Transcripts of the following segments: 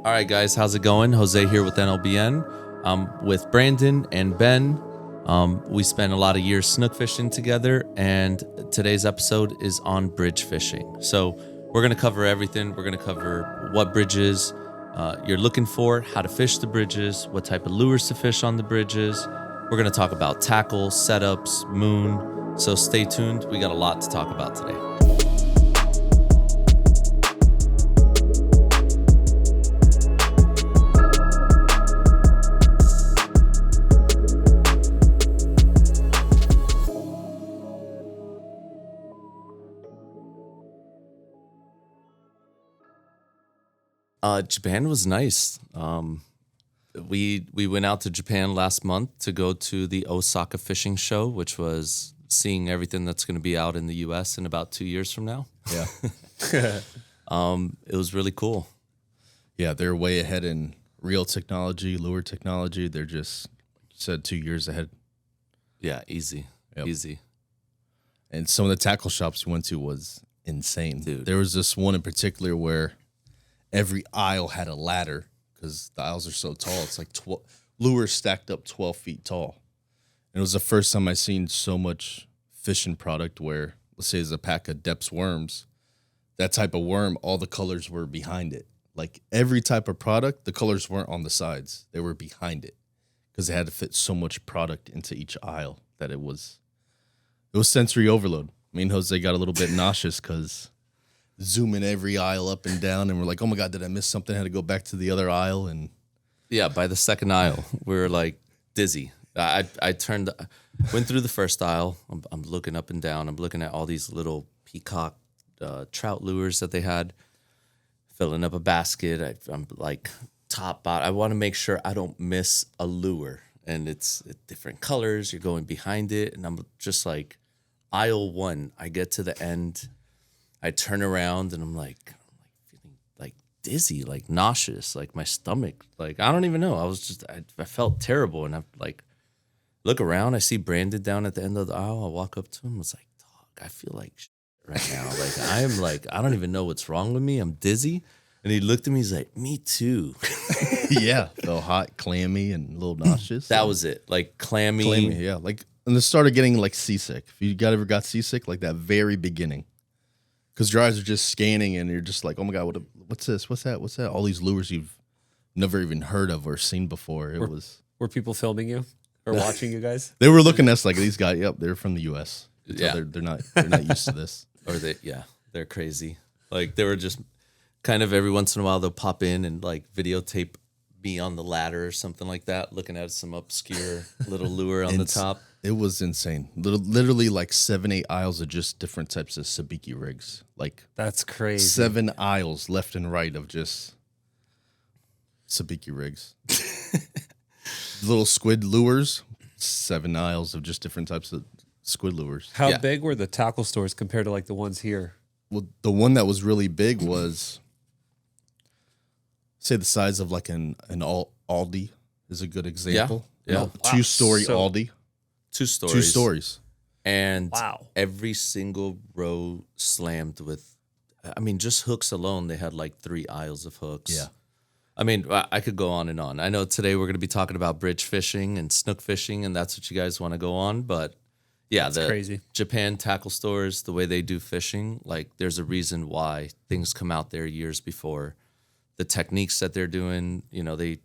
All right, guys, how's it going? Jose here with NLBN. With Brandon and Ben. We spent a lot of years snook fishing together, and today's episode is on bridge fishing. So we're going to cover everything. We're going to cover what bridges you're looking for, how to fish the bridges, what type of lures to fish on the bridges. We're going to talk about tackle, setups, moon. So stay tuned. We got a lot to talk about today. Japan was nice. We went out to Japan last month to go to the Osaka Fishing Show, which was seeing everything that's going to be out in the U.S. in about 2 years from now. Yeah. It was really cool. Yeah, they're way ahead in reel technology, lure technology. They're just said 2 years ahead. Yeah, easy. Yep. Easy. And some of the tackle shops we went to was insane. Dude. There was this one in particular where every aisle had a ladder because the aisles are so tall. It's like lures stacked up 12 feet tall. And it was the first time I seen so much fishing product where, let's say there's a pack of Depths worms. That type of worm, all the colors were behind it. Like every type of product, the colors weren't on the sides. They were behind it because they had to fit so much product into each aisle that it was sensory overload. Me and Jose got a little bit nauseous because zooming every aisle up and down, and we're like, oh my God, did I miss something? I had to go back to the other aisle. And yeah, by the second aisle, we were like dizzy. I went through the first aisle. I'm looking up and down. I'm looking at all these little peacock trout lures that they had, filling up a basket. I'm like top bottom. I want to make sure I don't miss a lure, and it's different colors. You're going behind it, and I'm just like aisle one. I get to the end. I turn around and I'm like feeling like dizzy, like nauseous, like my stomach, like I don't even know. I felt terrible, and I like look around. I see Brandon down at the end of the aisle. I walk up to him. I was like, dog, I feel like shit right now. Like I am like I don't even know what's wrong with me. I'm dizzy. And he looked at me. He's like, me too. yeah, felt hot, clammy, and a little nauseous. That was it. Like clammy. Yeah. Like and it started getting like seasick. If you ever got seasick, like that very beginning. Because your eyes are just scanning, and you're just like, "Oh my God, what's this? What's that? What's that?" All these lures you've never even heard of or seen before. Were people filming you or watching you guys? They were looking at us like these guys. Yep, they're from the U.S. Yeah, they're not used to this. Or they're crazy. Like they were just kind of every once in a while they'll pop in and like videotape me on the ladder or something like that, looking at some obscure little lure on the top. It was insane. Literally like 7-8 aisles of just different types of sabiki rigs. Like that's crazy. 7 aisles left and right of just sabiki rigs. Little squid lures. 7 aisles of just different types of squid lures. How big were the tackle stores compared to like the ones here? Well, the one that was really big was, say, the size of like an Aldi is a good example. Yeah. 2-story Aldi. 2 stories. 2 stories. And every single row slammed with, I mean, just hooks alone, they had like 3 aisles of hooks. Yeah. I mean, I could go on and on. I know today we're going to be talking about bridge fishing and snook fishing, and that's what you guys want to go on. But yeah, that's crazy. Japan tackle stores, the way they do fishing, like there's a reason why things come out there years before. The techniques that they're doing, they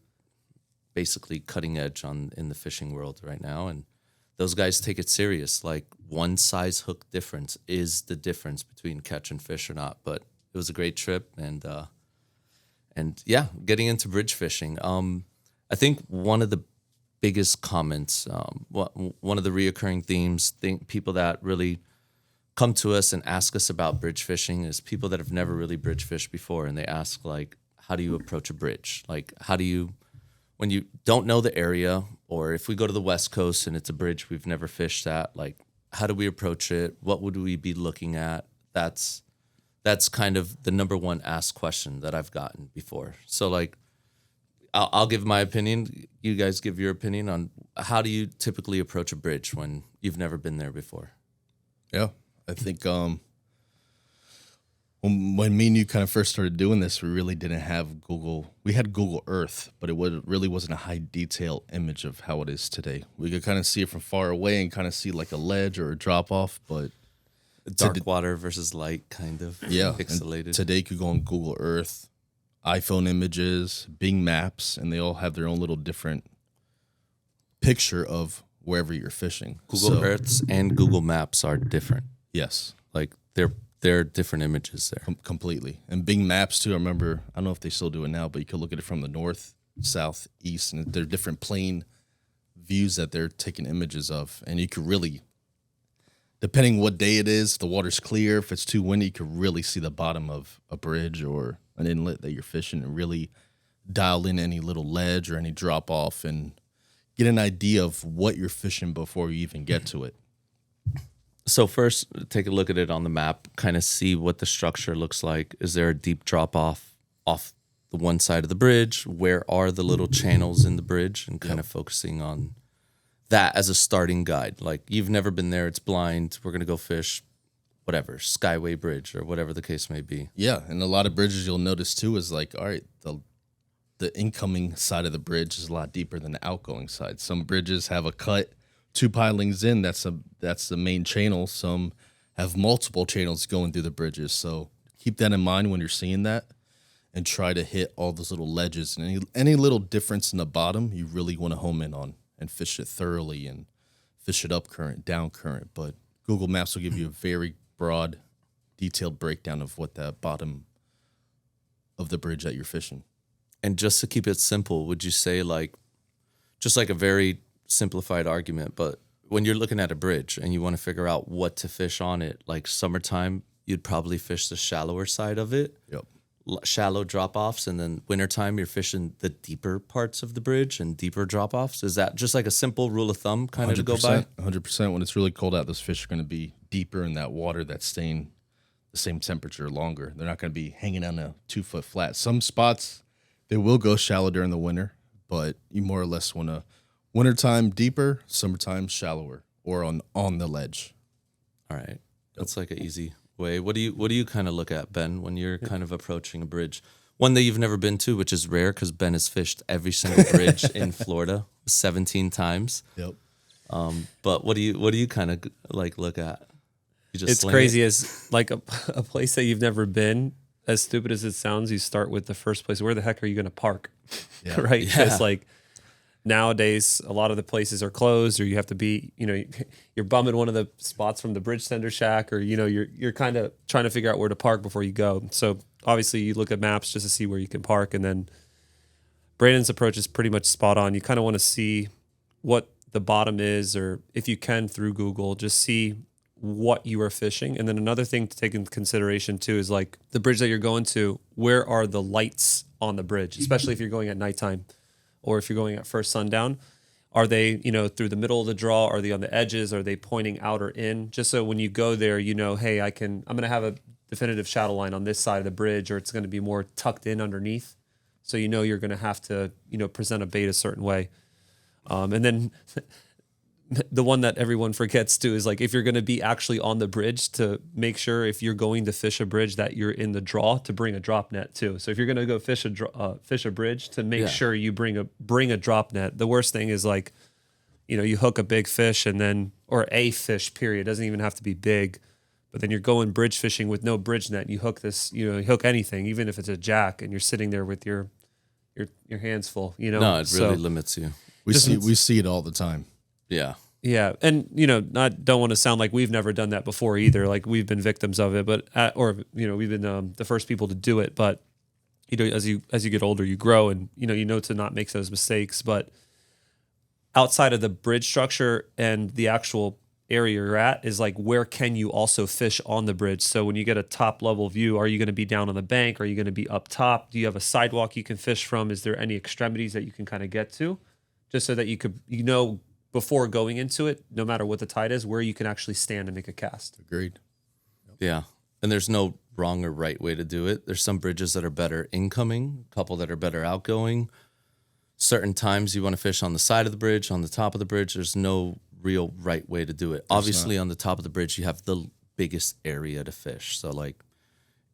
basically cutting edge in the fishing world right now. And those guys take it serious. Like one size hook difference is the difference between catch and fish or not. But it was a great trip, and getting into bridge fishing. I think one of the biggest comments, one of the reoccurring themes, people that really come to us and ask us about bridge fishing is people that have never really bridge fished before, and they ask like, how do you approach a bridge? Like, how do you, when you don't know the area, or if we go to the West Coast and it's a bridge we've never fished at, like, how do we approach it? What would we be looking at? That's kind of the number one asked question that I've gotten before. So, like, I'll give my opinion. You guys give your opinion on how do you typically approach a bridge when you've never been there before? Yeah, I think when When me and you kind of first started doing this, we really didn't have Google. We had Google Earth, but really wasn't a high detail image of how it is today. We could kind of see it from far away and kind of see like a ledge or a drop off, but Dark water versus light, kind of pixelated. Today you could go on Google Earth, iPhone images, Bing Maps, and they all have their own little different picture of wherever you're fishing. Google Earths and Google Maps are different. Yes. Like they're different images there. Completely. And Bing Maps too, I remember, I don't know if they still do it now, but you could look at it from the north, south, east, and they're different plane views that they're taking images of. And you could really, depending what day it is, if the water's clear, if it's too windy, you could really see the bottom of a bridge or an inlet that you're fishing and really dial in any little ledge or any drop off and get an idea of what you're fishing before you even get to it. So first, take a look at it on the map, kind of see what the structure looks like. Is there a deep drop off the one side of the bridge? Where are the little channels in the bridge? And kind of focusing on that as a starting guide. Like, you've never been there, it's blind, we're going to go fish, whatever, Skyway Bridge or whatever the case may be. Yeah, and a lot of bridges you'll notice too is like, all right, the incoming side of the bridge is a lot deeper than the outgoing side. Some bridges have a cut 2 pilings in, that's the main channel. Some have multiple channels going through the bridges. So keep that in mind when you're seeing that and try to hit all those little ledges. And any little difference in the bottom, you really want to home in on and fish it thoroughly and fish it up current, down current. But Google Maps will give you a very broad, detailed breakdown of what that bottom of the bridge that you're fishing. And just to keep it simple, would you say just like a very simplified argument, but when you're looking at a bridge and you want to figure out what to fish on it, like summertime, you'd probably fish the shallower side of it. Yep. Shallow drop-offs, and then wintertime you're fishing the deeper parts of the bridge and deeper drop-offs. Is that just like a simple rule of thumb kind of to go by? 100%. When it's really cold out, those fish are going to be deeper in that water that's staying the same temperature longer. They're not going to be hanging on a 2-foot flat. Some spots, they will go shallow during the winter, but you more or less want to wintertime deeper, summertime shallower, or on the ledge. All right. That's like an easy way. What do you kind of look at, Ben, when you're kind of approaching a bridge? One that you've never been to, which is rare because Ben has fished every single bridge in Florida 17 times. Yep. But what do you kind of like look at? You just It's crazy as like a place that you've never been. As stupid as it sounds, you start with the first place. Where the heck are you going to park? Yeah. Right? Yeah. Because like nowadays, a lot of the places are closed, or you have to be, you're bumming one of the spots from the bridge tender shack, or you're kind of trying to figure out where to park before you go. So obviously, you look at maps just to see where you can park, and then Brandon's approach is pretty much spot on. You kind of want to see what the bottom is, or if you can through Google, just see what you are fishing. And then another thing to take into consideration too is like the bridge that you're going to, where are the lights on the bridge, especially if you're going at nighttime or if you're going at first sundown. Are they, through the middle of the draw? Are they on the edges? Are they pointing out or in? Just so when you go there, hey, I'm going to have a definitive shadow line on this side of the bridge, or it's going to be more tucked in underneath. So you're going to have to, present a bait a certain way. And then the one that everyone forgets too is like, if you're going to be actually on the bridge, to make sure if you're going to fish a bridge that you're in the draw, to bring a drop net too. So if you're going to go fish a bridge, to make sure you bring a drop net. The worst thing is like, you hook a big fish or a fish period. It doesn't even have to be big, but then you're going bridge fishing with no bridge net. You hook this, you hook anything, even if it's a jack, and you're sitting there with your hands full, No, it really limits you. We see it all the time. Yeah. Yeah. And, don't want to sound like we've never done that before either. Like we've been victims of it, but, we've been the first people to do it. But, as you get older, you grow and, to not make those mistakes. But outside of the bridge structure and the actual area you're at is like, where can you also fish on the bridge? So when you get a top level view, are you going to be down on the bank? Are you going to be up top? Do you have a sidewalk you can fish from? Is there any extremities that you can kind of get to? Just so that you could, before going into it, no matter what the tide is, where you can actually stand and make a cast. Agreed. Yeah. And there's no wrong or right way to do it. There's some bridges that are better incoming, a couple that are better outgoing. Certain times you want to fish on the side of the bridge, on the top of the bridge. There's no real right way to do it. Obviously, on the top of the bridge, you have the biggest area to fish. So, like,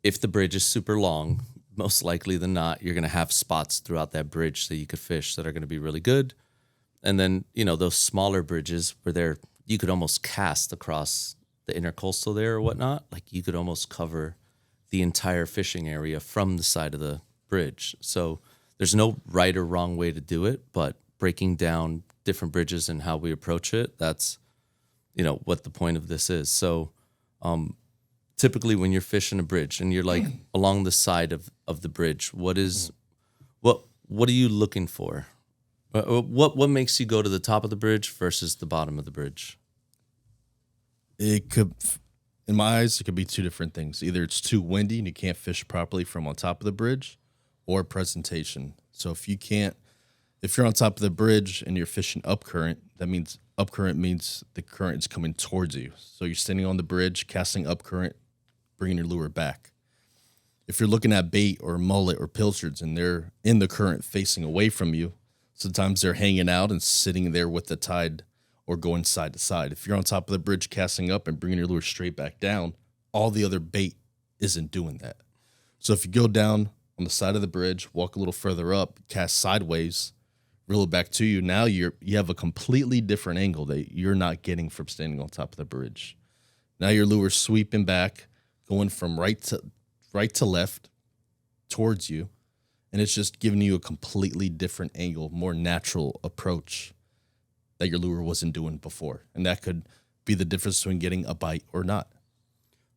if the bridge is super long, most likely than not, you're going to have spots throughout that bridge that you could fish that are going to be really good. And then, those smaller bridges where you could almost cast across the intercoastal there or whatnot. Like you could almost cover the entire fishing area from the side of the bridge. So there's no right or wrong way to do it, but breaking down different bridges and how we approach it, that's, what the point of this is. So typically when you're fishing a bridge and you're like along the side of the bridge, what are you looking for? What makes you go to the top of the bridge versus the bottom of the bridge? It could, in my eyes, it could be two different things. Either it's too windy and you can't fish properly from on top of the bridge, or presentation. So if you're on top of the bridge and you're fishing up current, that means up current means the current is coming towards you. So you're standing on the bridge, casting up current, bringing your lure back. If you're looking at bait or mullet or pilchards and they're in the current facing away from you, sometimes they're hanging out and sitting there with the tide or going side to side. If you're on top of the bridge casting up and bringing your lure straight back down, all the other bait isn't doing that. So if you go down on the side of the bridge, walk a little further up, cast sideways, reel it back to you, now you have a completely different angle that you're not getting from standing on top of the bridge. Now your lure's sweeping back, going from right to left towards you, and it's just giving you a completely different angle, more natural approach that your lure wasn't doing before. And that could be the difference between getting a bite or not.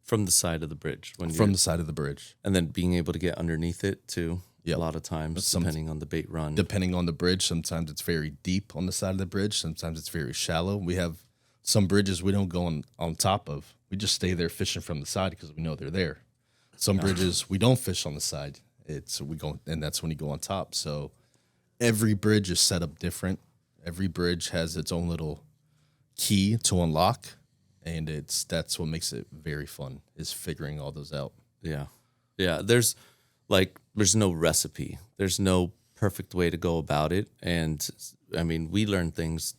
From the side of the bridge. From the side of the bridge. And then being able to get underneath it too. Yep. A lot of times, depending on the bait run. Depending on the bridge, sometimes it's very deep on the side of the bridge. Sometimes it's very shallow. We have some bridges we don't go on top of. We just stay there fishing from the side because we know they're there. Some bridges we don't fish on the side. And that's when you go on top. So every bridge is set up different. Every bridge has its own little key to unlock, and that's what makes it very fun, is figuring all those out. Yeah. There's no recipe. There's no perfect way to go about it. And I mean, we learn things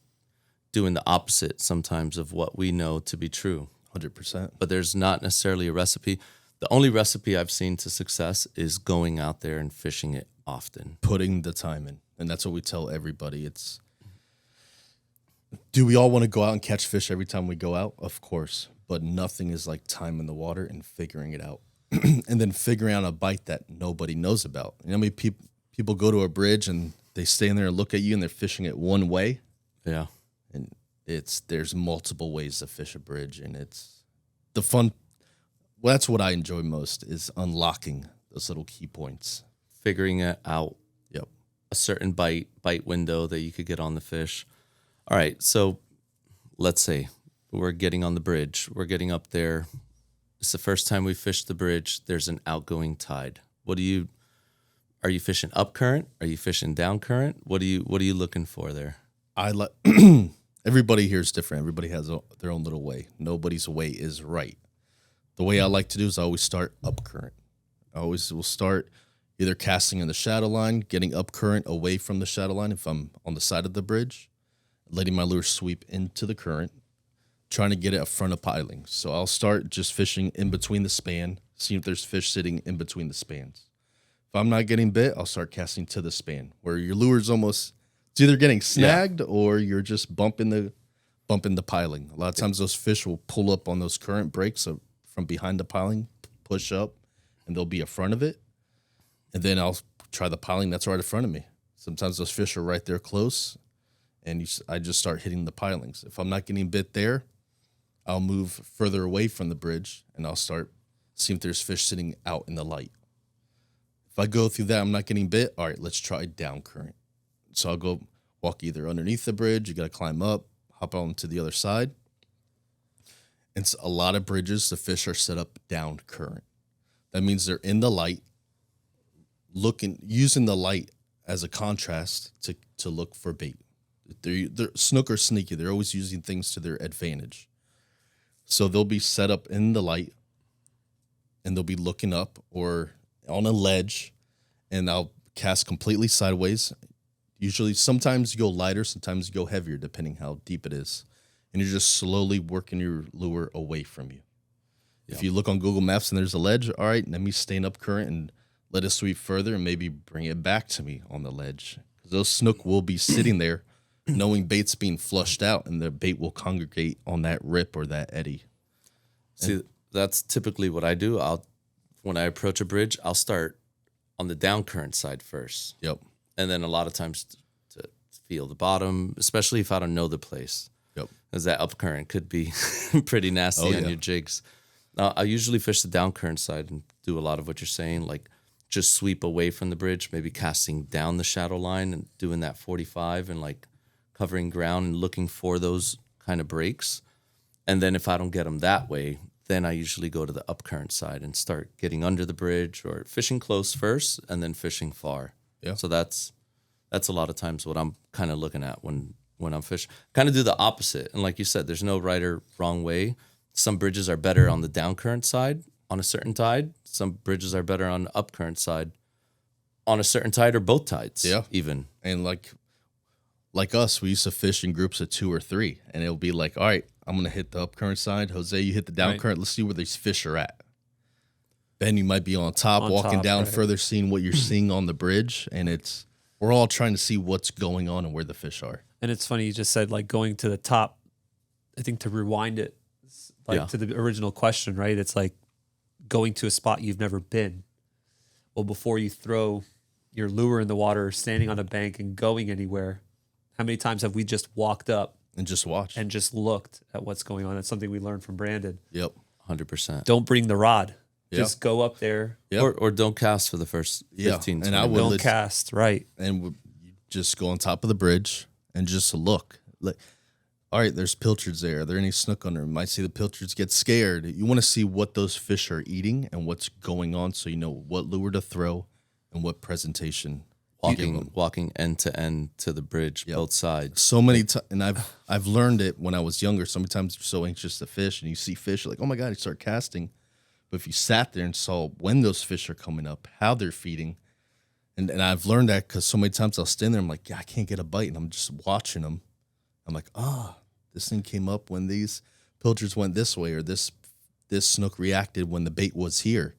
doing the opposite sometimes of what we know to be true. 100%. But there's not necessarily a recipe. The only recipe I've seen to success is going out there and fishing it often. Putting the time in. And that's what we tell everybody. Do we all want to go out and catch fish every time we go out? Of course. But nothing is like time in the water and figuring it out. And then figuring out a bite that nobody knows about. You know how many people go to a bridge and they stand there and look at you and they're fishing it one way? Yeah. And there's multiple ways to fish a bridge, and it's the fun. Well, that's what I enjoy most, is unlocking those little key points. Figuring it out. Yep. A certain bite window that you could get on the fish. All right, so let's say we're getting on the bridge. We're getting up there. It's the first time we fished the bridge. There's an outgoing tide. Are you fishing up current? Are you fishing down current? What are you looking for there? Everybody here is different. Everybody has their own little way. Nobody's way is right. The way I like to do is I always start up current. I always will start either casting in the shadow line, getting up current away from the shadow line if I'm on the side of the bridge, letting my lure sweep into the current, trying to get it up front of pilings. So I'll start just fishing in between the span, seeing if there's fish sitting in between the spans. If I'm not getting bit, I'll start casting to the span, where your lure's almost, it's either getting snagged or you're just bumping the piling. A lot of times those fish will pull up on those current breaks from behind the piling, push up, and they'll be in front of it. And then I'll try the piling that's right in front of me. Sometimes those fish are right there close, and I just start hitting the pilings. If I'm not getting bit there, I'll move further away from the bridge, and I'll start seeing if there's fish sitting out in the light. If I go through that, I'm not getting bit, all right, let's try down current. So I'll go walk either underneath the bridge, you got to climb up, hop on to the other side. And a lot of bridges, the fish are set up down current. That means they're in the light, using the light as a contrast to look for bait. They're Snook are sneaky. They're always using things to their advantage. So they'll be set up in the light, and they'll be looking up or on a ledge, and I'll cast completely sideways. Usually, sometimes you go lighter, sometimes you go heavier, depending how deep it is. And you're just slowly working your lure away from you. If you look on Google Maps and there's a ledge, all right, let me stay up current and let it sweep further and maybe bring it back to me on the ledge. Because those snook will be sitting there knowing bait's being flushed out and the bait will congregate on that rip or that eddy. See, that's typically what I do. When I approach a bridge, I'll start on the down current side first. Yep. And then a lot of times to feel the bottom, especially if I don't know the place. Yep. Because that up current could be pretty nasty on your jigs. I usually fish the down current side and do a lot of what you're saying, like just sweep away from the bridge, maybe casting down the shadow line and doing that 45 and like covering ground and looking for those kind of breaks. And then if I don't get them that way, then I usually go to the up current side and start getting under the bridge or fishing close first and then fishing far. Yeah. So that's a lot of times what I'm kind of looking at when I'm fishing. Kind of do the opposite. And like you said, there's no right or wrong way. Some bridges are better on the down current side on a certain tide. Some bridges are better on the up current side on a certain tide or both tides. Yeah. Even. And like us, we used to fish in groups of 2 or 3, and it'll be like, all right, I'm going to hit the up current side. Jose, you hit the down current. Let's see where these fish are at. Ben, you might be on top, walking down further, seeing what you're seeing on the bridge, and we're all trying to see what's going on and where the fish are. And it's funny, you just said like going to the top. I think to rewind it, to the original question, right? It's like going to a spot you've never been. Well, before you throw your lure in the water, standing on a bank and going anywhere, how many times have we just walked up and just watched and just looked at what's going on? That's something we learned from Brandon. Yep. 100%. Don't bring the rod. Yep. Just go up there. Yep. Or don't cast for the first 15 and I would Don't cast, right. And just go on top of the bridge and just look. Like, all right, there's pilchards there. Are there any snook under them? You might see the pilchards get scared. You want to see what those fish are eating and what's going on so you know what lure to throw and what presentation. Walking end to end to the bridge, both sides. So many times, and I've learned it when I was younger. So many times you're so anxious to fish and you see fish, you're like, oh my God, you start casting. But if you sat there and saw when those fish are coming up, how they're feeding, and I've learned that because so many times I'll stand there, I'm like, yeah, I can't get a bite, and I'm just watching them. I'm like, this thing came up when these pilchards went this way, or this snook reacted when the bait was here.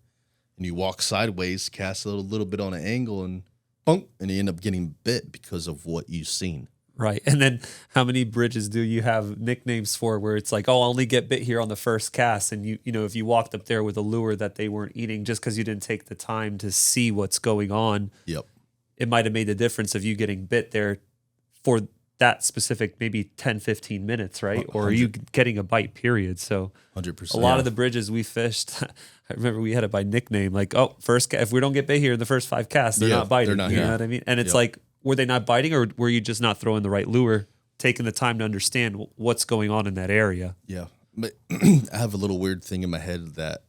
And you walk sideways, cast a little bit on an angle, and boom, and you end up getting bit because of what you've seen. Right. And then how many bridges do you have nicknames for where it's like, oh, I'll only get bit here on the first cast. And you know, if you walked up there with a lure that they weren't eating just because you didn't take the time to see what's going on, it might have made the difference of you getting bit there for that specific maybe 10, 15 minutes, right? Or are you getting a bite, period? So 100%. A lot of the bridges we fished, I remember we had it by nickname, like, oh, if we don't get bit here in the first 5 casts, they're not biting. You know what I mean? And it's like, were they not biting, or were you just not throwing the right lure, taking the time to understand what's going on in that area? Yeah. But I have a little weird thing in my head that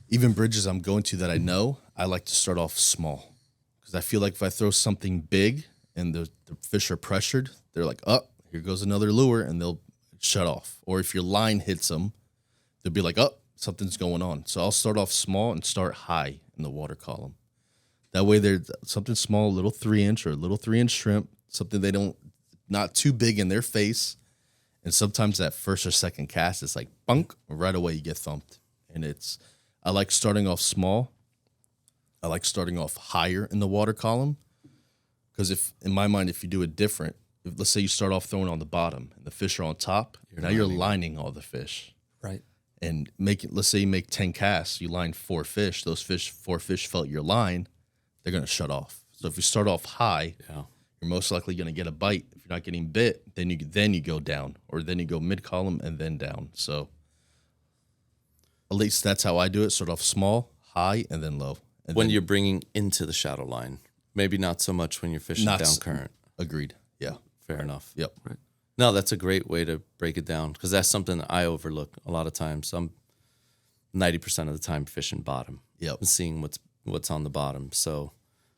even bridges I'm going to that I know, I like to start off small. Because I feel like if I throw something big and the fish are pressured, they're like, oh, here goes another lure, and they'll shut off. Or if your line hits them, they'll be like, oh, something's going on. So I'll start off small and start high in the water column. That way there's something small, a little 3-inch or a little 3-inch shrimp, something they don't, not too big in their face. And sometimes that first or second cast, it's like, bunk, right away you get thumped. And I like starting off small. I like starting off higher in the water column. Because in my mind, if you do it different, let's say you start off throwing on the bottom and the fish are on top, you're lining all the fish. Right. And let's say you make 10 casts, you line 4 fish, those 4 fish felt your line, they're going to shut off. So if you start off high, you're most likely going to get a bite. If you're not getting bit, then you go down, or then you go mid column and then down. So at least that's how I do it. Start off small, high, and then low. And when you're bringing into the shadow line, maybe not so much when you're fishing down current. Agreed. Yeah. Fair enough. Yep. Right. No, that's a great way to break it down, because that's something that I overlook a lot of times. I'm 90% of the time fishing bottom. Yep. And seeing what's on the bottom. So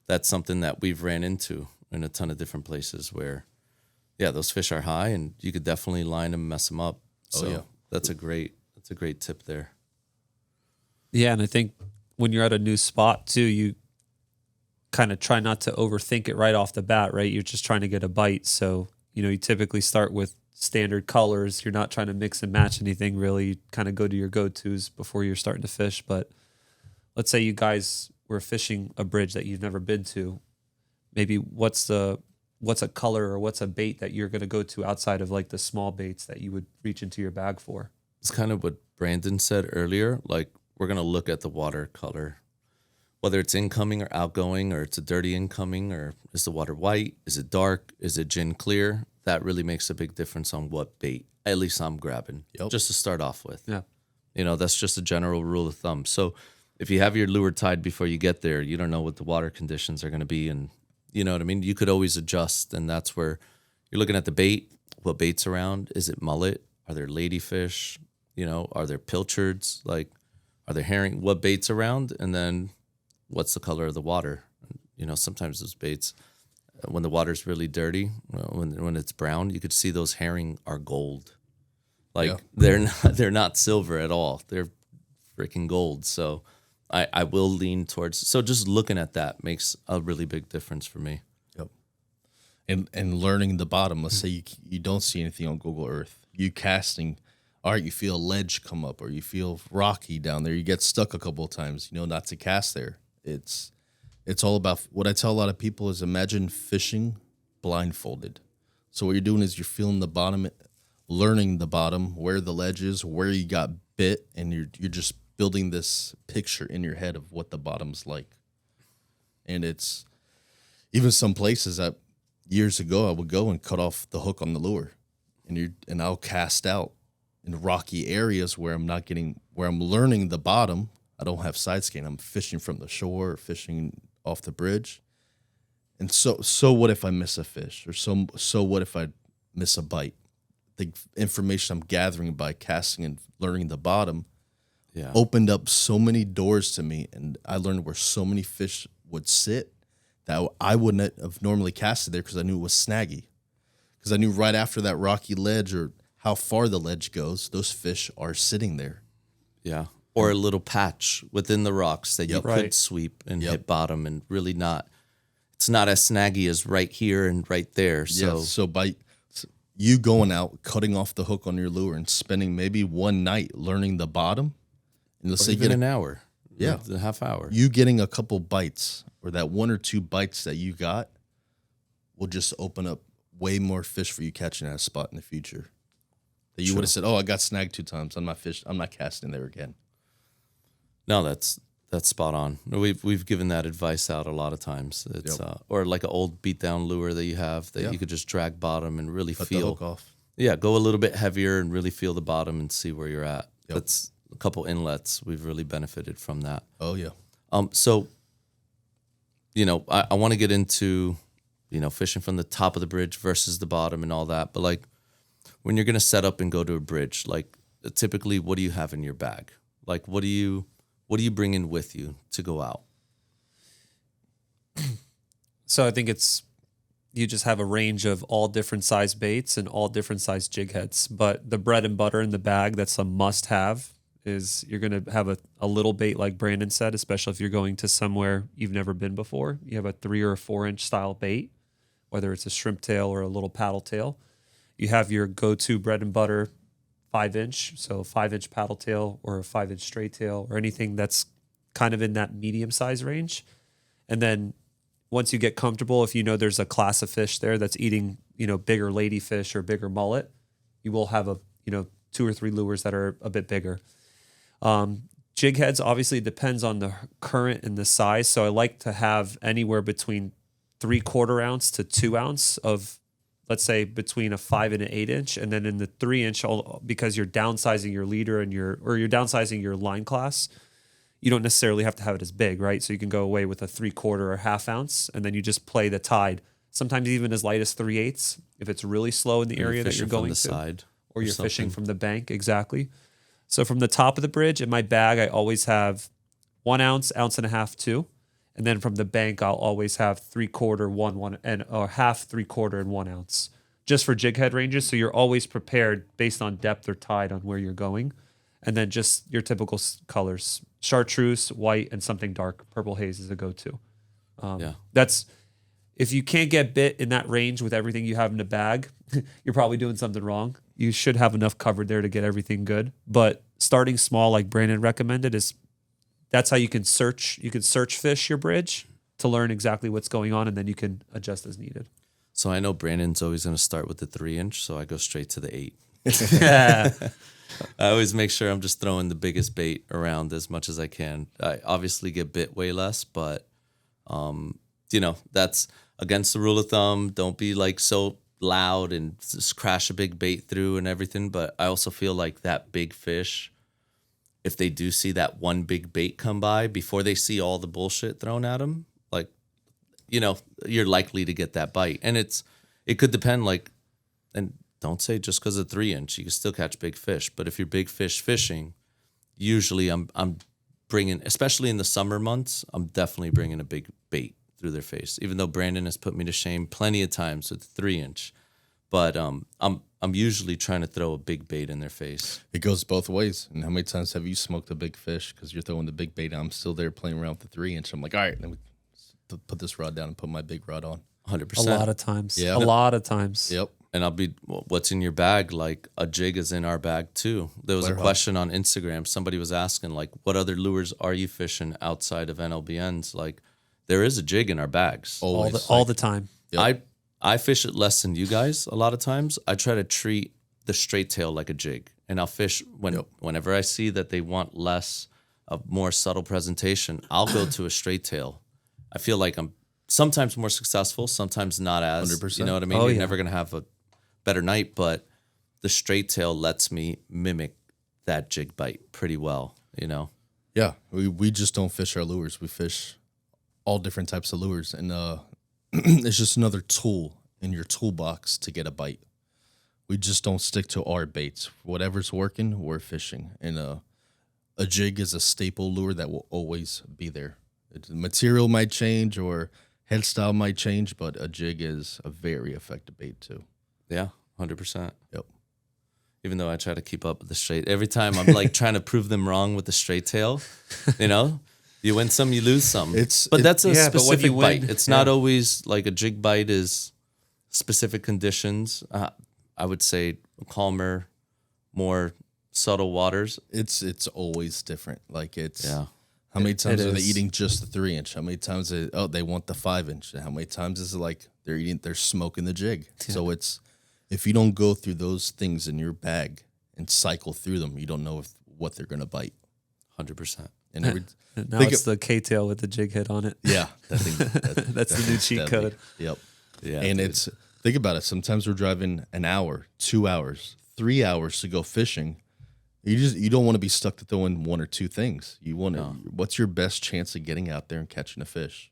that's something that we've ran into in a ton of different places where, those fish are high and you could definitely line them, mess them up. So that's a great tip there. Yeah, and I think when you're at a new spot too, you kind of try not to overthink it right off the bat, right? You're just trying to get a bite. So, you typically start with standard colors. You're not trying to mix and match anything really. You kind of go to your go-tos before you're starting to fish. But let's say you guys were fishing a bridge that you've never been to. Maybe what's a color or what's a bait that you're going to go to outside of like the small baits that you would reach into your bag for? It's kind of what Brandon said earlier. Like, we're going to look at the water color, whether it's incoming or outgoing, or it's a dirty incoming, or is the water white? Is it dark? Is it gin clear? That really makes a big difference on what bait, at least I'm grabbing, just to start off with. Yeah. That's just a general rule of thumb. So if you have your lure tied before you get there, you don't know what the water conditions are going to be. And you know what I mean? You could always adjust. And that's where you're looking at the bait, what bait's around. Is it mullet? Are there ladyfish? Are there pilchards? Like, are there herring? What bait's around? And then what's the color of the water? Sometimes those baits, when the water's really dirty, when it's brown, you could see those herring are gold. Like, they're not silver at all. They're freaking gold. So I will lean towards. So just looking at that makes a really big difference for me. Yep. And learning the bottom. Let's say you don't see anything on Google Earth. You casting, all right, you feel a ledge come up or you feel rocky down there. You get stuck a couple of times, not to cast there. It's all about, what I tell a lot of people is, imagine fishing blindfolded. So what you're doing is you're feeling the bottom, learning the bottom, where the ledge is, where you got bit, and you're just building this picture in your head of what the bottom's like. And it's even some places that years ago I would go and cut off the hook on the lure, and I'll cast out in rocky areas where I'm learning the bottom. I don't have side scan. I'm fishing from the shore, or fishing off the bridge. And so what if I miss a fish, or so what if I miss a bite? The information I'm gathering by casting and learning the bottom opened up so many doors to me, and I learned where so many fish would sit that I wouldn't have normally casted there, because I knew it was snaggy. Because I knew right after that rocky ledge, or how far the ledge goes, those fish are sitting there. Yeah. Or a little patch within the rocks that you could sweep and hit bottom, and really it's not as snaggy as right here and right there. So by you going out, cutting off the hook on your lure, and spending maybe one night learning the bottom, and let's say even an hour, a half hour, you getting a couple bites, or that one or two bites that you got, will just open up way more fish for you catching at a spot in the future. That you would have said, "Oh, I got snagged 2 times. I'm not casting there again." No, that's spot on. We've given that advice out a lot of times. It's or like an old beat down lure that you have that you could just drag bottom and really Cut feel the hook off. Yeah, go a little bit heavier and really feel the bottom and see where you're at. Yep. That's a couple inlets. We've really benefited from that. Oh yeah. So I want to get into fishing from the top of the bridge versus the bottom and all that. But like, when you're gonna set up and go to a bridge, like, typically, what do you have in your bag? Like, what do you bring in with you to go out? So I think you just have a range of all different size baits and all different size jig heads. But the bread and butter in the bag, that's a must have, is you're going to have a little bait, like Brandon said, especially if you're going to somewhere you've never been before. You have a 3 or a 4 inch style bait, whether it's a shrimp tail or a little paddle tail. You have your go-to bread and butter 5 inch, so 5 inch paddle tail or a 5 inch straight tail, or anything that's kind of in that medium size range. And then once you get comfortable, if there's a class of fish there that's eating, bigger ladyfish or bigger mullet, you will have 2 or 3 lures that are a bit bigger. Jig heads obviously depends on the current and the size. So I like to have anywhere between 3/4 ounce to 2 ounce of, let's say, between a 5 and an 8 inch. And then in the 3 inch, because you're downsizing your leader and you're downsizing your line class, you don't necessarily have to have it as big, right? So you can go away with a 3/4 or ½ ounce, and then you just play the tide. Sometimes even as light as 3/8 if it's really slow in the area that you're going from the to. side or you're fishing from the bank, exactly. So from the top of the bridge, in my bag, I always have 1 ounce, ounce and a half, 2. And then from the bank, I'll always have 3/4, 1, or half, 3/4, and 1 ounce, just for jig head ranges. So you're always prepared based on depth or tide on where you're going. And then just your typical colors: chartreuse, white, and something dark. Purple haze is a go-to. That's if you can't get bit in that range with everything you have in the bag, you're probably doing something wrong. You should have enough covered there to get everything good. But starting small, like Brandon recommended, that's how you can search. You can search fish your bridge to learn exactly what's going on, and then you can adjust as needed. So I know Brandon's always going to start with the 3-inch, so I go straight to the 8. I always make sure I'm just throwing the biggest bait around as much as I can. I obviously get bit way less, but that's against the rule of thumb. Don't be like so loud and just crash a big bait through and everything. But I also feel like that big fish, if they do see that one big bait come by before they see all the bullshit thrown at them, like, you're likely to get that bite. And it could depend, like, and don't say just because of 3-inch, you can still catch big fish. But if you're big fish fishing, usually I'm bringing, especially in the summer months, I'm definitely bringing a big bait through their face. Even though Brandon has put me to shame plenty of times with the 3-inch, but I'm usually trying to throw a big bait in their face. It goes both ways. And how many times have you smoked a big fish because you're throwing the big bait? I'm still there playing around with the 3-inch. I'm like, all right, let me put this rod down and put my big rod on. 100%. A lot of times. Yeah. A lot of times. Yep. And I'll be, what's in your bag? Like, a jig is in our bag too. There was a question on Instagram. Somebody was asking, like, what other lures are you fishing outside of NLBNs? Like, there is a jig in our bags. Always. All the time. Yep. I fish it less than you guys a lot of times. I try to treat the straight tail like a jig. And I'll fish whenever I see that they want less of more subtle presentation, I'll go to a straight tail. I feel like I'm sometimes more successful, sometimes not as. 100%. You know what I mean? You're never going to have a better night, but the straight tail lets me mimic that jig bite pretty well, Yeah, we just don't fish our lures. We fish all different types of lures, and it's just another tool in your toolbox to get a bite. We just don't stick to our baits. Whatever's working, we're fishing. And a jig is a staple lure that will always be there. The material might change or head style might change, but a jig is a very effective bait too. Yeah, 100%. Yep. Even though I try to keep up with the straight, every time I'm like trying to prove them wrong with the straight tail, you win some, you lose some. That's a specific bite. It's not always like a jig bite is specific conditions. I would say calmer, more subtle waters. It's always different. Like how many times it are they is. eating just the 3-inch? How many times they want the 5-inch? How many times is it like they're smoking the jig? Yeah. So if you don't go through those things in your bag and cycle through them, you don't know what they're gonna bite. 100%. And now it's the K-tail with the jig head on it. Yeah, that's the new cheat deadly. code. Yep. Yeah, and think about it. Sometimes we're driving an hour, 2 hours, 3 hours to go fishing. You don't want to be stuck to throwing one or two things. You want to. What's your best chance of getting out there and catching a fish?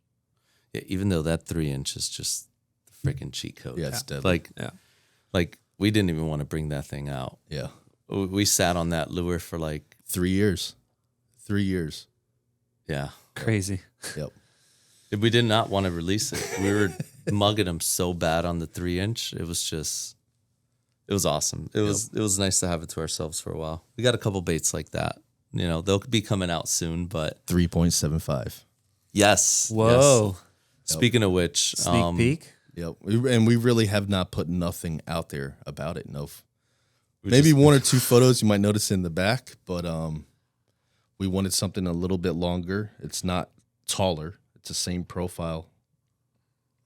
Yeah, even though that 3-inch is just the freaking cheat code. Yeah, it's deadly. Like we didn't even want to bring that thing out. Yeah, we sat on that lure for like 3 years. 3 years. Yeah, crazy. Yep. We did not want to release it. We were mugging them so bad on the 3-inch. It was awesome. It was nice to have it to ourselves for a while. We got a couple baits like that. They'll be coming out soon, but 3.75. yes. Whoa. Yes. Speaking of which, Sneak peek. Yep. We really have not put nothing out there about it. No. Maybe one or two photos you might notice in the back, but we wanted something a little bit longer. It's not taller. It's the same profile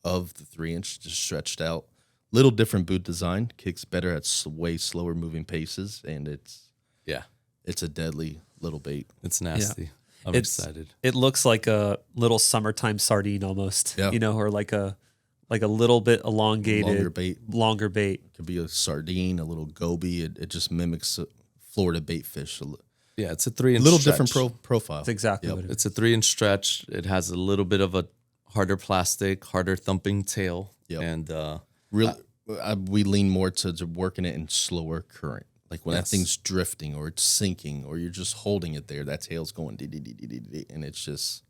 of the 3-inch, just stretched out. Little different boot design, kicks better at way slower moving paces, and it's a deadly little bait. It's nasty. Yeah. I'm excited. It looks like a little summertime sardine almost, yeah. Or like a little bit elongated, longer bait. It could be a sardine, a little goby. It just mimics a Florida bait fish. Yeah, it's a 3-inch little stretch. different profile. That's exactly what it is. It's a 3-inch stretch. It has a little bit of a harder plastic, harder thumping tail. Yep. And we lean more to working it in slower current. Like when that thing's drifting or it's sinking or you're just holding it there, that tail's going dee-dee-dee-dee-dee, and it's just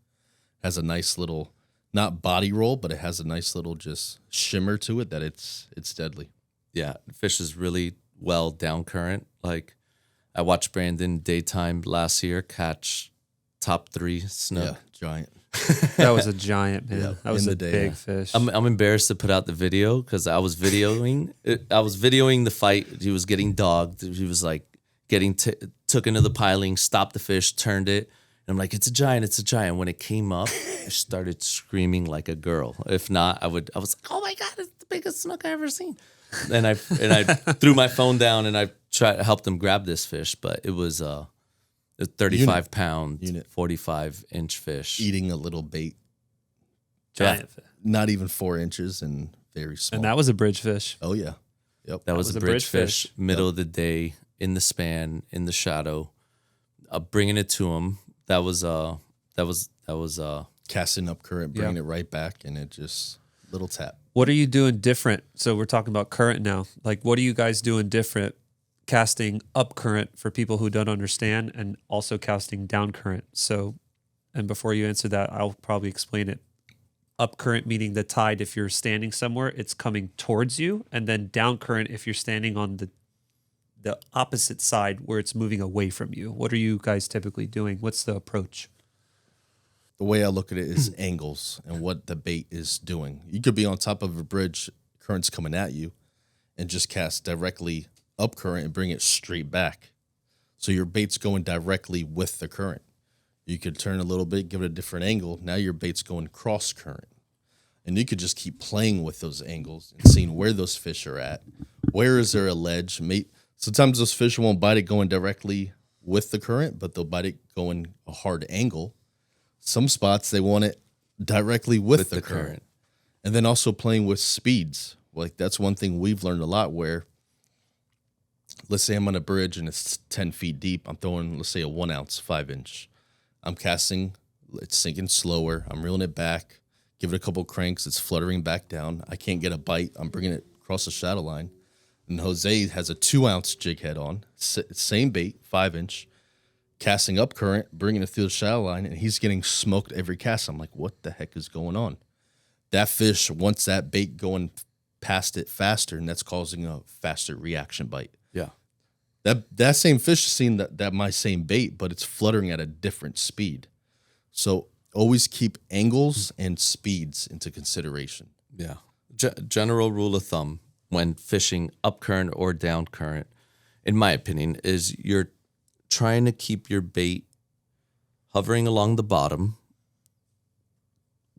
has a nice little, not body roll, but it has a nice little just shimmer to it that it's deadly. Yeah, fish is really well down current. Like I watched Brandon daytime last year catch top 3 snook. Yeah, giant. That was a giant, man. Yep, That was in a the day, big yeah. fish. I'm embarrassed to put out the video because I was videoing it. I was videoing the fight. He was getting dogged. He was like getting took into the piling, stopped the fish, turned it. And I'm like, it's a giant, it's a giant. When it came up, I started screaming like a girl. If not, I was like, oh my God, it's the biggest snook I ever seen. And I threw my phone down and I helped him grab this fish, but it was a 35-pound, 45-inch fish. Eating a little bait, Giant fish. not even 4 inches and very small. And that was a bridge fish. Oh yeah, yep. That was a bridge fish, middle of the day, in the span, in the shadow, bringing it to him. That was Casting up current, bringing it right back, and it just little tap. What are you doing different? So we're talking about current now. Like, what are you guys doing different casting up current for people who don't understand, and also casting down current? So, and before you answer that, I'll probably explain it. Up current meaning the tide, if you're standing somewhere, it's coming towards you, and then down current if you're standing on the opposite side where it's moving away from you. What are you guys typically doing? What's the approach? The way I look at it is angles and what the bait is doing. You could be on top of a bridge, current's coming at you, and just cast directly up current and bring it straight back. So your bait's going directly with the current. You could turn a little bit, give it a different angle. Now your bait's going cross current. And you could just keep playing with those angles and seeing where those fish are at. Where is there a ledge? Sometimes those fish won't bite it going directly with the current, but they'll bite it going a hard angle. Some spots, they want it directly with the current. And then also playing with speeds. Like, that's one thing we've learned a lot where, let's say I'm on a bridge and it's 10 feet deep. I'm throwing, let's say, a 1 ounce, 5-inch. I'm casting, it's sinking slower. I'm reeling it back, give it a couple cranks. It's fluttering back down. I can't get a bite. I'm bringing it across the shadow line. And Jose has a 2 ounce jig head on, same bait, 5-inch, casting up current, bringing it through the shadow line, and he's getting smoked every cast. I'm like, what the heck is going on? That fish wants that bait going past it faster, and that's causing a faster reaction bite. Yeah. That same fish is seeing that my same bait, but it's fluttering at a different speed. So always keep angles and speeds into consideration. Yeah. General rule of thumb when fishing up current or down current, in my opinion, is you're trying to keep your bait hovering along the bottom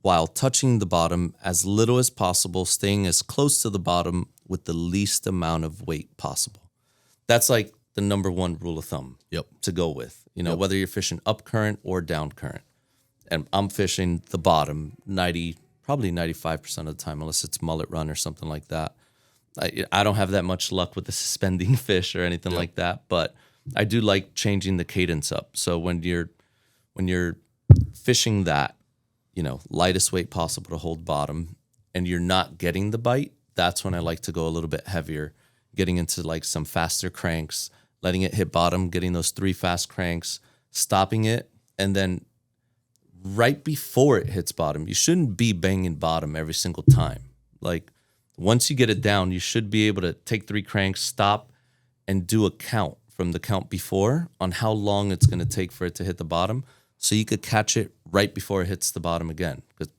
while touching the bottom as little as possible, staying as close to the bottom with the least amount of weight possible. That's like the number one rule of thumb to go with, whether you're fishing up current or down current. And I'm fishing the bottom probably 95% of the time, unless it's Mullet Run or something like that. I don't have that much luck with the suspending fish or anything like that, but I do like changing the cadence up. So when you're fishing that, lightest weight possible to hold bottom, and you're not getting the bite, that's when I like to go a little bit heavier, getting into like some faster cranks, letting it hit bottom, getting those 3 fast cranks, stopping it, and then right before it hits bottom, you shouldn't be banging bottom every single time. Like, once you get it down, you should be able to take 3 cranks, stop, and do a count from the count before on how long it's going to take for it to hit the bottom, so you could catch it right before it hits the bottom again. Because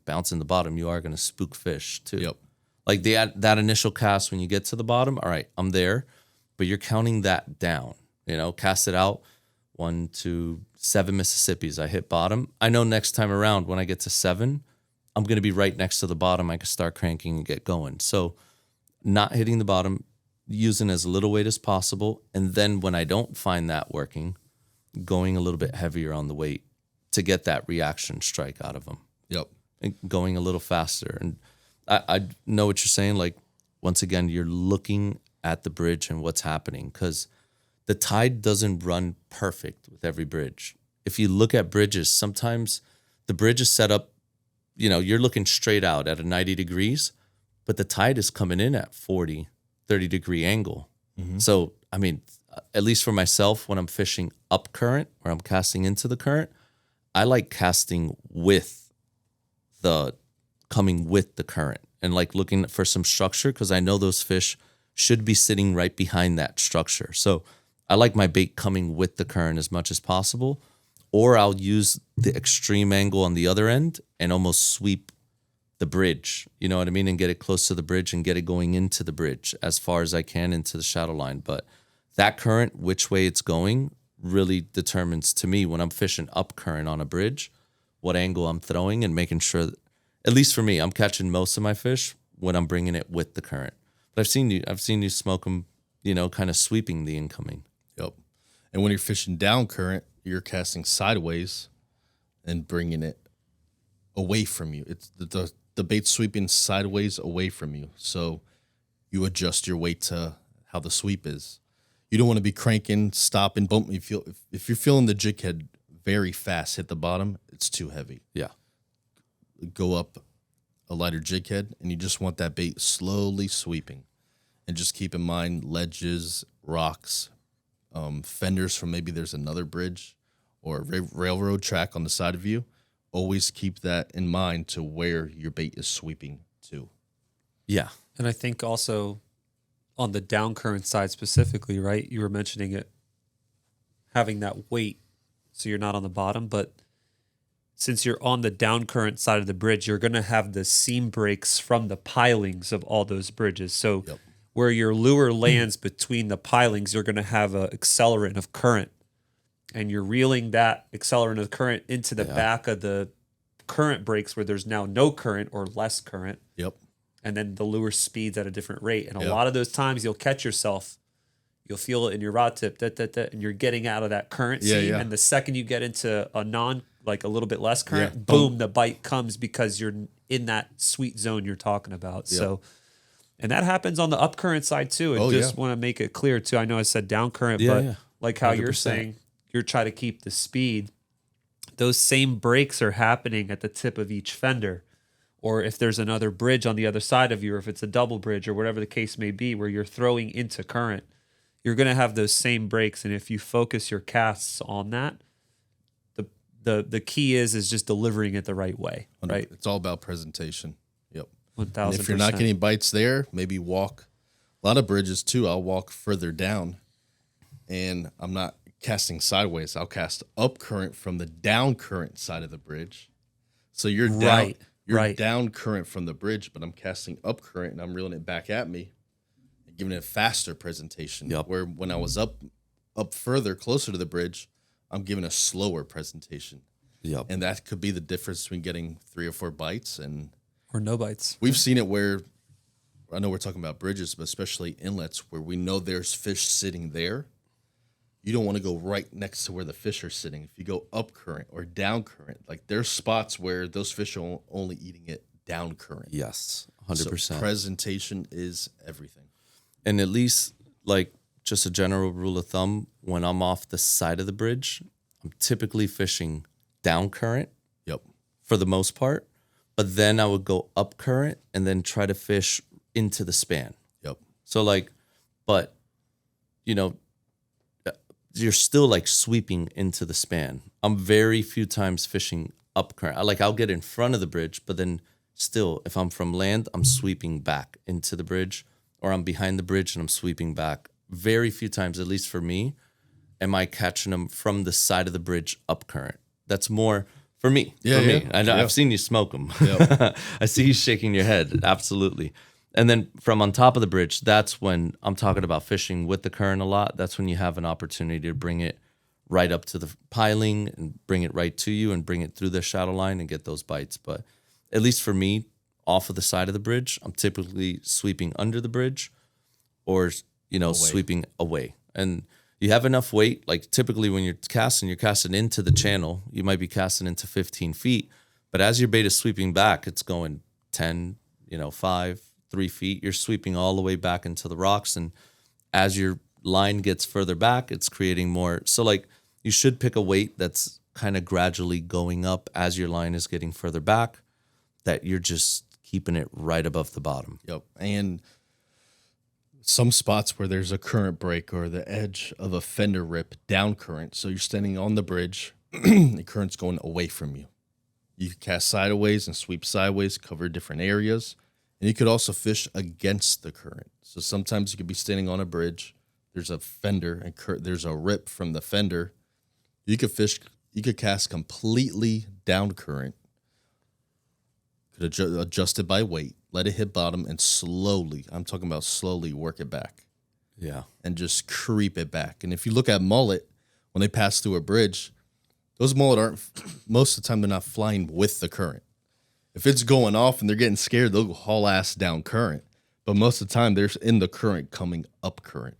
bouncing the bottom, you are going to spook fish too. Yep. Like that initial cast when you get to the bottom, all right, I'm there, but you're counting that down. Cast it out, 1 to 7 Mississippis. I hit bottom. I know next time around when I get to 7, I'm going to be right next to the bottom. I can start cranking and get going. So not hitting the bottom, using as little weight as possible. And then when I don't find that working, going a little bit heavier on the weight to get that reaction strike out of them. Yep. And going a little faster. And I know what you're saying. Like, once again, you're looking at the bridge and what's happening, because the tide doesn't run perfect with every bridge. If you look at bridges, sometimes the bridge is set up, you're looking straight out at a 90 degrees, but the tide is coming in at 40, 30 degree angle. Mm-hmm. So, I mean, at least for myself, when I'm fishing up current or I'm casting into the current, I like casting coming with the current and like looking for some structure, because I know those fish should be sitting right behind that structure. So I like my bait coming with the current as much as possible, or I'll use the extreme angle on the other end and almost sweep the bridge, you know what I mean, and get it close to the bridge and get it going into the bridge as far as I can into the shadow line. But that current, which way it's going, really determines to me when I'm fishing up current on a bridge, what angle I'm throwing and making sure that, at least for me, I'm catching most of my fish when I'm bringing it with the current. But I've seen you smoke them, you know, kind of sweeping the incoming. Yep. And when you're fishing down current, you're casting sideways and bringing it away from you. It's the bait sweeping sideways away from you. So you adjust your weight to how the sweep is. You don't want to be cranking, stopping, bump. If you're feeling the jig head very fast hit the bottom, it's too heavy. Yeah. Go up a lighter jig head, and you just want that bait slowly sweeping. And just keep in mind ledges, rocks, fenders from maybe there's another bridge or a railroad track on the side of you. Always keep that in mind to where your bait is sweeping to. Yeah. And I think also on the down current side specifically, right? You were mentioning it, having that weight so you're not on the bottom. But since you're on the down current side of the bridge, you're going to have the seam breaks from the pilings of all those bridges. So where your lure lands between the pilings, you're going to have an accelerant of current. And you're reeling that accelerant of current into the back of the current breaks where there's now no current or less current. Yep. And then the lure speeds at a different rate. And a lot of those times you'll catch yourself, you'll feel it in your rod tip, and you're getting out of that current seam. And the second you get into a a little bit less current, boom, the bite comes because you're in that sweet zone you're talking about. So, and that happens on the up current side too. And just want to make it clear too. I know I said down current, but like how 100%. You're saying, you're trying to keep the speed. Those same breaks are happening at the tip of each fender. Or if there's another bridge on the other side of you, or if it's a double bridge or whatever the case may be, where you're throwing into current, you're going to have those same breaks. And if you focus your casts on that, the key is just delivering it the right way, right? It's all about presentation. Yep. 1,000%. And if you're not getting bites there, maybe walk. A lot of bridges too, I'll walk further down, and I'm not casting sideways. I'll cast up current from the down current side of the bridge. So you're down. You're down current from the bridge, but I'm casting up current and I'm reeling it back at me and giving it a faster presentation. Where when I was up further, closer to the bridge, I'm giving a slower presentation. And that could be the difference between getting 3 or 4 bites or no bites. We've seen it where, I know we're talking about bridges, but especially inlets where we know there's fish sitting there. You don't want to go right next to where the fish are sitting. If you go up current or down current, like there's spots where those fish are only eating it down current. Yes, 100%. So presentation is everything. And at least, like, just a general rule of thumb, when I'm off the side of the bridge, I'm typically fishing down current for the most part. But then I would go up current and then try to fish into the span. So, like, but, you know, you're still like sweeping into the span. I'm very few times fishing up current. I'll get in front of the bridge, but then still, if I'm from land, I'm sweeping back into the bridge, or I'm behind the bridge and I'm sweeping back. Very few times, at least for me, am I catching them from the side of the bridge up current. That's more for me. I know I've seen you smoke them. I see you shaking your head. Absolutely. And then from on top of the bridge, that's when I'm talking about fishing with the current a lot. That's when you have an opportunity to bring it right up to the piling and bring it right to you and bring it through the shadow line and get those bites. But at least for me, off of the side of the bridge, I'm typically sweeping under the bridge or, sweeping away. And you have enough weight. Like typically when you're casting into the channel. You might be casting into 15 feet. But as your bait is sweeping back, it's going 10, 5, 3 feet, you're sweeping all the way back into the rocks. And as your line gets further back, it's creating more. So like you should pick a weight that's kind of gradually going up as your line is getting further back, that you're just keeping it right above the bottom. And some spots where there's a current break or the edge of a fender rip down current. So you're standing on the bridge, the current's going away from you. You can cast sideways and sweep sideways, cover different areas. And you could also fish against the current. So sometimes you could be standing on a bridge. There's a fender and there's a rip from the fender. You could fish You could cast completely down current. Could adjust it by weight, let it hit bottom, and slowly, I'm talking about slowly, work it back. Yeah. And just creep it back. And if you look at mullet, when they pass through a bridge, those mullet aren't, most of the time, they're not flying with the current. If it's going off and they're getting scared, they'll haul ass down current. But most of the time, they're in the current coming up current.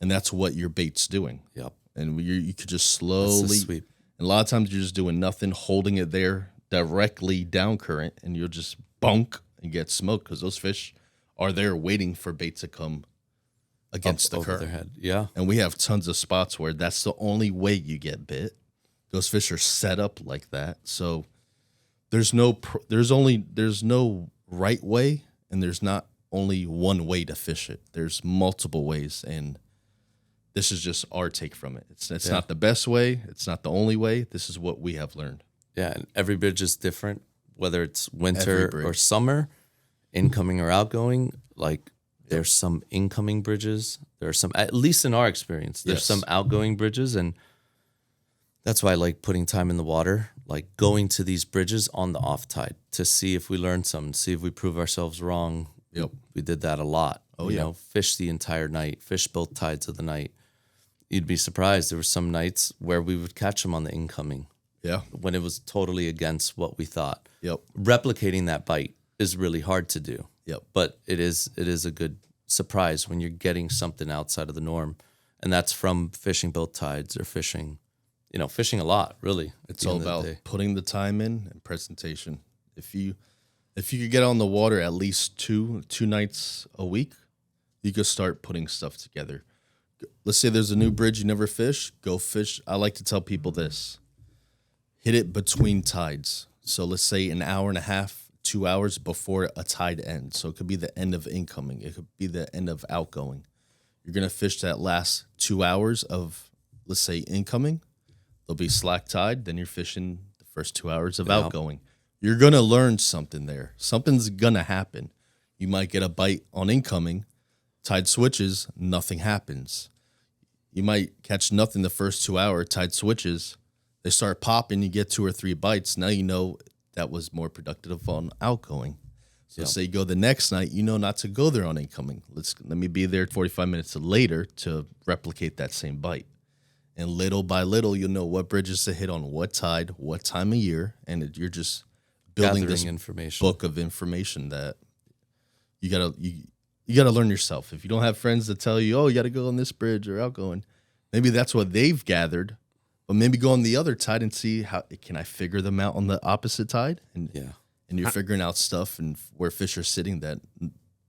And that's what your bait's doing. Yep. And you could just That's the slowly, sweep. and a lot of times you're just doing nothing, holding it there directly down current, and you'll just bunk and get smoked because those fish are there waiting for bait to come against the Over current. their head. Yeah. And we have tons of spots where that's the only way you get bit. Those fish are set up like that. So there's no right way, and there's not only one way to fish it. There's multiple ways, and this is just our take from it. It's not the best way. It's not the only way. This is what we have learned. Yeah, and every bridge is different, whether it's Every winter bridge. or summer, incoming or outgoing. Like there's some incoming bridges. There are some, at least in our experience, there's Yes. some outgoing bridges, and that's why I like putting time in the water, like going to these bridges on the off tide to see if we learn something, see if we prove ourselves wrong. Yep. We did that a lot. Oh, you yeah. know, fish the entire night, fish both tides of the night. You'd be surprised. There were some nights where we would catch them on the incoming Yeah. when it was totally against what we thought. Yep. Replicating that bite is really hard to do. Yep. But it is a good surprise when you're getting something outside of the norm. And that's from fishing both tides or fishing a lot, really. It's all about putting the time in and presentation. If you could get on the water at least two nights a week, you could start putting stuff together. Let's say there's a new bridge you never fish, go fish. I like to tell people this. Hit it between tides. So let's say an hour and a half, 2 hours before a tide ends. So it could be the end of incoming. It could be the end of outgoing. You're going to fish that last 2 hours of, let's say, incoming. There'll be slack tide. Then you're fishing the first 2 hours of outgoing. You're going to learn something there. Something's going to happen. You might get a bite on incoming. Tide switches, nothing happens. You might catch nothing the first 2 hours. Tide switches. They start popping. You get 2 or 3 bites. Now you know that was more productive on outgoing. So say you go the next night, you know not to go there on incoming. Let me be there 45 minutes later to replicate that same bite. And little by little, you'll know what bridges to hit on what tide, what time of year, and you're just building gathering this information. book of information that you gotta learn yourself. If you don't have friends that tell you, oh, you gotta go on this bridge or outgoing, maybe that's what they've gathered. But maybe go on the other tide and see how can I figure them out on the opposite tide, and you're figuring out stuff and where fish are sitting that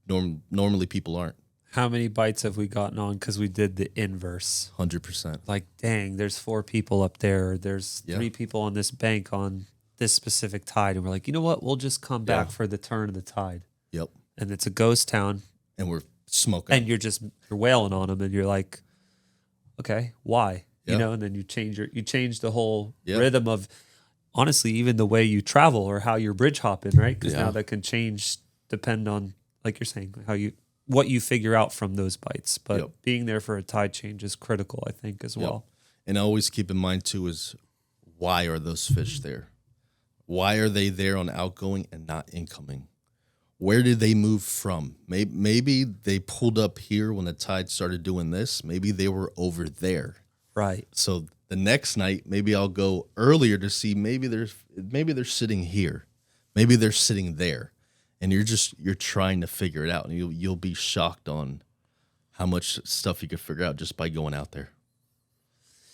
normally people aren't. How many bites have we gotten on because we did the inverse? 100%. Like, dang, there's 4 people up there. Or there's Yeah. 3 people on this bank on this specific tide. And we're like, you know what? We'll just come back for the turn of the tide. Yep. And it's a ghost town. And we're smoking. And you're wailing on them. And you're like, okay, why? Yeah. You know, and then you change the whole Yeah. rhythm of, honestly, even the way you travel or how you're bridge hopping, right? Because Yeah. now that can change, depend on, like you're saying, what you figure out from those bites. But being there for a tide change is critical, I think, as well. And always keep in mind, too, is why are those fish there? Why are they there on outgoing and not incoming? Where did they move from? Maybe they pulled up here when the tide started doing this. Maybe they were over there. Right. So the next night, maybe I'll go earlier to see maybe they're sitting here. Maybe they're sitting there. And you're trying to figure it out, and you'll be shocked on how much stuff you could figure out just by going out there.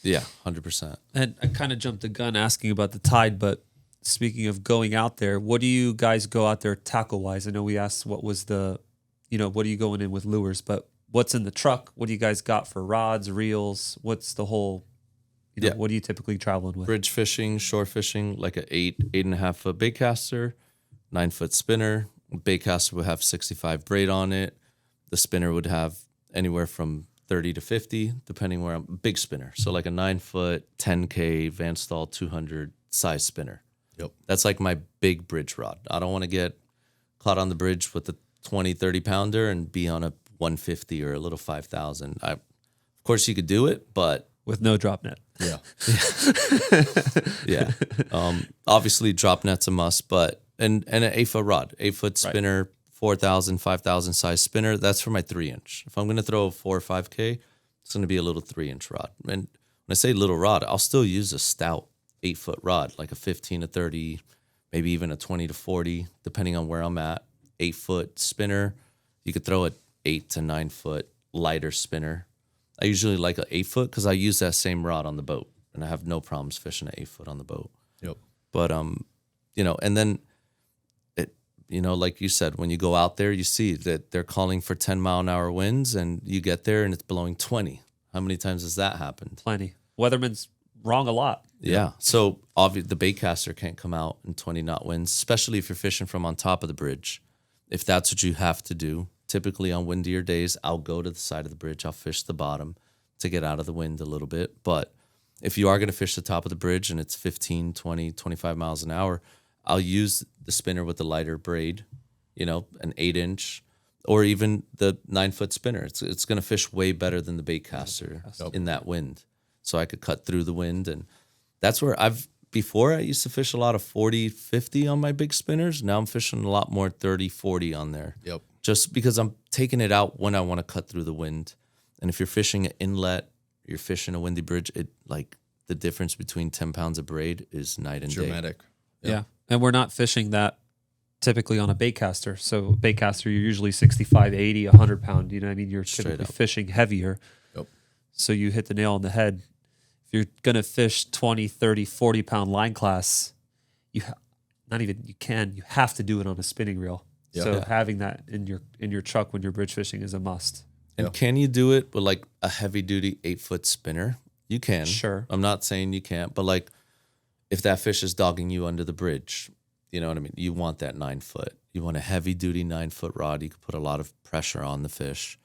Yeah, 100%. And I kind of jumped the gun asking about the tide, but speaking of going out there, what do you guys go out there tackle wise? I know we asked what was what are you going in with lures, but what's in the truck? What do you guys got for rods, reels? What's the whole, what are you typically traveling with? Bridge fishing, shore fishing, like a 8.5 foot bait caster, 9 foot spinner. Bait caster would have 65 braid on it. The spinner would have anywhere from 30 to 50, depending where big spinner. So like a 9 foot, 10K Van Staal 200 size spinner. Yep. That's like my big bridge rod. I don't want to get caught on the bridge with a 20, 30 pounder and be on a 150 or a little 5,000. Of course you could do it, but with no drop net. Yeah. Yeah. Obviously, drop net's a must, but and an 8-foot rod, 8-foot spinner, 4,000, 5,000 size spinner. That's for my 3-inch. If I'm going to throw a 4 or 5K, it's going to be a little 3-inch rod. And when I say little rod, I'll still use a stout 8-foot rod, like a 15 to 30, maybe even a 20 to 40, depending on where I'm at. 8-foot spinner. You could throw an 8 to 9-foot lighter spinner. I usually like an 8-foot because I use that same rod on the boat, and I have no problems fishing an 8-foot on the boat. Yep. But and then it, like you said, when you go out there, you see that they're calling for 10-mile-an-hour winds, and you get there and it's blowing 20. How many times has that happened? Plenty. Weatherman's wrong a lot. Yeah. So obviously the baitcaster can't come out in 20-knot winds, especially if you're fishing from on top of the bridge. If that's what you have to do, typically on windier days, I'll go to the side of the bridge. I'll fish the bottom to get out of the wind a little bit. But if you are going to fish the top of the bridge and it's 15, 20, 25 miles an hour, I'll use the spinner with the lighter braid, an 8-inch, or even the 9-foot spinner. It's going to fish way better than the baitcaster in that wind. So I could cut through the wind. And that's where before I used to fish a lot of 40, 50 on my big spinners. Now I'm fishing a lot more 30, 40 on there. Yep. Just because I'm taking it out when I want to cut through the wind. And if you're fishing an inlet, you're fishing a windy bridge, the difference between 10 pounds of braid is night and Dramatic. day. Yeah. And we're not fishing that typically on a baitcaster. So baitcaster, you're usually 65, 80, 100 pound. You know what I mean? You're typically fishing heavier. Yep. So you hit the nail on the head. If you're going to fish 20, 30, 40 pound line class, you have to do it on a spinning reel. Yeah. So having that in your truck when you're bridge fishing is a must. And can you do it with like a heavy duty 8-foot spinner? You can. Sure. I'm not saying you can't, but like if that fish is dogging you under the bridge, you know what I mean? You want that 9-foot. You want a heavy duty 9-foot rod. You can put a lot of pressure on the fish,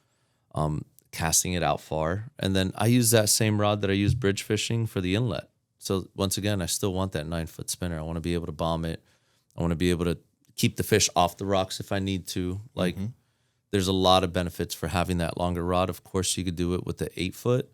casting it out far. And then I use that same rod that I use bridge fishing for the inlet. So once again, I still want that 9-foot spinner. I want to be able to bomb it. I want to be able to keep the fish off the rocks if I need to. Like there's a lot of benefits for having that longer rod. Of course, you could do it with the 8-foot,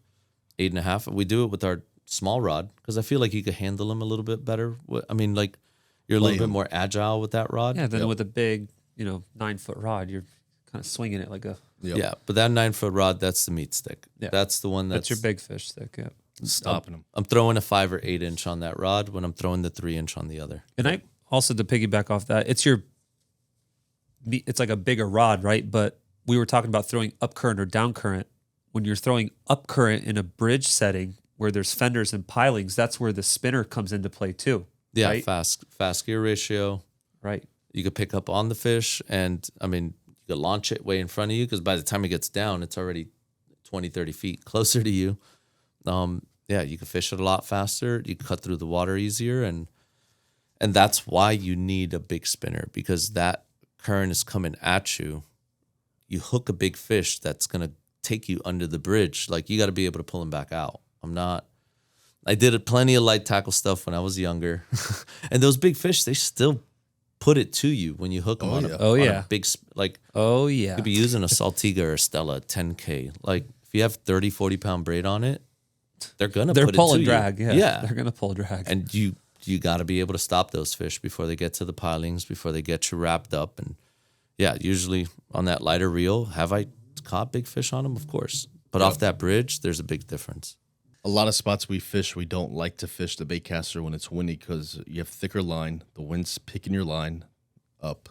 8.5. We do it with our small rod because I feel like you could handle them a little bit better. I mean, like you're a little bit more agile with that rod. Yeah, then with a big, 9-foot rod, you're kind of swinging it like a... Yeah, but that 9-foot rod, that's the meat stick. Yeah. That's the one that's your big fish stick, yeah. Stopping them. I'm throwing a 5 or 8-inch on that rod when I'm throwing the 3-inch on the other. And I also, to piggyback off that, it's like a bigger rod, right? But we were talking about throwing up current or down current. When you're throwing up current in a bridge setting where there's fenders and pilings, that's where the spinner comes into play too. Yeah, right? fast gear ratio. Right. You could pick up on the fish, and I mean, you could launch it way in front of you because by the time it gets down, it's already 20, 30 feet closer to you. Yeah, you can fish it a lot faster. You can cut through the water easier, and that's why you need a big spinner, because that current is coming at you. You hook a big fish that's gonna take you under the bridge. Like you got to be able to pull him back out. I did plenty of light tackle stuff when I was younger, and those big fish, they still put it to you when you hook them on a big, like, you could be using a Saltiga or a Stella 10K. Like if you have 30, 40 pound braid on it, they're pull and you. drag. Yeah. They're going to pull drag. And you got to be able to stop those fish before they get to the pilings, before they get you wrapped up. And yeah, usually on that lighter reel, have I caught big fish on them? Of course. But off that bridge, there's a big difference. A lot of spots we fish, we don't like to fish the baitcaster when it's windy because you have thicker line. The wind's picking your line up.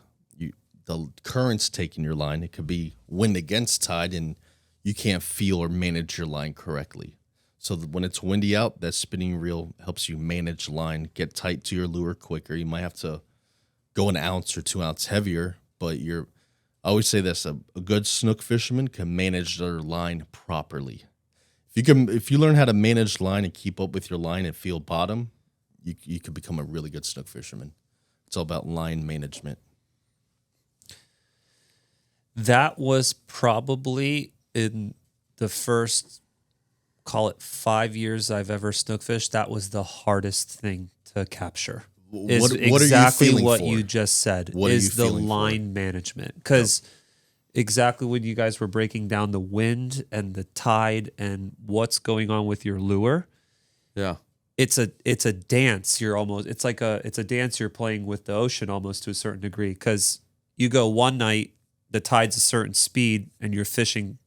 The current's taking your line. It could be wind against tide, and you can't feel or manage your line correctly. So when it's windy out, that spinning reel helps you manage line, get tight to your lure quicker. You might have to go an ounce or 2 ounces heavier, but I always say this, a good snook fisherman can manage their line properly. If you learn how to manage line and keep up with your line and feel bottom, you could become a really good snook fisherman. It's all about line management. That was probably in the first, call it 5 years I've ever snook fished, that was the hardest thing to capture. What are you feeling what for? you just said What are you is the feeling line management. Because exactly when you guys were breaking down the wind and the tide and what's going on with your lure. Yeah. It's a dance. It's a dance you're playing with the ocean almost to a certain degree, because you go one night, the tide's a certain speed and you're fishing.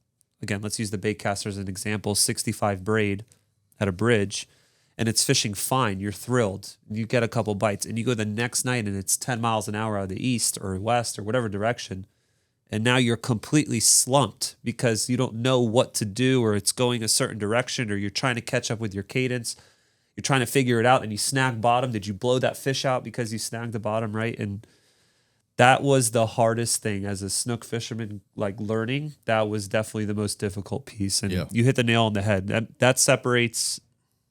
Again, let's use the bait caster as an example, 65 braid at a bridge, and it's fishing fine. You're thrilled. You get a couple bites, and you go the next night and it's 10 miles an hour out of the east or west or whatever direction. And now you're completely slumped because you don't know what to do, or it's going a certain direction, or you're trying to catch up with your cadence. You're trying to figure it out, and you snag bottom. Did you blow that fish out because you snagged the bottom, right? And that was the hardest thing as a snook fisherman, like learning. That was definitely the most difficult piece. And you hit the nail on the head. That separates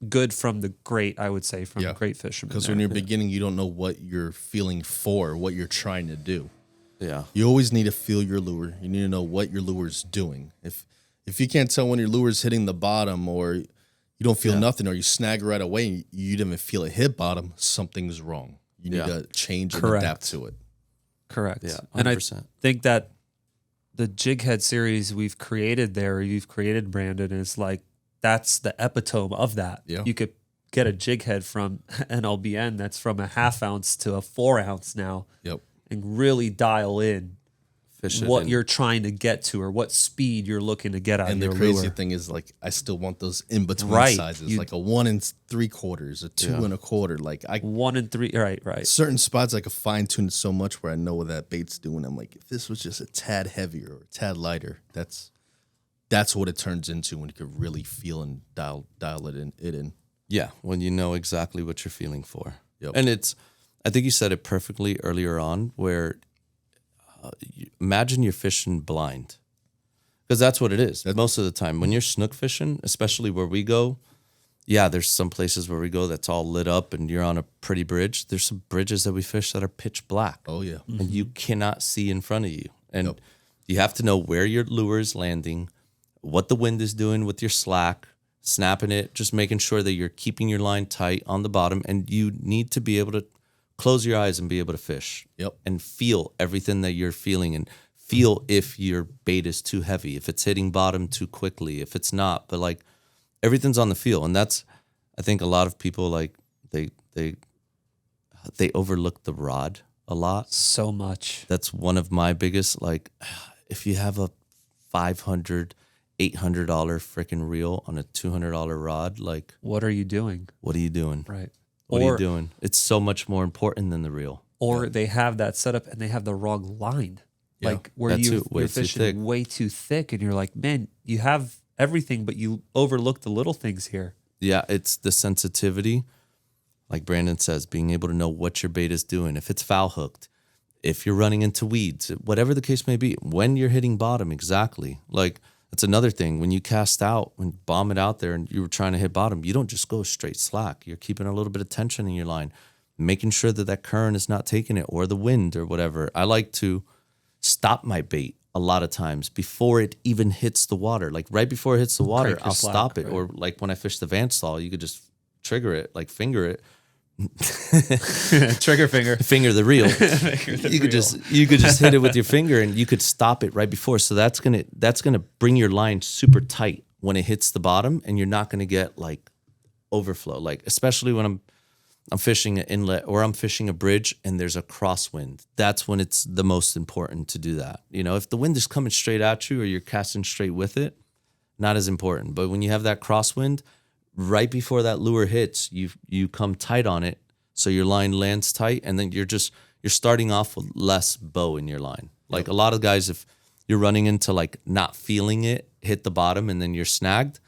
good from the great, I would say, from great fishermen. Because when you're beginning, you don't know what you're feeling for, what you're trying to do. Yeah. You always need to feel your lure. You need to know what your lure's doing. If you can't tell when your lure's hitting the bottom, or you don't feel nothing, or you snag right away and you didn't even feel it hit bottom, something's wrong. You need to change and adapt to it. Correct. Yeah, 100%. And I think that the jig head series we've created there, you've created, Brandon, is like, that's the epitome of that. Yeah. You could get a jig head from NLBN that's from a 1/2 ounce to a 4 ounce now. Yep. And really dial in what in. you're trying to get to, or what speed you're looking to get out And of the your crazy lure. thing is, like, I still want those in between sizes, like a 1 3/4, a 2 1/4. Like 1 and 3, right. Certain spots I could fine tune it so much where I know what that bait's doing. I'm like, if this was just a tad heavier or a tad lighter, that's what it turns into when you could really feel and dial it in. Yeah, when you know exactly what you're feeling for. Yep. And I think you said it perfectly earlier on, where imagine you're fishing blind, because that's what it is most of the time. When you're snook fishing, especially where we go, there's some places where we go that's all lit up and you're on a pretty bridge. There's some bridges that we fish that are pitch black. Oh, yeah. And you cannot see in front of you. And you have to know where your lure is landing, what the wind is doing with your slack, snapping it, just making sure that you're keeping your line tight on the bottom. And you need to be able to close your eyes and be able to fish. Yep. And feel everything that you're feeling, and feel if your bait is too heavy, if it's hitting bottom too quickly, if it's not. But like, everything's on the feel. And that's, I think a lot of people, like, they overlook the rod a lot. So much. That's one of my biggest, like, if you have a $500, $800 freaking reel on a $200 rod, like, What are you doing? what are you doing? Right. What are you doing? It's so much more important than the reel. Or they have that setup and they have the wrong line. Yeah. Like where That's you're way too fishing thick. way too thick, and you're like, man, you have everything, but you overlook the little things here. Yeah, it's the sensitivity. Like Brandon says, being able to know what your bait is doing. If it's foul hooked, if you're running into weeds, whatever the case may be, when you're hitting bottom, exactly. Like, that's another thing. When you cast out, when you bomb it out there and you were trying to hit bottom, you don't just go straight slack. You're keeping a little bit of tension in your line, making sure that current is not taking it, or the wind or whatever. I like to stop my bait a lot of times before it even hits the water. Like right before it hits the water, Crank your I'll slack, stop it. right. Or like when I fish the Van Stall, you could just trigger it, like finger it, Trigger finger. finger the reel. You could just hit it with your finger, and you could stop it right before. So that's gonna bring your line super tight when it hits the bottom, and you're not gonna get like overflow. Like, especially when I'm fishing an inlet or I'm fishing a bridge and there's a crosswind. That's when it's the most important to do that. You know, if the wind is coming straight at you or you're casting straight with it, not as important. But when you have that crosswind, right before that lure hits, you come tight on it, so your line lands tight, and then you're starting off with less bow in your line. Like a lot of guys, if you're running into like not feeling it hit the bottom and then you're snagged,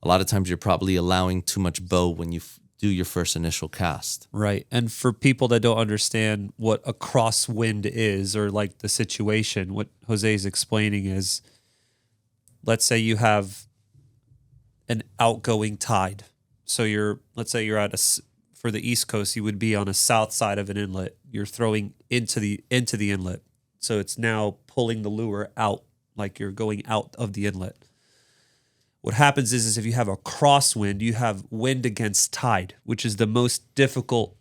a lot of times you're probably allowing too much bow when you do your first initial cast. Right. And for people that don't understand what a crosswind is, or like the situation, what Jose's explaining is, let's say you have an outgoing tide. So let's say you're for the East Coast, you would be on a south side of an inlet. You're throwing into the inlet. So it's now pulling the lure out, like you're going out of the inlet. What happens is if you have a crosswind, you have wind against tide, which is the most difficult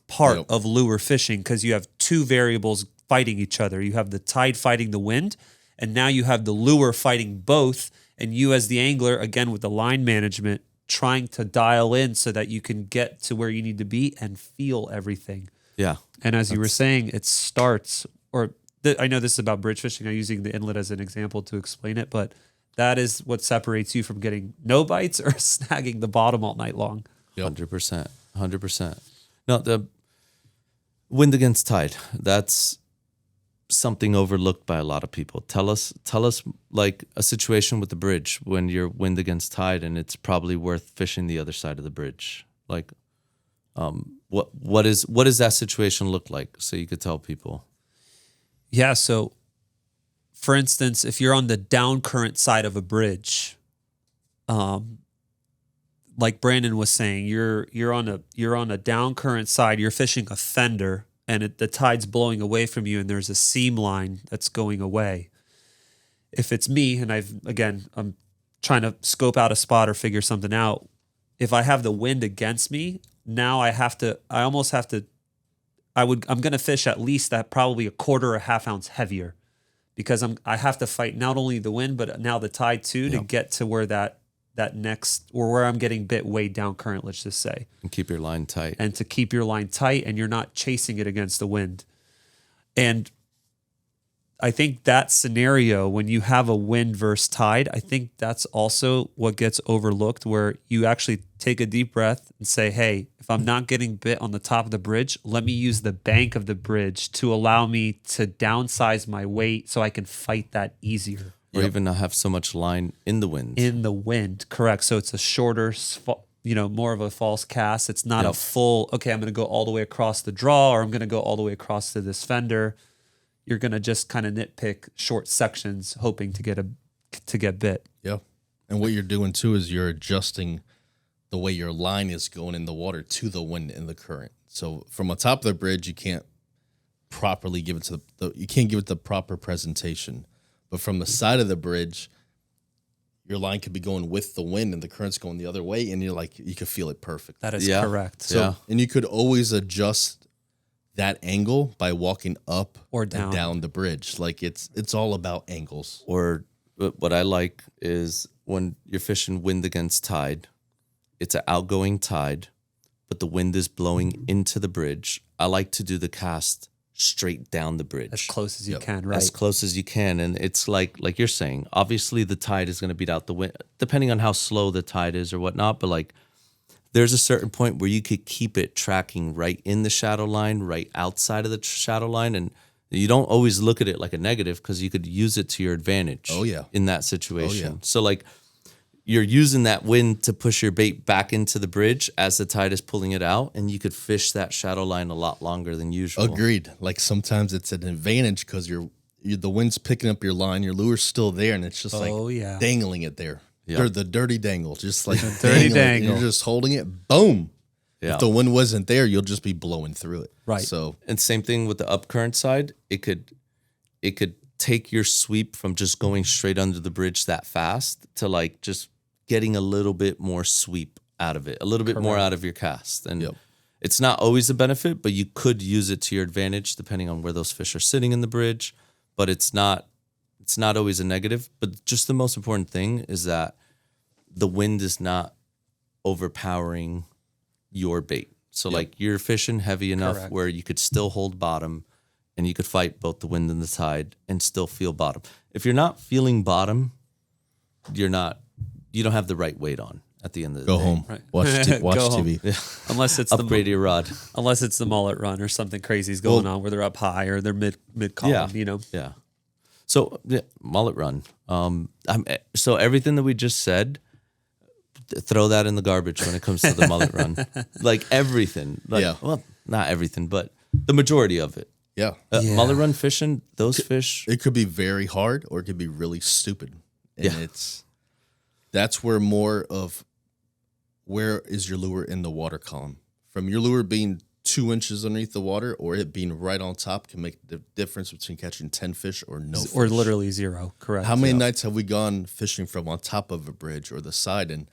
part of lure fishing, because you have two variables fighting each other. You have the tide fighting the wind, And now you have the lure fighting both, and you as the angler, again with the line management, trying to dial in so that you can get to where you need to be and feel everything. Yeah. And as you were saying, it starts, I know this is about bridge fishing. I'm using the inlet as an example to explain it, but that is what separates you from getting no bites or snagging the bottom all night long. 100%. 100%. No, the wind against tide, that's something overlooked by a lot of people. Tell us like a situation with the bridge when you're wind against tide and it's probably worth fishing the other side of the bridge. Like, what does that situation look like? So you could tell people. Yeah. So for instance, if you're on the down current side of a bridge, like Brandon was saying, you're on a down current side, you're fishing a fender, and the tide's blowing away from you and there's a seam line that's going away. If it's me, and I'm trying to scope out a spot or figure something out, if I have the wind against me, now I'm going to fish at least at probably a quarter or a half ounce heavier, because I have to fight not only the wind, but now the tide too, to get to where that next, or where I'm getting bit way down current, let's just say. And keep your line tight. And to keep your line tight, and you're not chasing it against the wind. And I think that scenario, when you have a wind versus tide, I think that's also what gets overlooked, where you actually take a deep breath and say, hey, if I'm not getting bit on the top of the bridge, let me use the bank of the bridge to allow me to downsize my weight so I can fight that easier. Or even not have so much line in the wind. In the wind, correct. So it's a shorter, more of a false cast. It's not a full, okay, I'm going to go all the way across the draw, or I'm going to go all the way across to this fender. You're going to just kind of nitpick short sections, hoping to get bit. Yeah. And what you're doing too is you're adjusting the way your line is going in the water to the wind and the current. So from on top of the bridge, you can't properly give it you can't give it the proper presentation. But from the side of the bridge, your line could be going with the wind and the current's going the other way, and you can feel it perfect. That is correct. So, and you could always adjust that angle by walking up or down the bridge. Like it's all about angles. Or what I like is when you're fishing wind against tide, it's an outgoing tide, but the wind is blowing into the bridge. I like to do the cast straight down the bridge. As close as you can, right? As close as you can. And it's like you're saying, obviously the tide is going to beat out the wind, depending on how slow the tide is or whatnot. But like there's a certain point where you could keep it tracking right in the shadow line, right outside of the shadow line. And you don't always look at it like a negative, because you could use it to your advantage. Oh, yeah. In that situation. Oh, yeah. So like you're using that wind to push your bait back into the bridge as the tide is pulling it out, and you could fish that shadow line a lot longer than usual. Agreed. Like sometimes it's an advantage because the wind's picking up your line, your lure's still there, and it's just dangling it there. Yeah. The dirty dangle, just like dirty dangle. You're just holding it. Boom. Yeah. If the wind wasn't there, you'll just be blowing through it. Right. So, and same thing with the upcurrent side. It could take your sweep from just going straight under the bridge that fast to like just getting a little bit more sweep out of it, a little bit more out of your cast. And it's not always a benefit, but you could use it to your advantage depending on where those fish are sitting in the bridge. But it's not always a negative. But just the most important thing is that the wind is not overpowering your bait. So like you're fishing heavy enough where you could still hold bottom, and you could fight both the wind and the tide and still feel bottom. If you're not feeling bottom, you don't have the right weight on at the end of the day. Go home. Right. Watch TV. Yeah. Unless it's Upgrade your rod. Unless it's the Mullet Run or something crazy is going on where they're up high or they're mid column, Yeah. So Mullet Run. So everything that we just said, throw that in the garbage when it comes to the Mullet Run. Like everything. Well, not everything, but the majority of it. Yeah. Mullet Run fishing, those fish. It could be very hard or it could be really stupid. And that's where more of where is your lure in the water column. From your lure being 2 inches underneath the water or it being right on top can make the difference between catching 10 fish or no fish. Or literally zero, correct. How many nights have we gone fishing from on top of a bridge or the side, and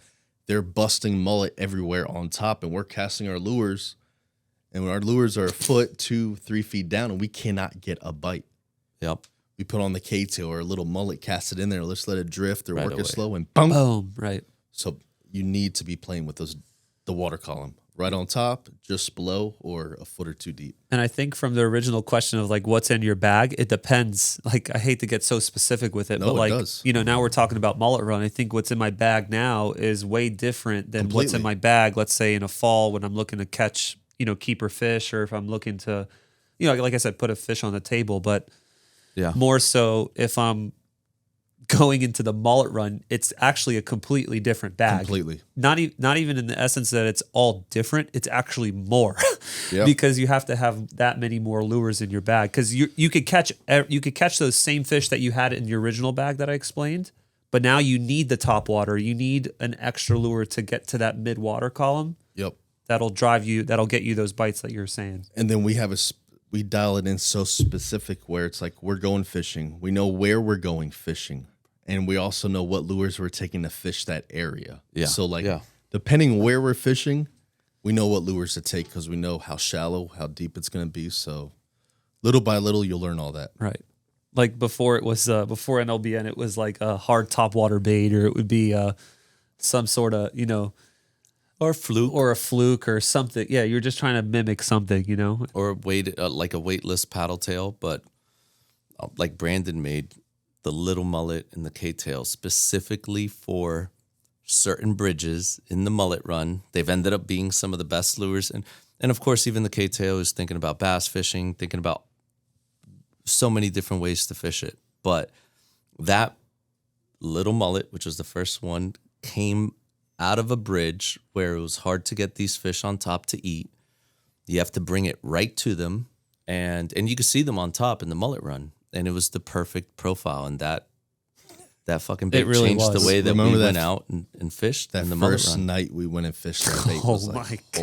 they're busting mullet everywhere on top, and we're casting our lures, and our lures are a foot, 2-3 feet down, and we cannot get a bite. Yep. we put on the K-tail or a little mullet, cast it in there, let's let it drift or Right work away. it slow, and boom. Boom. Right. So you need to be playing with the water column right on top, just below, or a foot or two deep. And I think from the original question of like what's in your bag, it depends. Like I hate to get so specific with it, No, but it like does. now we're talking about Mullet Run. I think what's in my bag now is way different than what's in Completely. my bag. Let's say in a fall when I'm looking to catch keeper fish, or if I'm looking to like I said, put a fish on the table. But Yeah. more so if I'm going into the Mullet Run, it's actually a completely different bag. Completely. Not even in the essence that it's all different. It's actually more Yeah. because you have to have that many more lures in your bag. Because you could catch those same fish that you had in your original bag that I explained, but now you need the top water. You need an extra lure to get to that mid water column. Yep. That'll get you those bites that you're saying. And then we dial it in so specific where it's like we're going fishing. We know where we're going fishing. And we also know what lures we're taking to fish that area. Yeah. So like Yeah. depending where we're fishing, we know what lures to take because we know how shallow, how deep it's going to be. So little by little, you'll learn all that. Right. Like before it was before NLBN, it was like a hard top water bait, or it would be some sort of Or fluke. or a fluke or something. Yeah, you're just trying to mimic something, Or like a weightless paddle tail, but like Brandon made the little mullet and the K-tail specifically for certain bridges in the Mullet Run. They've ended up being some of the best lures. And of course, even the K-tail is thinking about bass fishing, thinking about so many different ways to fish it. But that little mullet, which was the first one, came out of a bridge where it was hard to get these fish on top to eat. You have to bring it right to them, and you could see them on top in the Mullet Run, and it was the perfect profile. And that fucking bait really changed was. the way that Remember we that- went out and fished That in the Mullet first Run. night we went and fished that bait Oh was my like, God.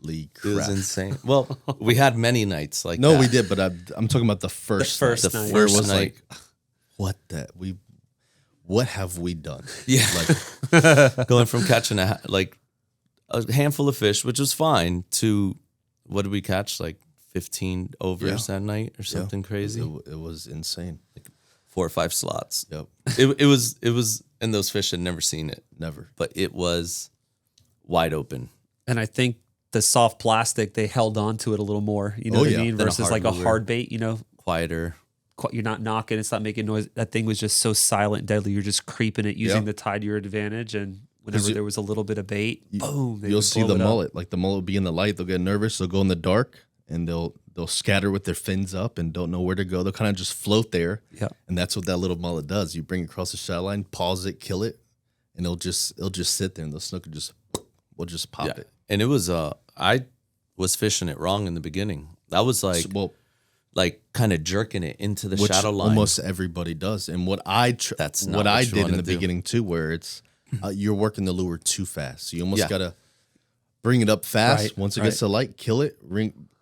holy It was crap. insane. Well, we had many nights like No, that. we did, but I'm talking about the first first night. night. Where it First was night. like, what have we done? Yeah. Like, Going from catching a handful of fish, which was fine, to what did we catch? Like 15 overs that night or something crazy. it was insane. 4 or 5 slots. Yep. It was, and those fish had never seen it, Never. but it was wide open. And I think the soft plastic, they held on to it a little more. You know Oh, what yeah. I mean? Than a Versus hard like a lure. hard bait. Quieter. You're not knocking. It's not making noise. That thing was just so silent, and deadly. You're just creeping it, using Yeah. the tide to your advantage. And whenever there was a little bit of bait, boom, they You'll would see blow the it up. mullet. Like the mullet will be in the light. They'll get nervous. They'll go in the dark, and they'll scatter with their fins up and don't know where to go. They'll kind of just float there. Yeah. And that's what that little mullet does. You bring it across the shadow line, pause it, kill it, and it'll just sit there, and the snook will just pop it. And it was I was fishing it wrong in the beginning. I was like Well, kind of jerking it into the which shadow line. almost everybody does. And what I That's not what what I you did in wanna the do. beginning too, where it's you're working the lure too fast. So you almost Yeah. gotta bring it up fast. Right, Once it gets to light, kill it.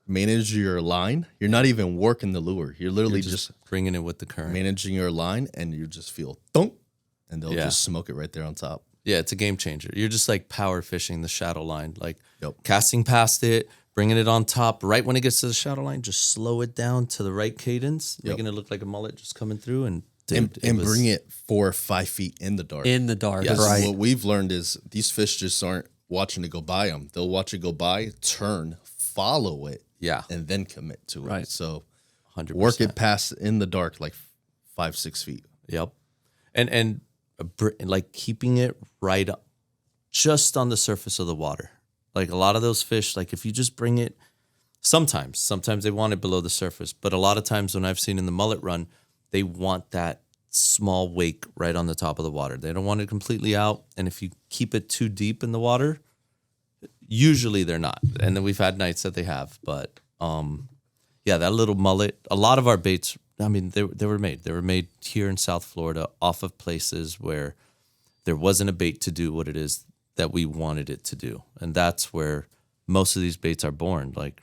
Manage your line. You're not even working the lure. You're literally just bringing it with the current. managing your line, and you just feel thunk, and they'll Yeah. just smoke it right there on top. Yeah, it's a game changer. You're just like power fishing the shadow line, like Yep. casting past it, bringing it on top. Right when it gets to the shadow line, just slow it down to the right cadence, making it look like a mullet just coming through, and dude, And was- bring it 4 or 5 feet in the dark. In the dark, Yes. right? What we've learned is these fish just aren't watching it go by them. They'll watch it go by, turn, follow it, Yeah, and then commit to it. Right. So 100%. work it past in the dark, like 5-6 feet. Yep, and like keeping it right up, just on the surface of the water. Like a lot of those fish, like if you just bring it, sometimes they want it below the surface, but a lot of times when I've seen in the Mullet Run, they want that small wake right on the top of the water. They don't want it completely out, and if you keep it too deep in the water, usually they're not. And then we've had nights that they have, but yeah, that little mullet. A lot of our baits, I mean, they were made here in South Florida off of places where there wasn't a bait to do what it is that we wanted it to do, and that's where most of these baits are born. Like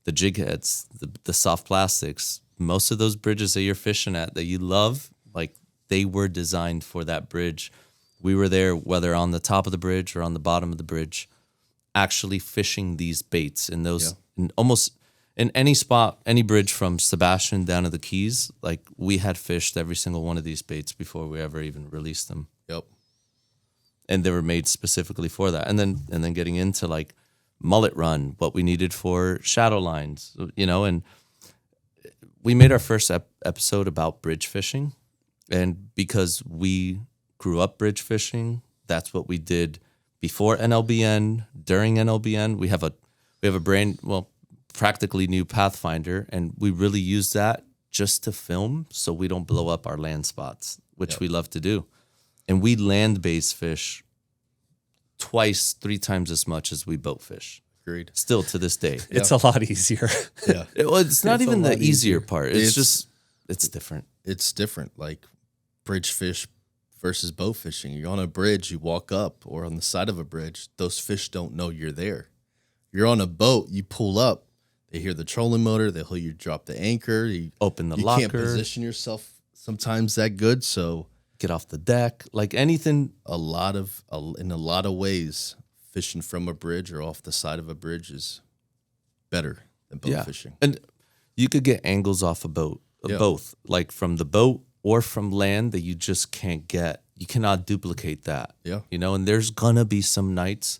the jig heads, the soft plastics. Most of those bridges that you're fishing at that you love, like they were designed for that bridge. We were there, whether on the top of the bridge or on the bottom of the bridge, actually fishing these baits in those, in almost in any spot, any bridge from Sebastian down to the Keys, like we had fished every single one of these baits before we ever even released them. Yep. And they were made specifically for that. And then getting into like Mullet Run, what we needed for shadow lines, and we made our first episode about bridge fishing. And because we grew up bridge fishing, that's what we did before NLBN, during NLBN. We have a practically new Pathfinder, and we really use that just to film so we don't blow up our land spots, which we love to do. And we land-based fish twice, 3 times as much as we boat fish. Agreed. Still to this day. It's a lot easier. Yeah. It's not even the easier easier part. It's different. It's different. Like bridge fish versus boat fishing. You're on a bridge, you walk up, or on the side of a bridge, those fish don't know you're there. You're on a boat, you pull up, they hear the trolling motor, they hear you drop the anchor, you Open the you locker. can't position yourself sometimes that good, so Get off the deck. Like anything. in a lot of ways, fishing from a bridge or off the side of a bridge is better than boat fishing. And you could get angles off a boat, both, like from the boat or from land that you just can't get. You cannot duplicate that. Yeah. And there's going to be some nights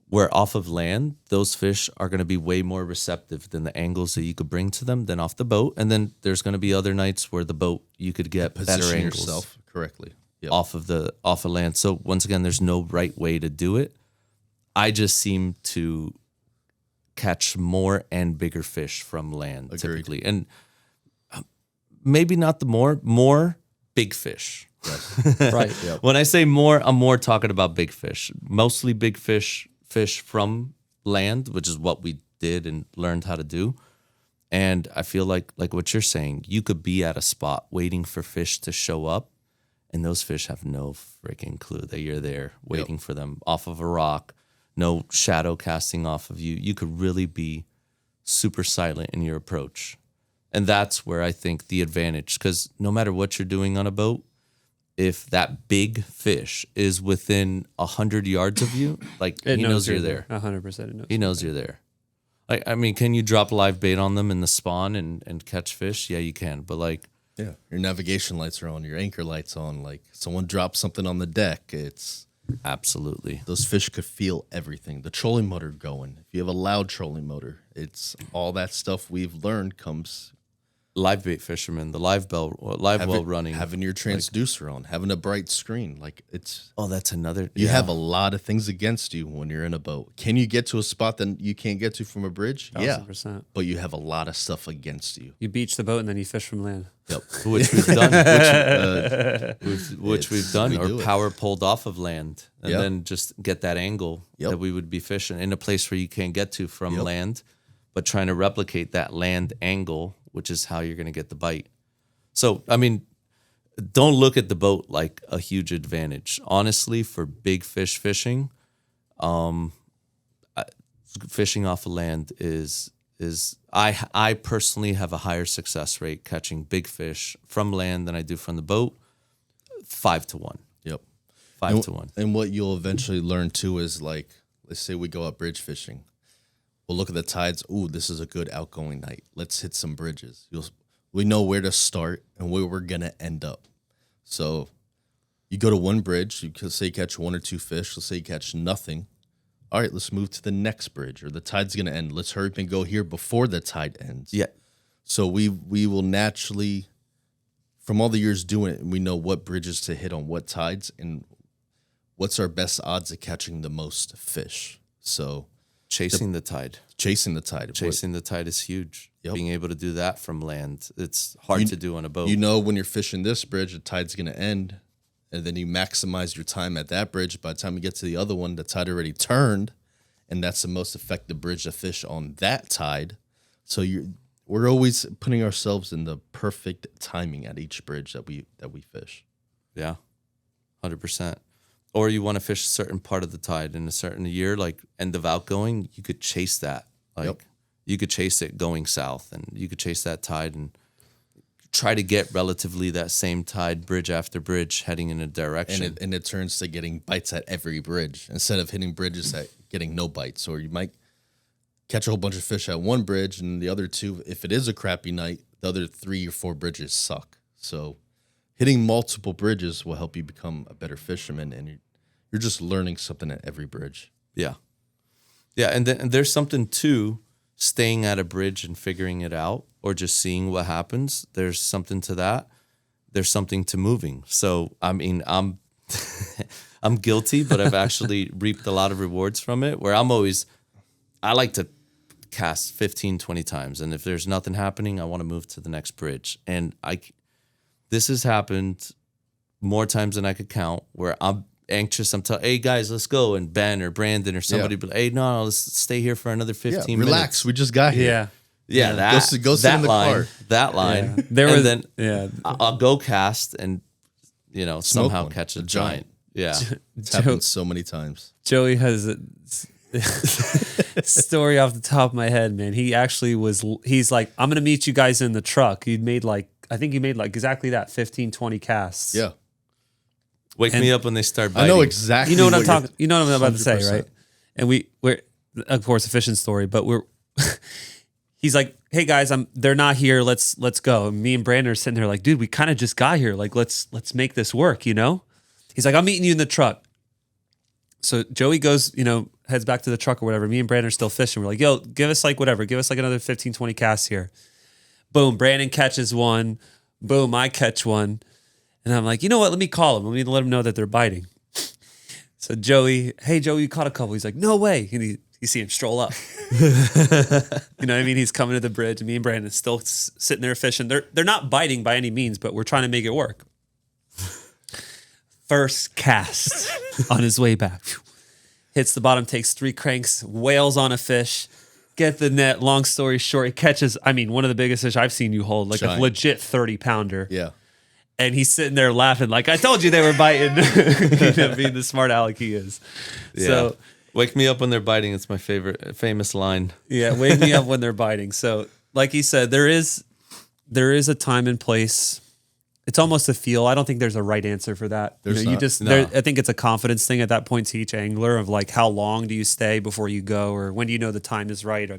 where off of land, those fish are going to be way more receptive than the angles that you could bring to them than off the boat. And then there's going to be other nights where the boat, you could get better Position angles yourself correctly. Yep. off of land. So once again, there's no right way to do it. I just seem to catch more and bigger fish from land. Agreed. Typically. And maybe not the more big fish. Yes. Right. Yep. When I say more, I'm more talking about big fish. Mostly big fish from land, which is what we did and learned how to do. And I feel like what you're saying, you could be at a spot waiting for fish to show up, and those fish have no freaking clue that you're there waiting for them off of a rock, no shadow casting off of you. You could really be super silent in your approach. And that's where I think the advantage, because no matter what you're doing on a boat, if that big fish is within 100 yards of you, like he knows you're there. 100% it knows. He knows you're there. Like, I mean, can you drop live bait on them in the spawn and catch fish? Yeah, you can. But like, Yeah, your navigation lights are on, your anchor lights on. Like someone drops something on the deck, it's absolutely. those fish could feel everything. The trolling motor going. If you have a loud trolling motor, it's all that stuff we've learned comes Live bait fisherman, the live well running. having your transducer on, having a bright screen. Like it's Oh, that's another. you have a lot of things against you when you're in a boat. Can you get to a spot that you can't get to from a bridge? Yeah, 100%. but you have a lot of stuff against you. You beach the boat and then you fish from land. Yep. which we've done, which we've done, we or do it. power pulled off of land, and Yep. then just get that angle Yep. that we would be fishing in a place where you can't get to from Yep. land, but trying to replicate that land angle, which is how you're going to get the bite. So, I mean, don't look at the boat like a huge advantage. Honestly, for big fish fishing, fishing off of land is I personally have a higher success rate catching big fish from land than I do from the boat. 5 to 1. Yep. 5 to 1. And what you'll eventually learn too is like, let's say we go out bridge fishing. We'll look at the tides. Ooh, this is a good outgoing night. Let's hit some bridges. We know where to start and where we're going to end up. So you go to one bridge, you could say catch 1 or 2 fish. Let's say you catch nothing. All right, let's move to the next bridge, or the tide's going to end. Let's hurry up and go here before the tide ends. Yeah. So we will naturally, from all the years doing it, we know what bridges to hit on what tides and what's our best odds of catching the most fish. So Chasing the tide. chasing the tide. Chasing the tide is huge. Yep. Being able to do that from land, it's hard to do on a boat. You know when you're fishing this bridge, the tide's going to end, and then you maximize your time at that bridge. By the time you get to the other one, the tide already turned, and that's the most effective bridge to fish on that tide. So we're always putting ourselves in the perfect timing at each bridge that we fish. Yeah, 100%. Or you want to fish a certain part of the tide in a certain year, like end of outgoing, you could chase that. Like you could chase it going south, and you could chase that tide and try to get relatively that same tide bridge after bridge heading in a direction. And it turns to getting bites at every bridge instead of hitting bridges at getting no bites. Or you might catch a whole bunch of fish at one bridge, and the other two, if it is a crappy night, the other 3 or 4 bridges suck. So hitting multiple bridges will help you become a better fisherman, and you're just learning something at every bridge. Yeah. Yeah, and there's something to staying at a bridge and figuring it out, or just seeing what happens. There's something to that. There's something to moving. So, I mean, I'm I'm guilty, but I've actually reaped a lot of rewards from it, where I like to cast 15, 20 times. And if there's nothing happening, I want to move to the next bridge. And this has happened more times than I could count, where I'm anxious. I'm telling, hey guys, let's go. And Ben or Brandon or somebody be like, hey, no, let's stay here for another 15 minutes. Relax. We just got here. Yeah. Go sit in the line, car. That line. I'll go cast and, somehow catch a giant. Yeah. It's happened so many times. Joey has a story off the top of my head, man. He actually he's like, I'm going to meet you guys in the truck. I think he made exactly that, 15, 20 casts. Yeah. Wake me up when they start biting. I know exactly. You know what I'm talking. You know what I'm about to say, 100%. right? And we're of course a fishing story, but he's like, hey guys, they're not here. Let's go. And me and Brandon are sitting there like, dude, we kind of just got here. Like, let's make this work. He's like, I'm meeting you in the truck. So Joey goes, heads back to the truck or whatever. Me and Brandon are still fishing. We're like, yo, give us whatever. Give us another 15, 20 casts here. Boom, Brandon catches one. Boom, I catch one. And I'm like, you know what? Let me call him. Let me let him know that they're biting. So hey, Joey, you caught a couple. He's like, no way. And you see him stroll up. You know what I mean? He's coming to the bridge. And me and Brandon still sitting there fishing. They're not biting by any means, but we're trying to make it work. First cast on his way back. Hits the bottom, takes 3 cranks, wails on a fish. Get the net. Long story short, he catches, one of the biggest fish I've seen you hold, like Giant. a legit 30-pounder. Yeah. And he's sitting there laughing like, I told you they were biting. Being the smart aleck he is. Yeah. So wake me up when they're biting. It's my favorite famous line. Yeah, wake me up when they're biting. So like he said, there is a time and place. It's almost a feel. I don't think there's a right answer for that. There's I think it's a confidence thing at that point to each angler of like, how long do you stay before you go, or when do you know the time is right? Or,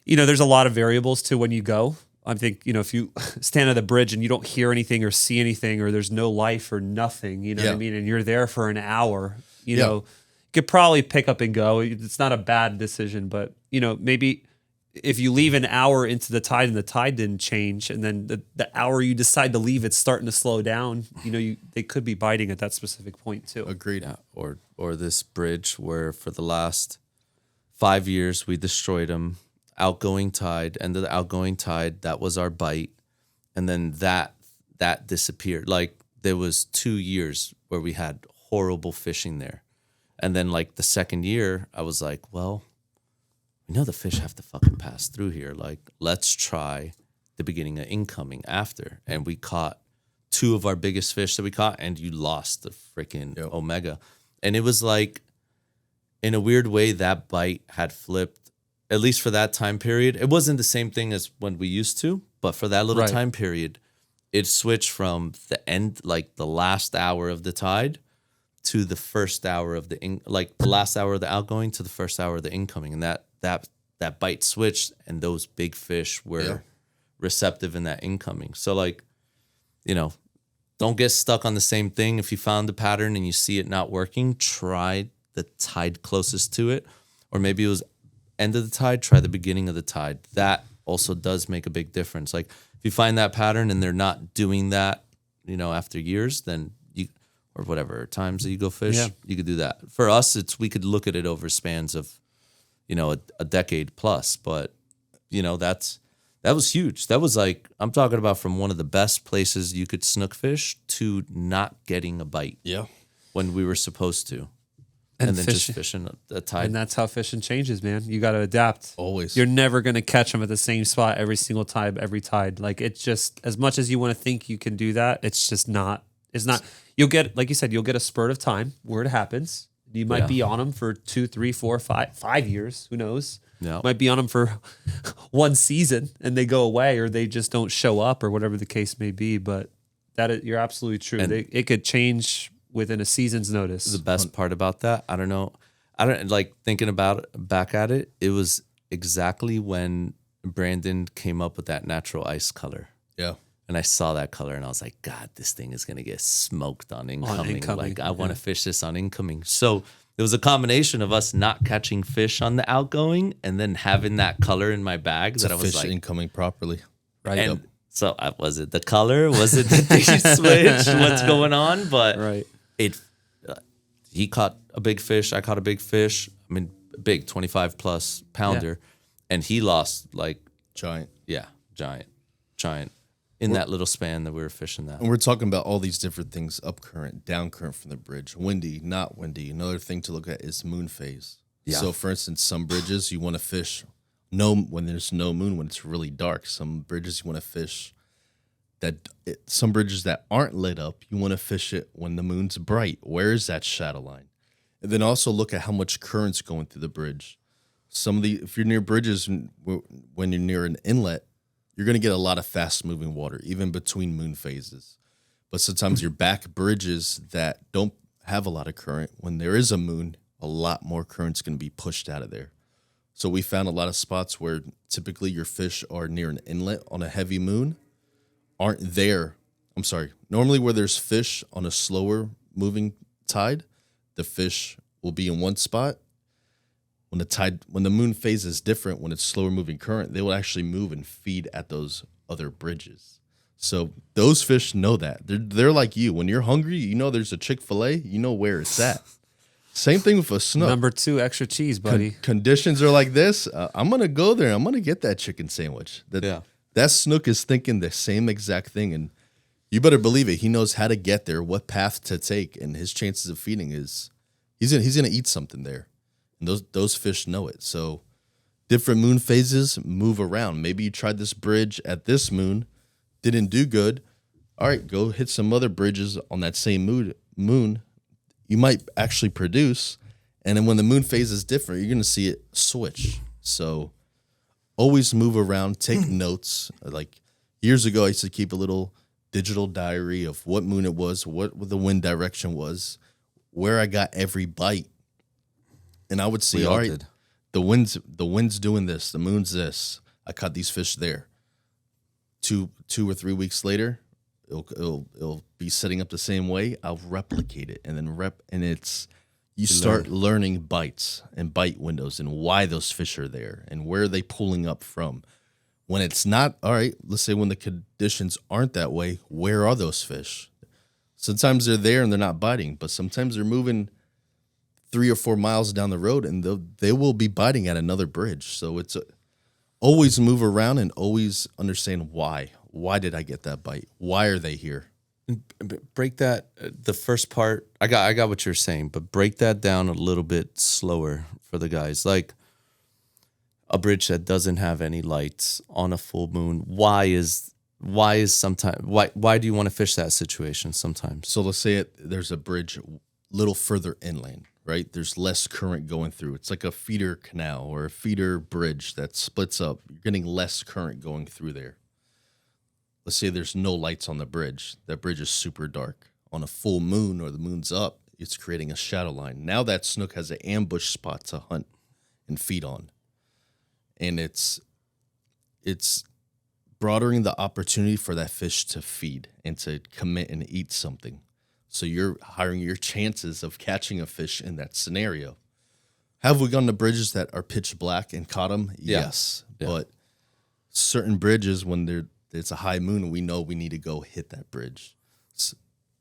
there's a lot of variables to when you go. I think, if you stand at the bridge and you don't hear anything or see anything, or there's no life or nothing, what I mean? And you're there for an hour, you could probably pick up and go. It's not a bad decision, but, maybe if you leave an hour into the tide and the tide didn't change, and then the hour you decide to leave, it's starting to slow down, they could be biting at that specific point too. Agreed. Yeah. Or this bridge where for the last 5 years we destroyed them. Outgoing tide, end of the outgoing tide, that was our bite. And then that disappeared. Like there was 2 years where we had horrible fishing there. And then like the second year, I was like, well, we know the fish have to fucking pass through here. Like, let's try the beginning of incoming after. And we caught 2 of our biggest fish that we caught, and you lost the freaking Omega. And it was like, in a weird way, that bite had flipped. At least for that time period, it wasn't the same thing as when we used to, but for that little time period, it switched from the end, like the last hour of the tide, to the first hour of the last hour of the outgoing to the first hour of the incoming, and that bite switched, and those big fish were receptive in that incoming. So don't get stuck on the same thing. If you found the pattern and you see it not working, try the tide closest to it, or maybe it was end of the tide, try the beginning of the tide. That also does make a big difference. Like if you find that pattern and they're not doing that, after years, then or whatever times that you go fish, you could do that. For us, we could look at it over spans of, a decade plus. But, that was huge. That was like, I'm talking about from one of the best places you could snook fish to not getting a bite. Yeah. When we were supposed to. And then just fishing a tide. And that's how fishing changes, man. You got to adapt. Always. You're never going to catch them at the same spot every single time, every tide. Like it's just, as much as you want to think you can do that, it's just not. It's not. You'll get, like you said, you'll get a spurt of time where it happens. You might be on them for 2, 3, 4, 5 years. Who knows? Yeah. Might be on them for 1 season and they go away, or they just don't show up, or whatever the case may be. But you're absolutely true. It could change within a season's notice. The best part about that, I don't know. I don't like thinking about it back at it. It was exactly when Brandon came up with that natural ice color. Yeah. And I saw that color and I was like, God, this thing is going to get smoked on incoming. Like, I want to fish this on incoming. So it was a combination of us not catching fish on the outgoing and then having that color in my bag that I was fish like, incoming properly. Right. And so was it the color? Was it the D switch? What's going on? But he caught a big fish. I caught a big fish. I mean, big 25 plus pounder. And he lost like giant. Yeah. Giant. In that little span that we were fishing that. And we're talking about all these different things, up current, down current from the bridge, windy, not windy. Another thing to look at is moon phase. Yeah. So for instance, some bridges you want to fish when there's no moon, when it's really dark. Some bridges you want to fish some bridges that aren't lit up, you want to fish it when the moon's bright. Where is that shadow line? And then also look at how much current's going through the bridge. If you're near bridges, when you're near an inlet, you're going to get a lot of fast-moving water, even between moon phases. But sometimes your back bridges that don't have a lot of current, when there is a moon, a lot more current's going to be pushed out of there. So we found a lot of spots where typically your fish are near an inlet on a heavy moon, aren't there. I'm sorry. Normally where there's fish on a slower moving tide, the fish will be in one spot. When the moon phase is different, when it's slower moving current, they will actually move and feed at those other bridges. So those fish know that. They're like you. When you're hungry, you know there's a Chick-fil-A, you know where it's at. Same thing with a snook. Number 2, extra cheese, buddy. Conditions are like this. I'm going to go there. I'm going to get that chicken sandwich. That snook is thinking the same exact thing. And you better believe it. He knows how to get there, what path to take. And his chances of feeding is he's going to eat something there. And those fish know it. So different moon phases move around. Maybe you tried this bridge at this moon, didn't do good. All right, go hit some other bridges on that same moon. You might actually produce. And then when the moon phase is different, you're going to see it switch. So always move around, take notes. Like years ago, I used to keep a little digital diary of what moon it was, what the wind direction was, where I got every bite. And I would see, all right, the wind's doing this, the moon's this. I caught these fish there. 2 or 3 weeks later, it'll be setting up the same way. I'll replicate it, and then you start learning bites and bite windows and why those fish are there and where are they pulling up from. When it's not, all right, let's say when the conditions aren't that way, where are those fish? Sometimes they're there and they're not biting, but sometimes they're moving 3 or 4 miles down the road, and they will be biting at another bridge. So it's always move around and always understand why. Why did I get that bite? Why are they here? Break that. The first part, I got what you're saying, but break that down a little bit slower for the guys. Like a bridge that doesn't have any lights on a full moon. Why do you want to fish that situation sometimes? So let's say there's a bridge a little further inland. Right? There's less current going through. It's like a feeder canal or a feeder bridge that splits up. You're getting less current going through there. Let's say there's no lights on the bridge. That bridge is super dark. On a full moon or the moon's up, it's creating a shadow line. Now that snook has an ambush spot to hunt and feed on. And it's broadening the opportunity for that fish to feed and to commit and eat something. So you're hiring your chances of catching a fish in that scenario. Have we gone to bridges that are pitch black and caught them? Yeah. Yes. Yeah. But certain bridges, when it's a high moon, we know we need to go hit that bridge.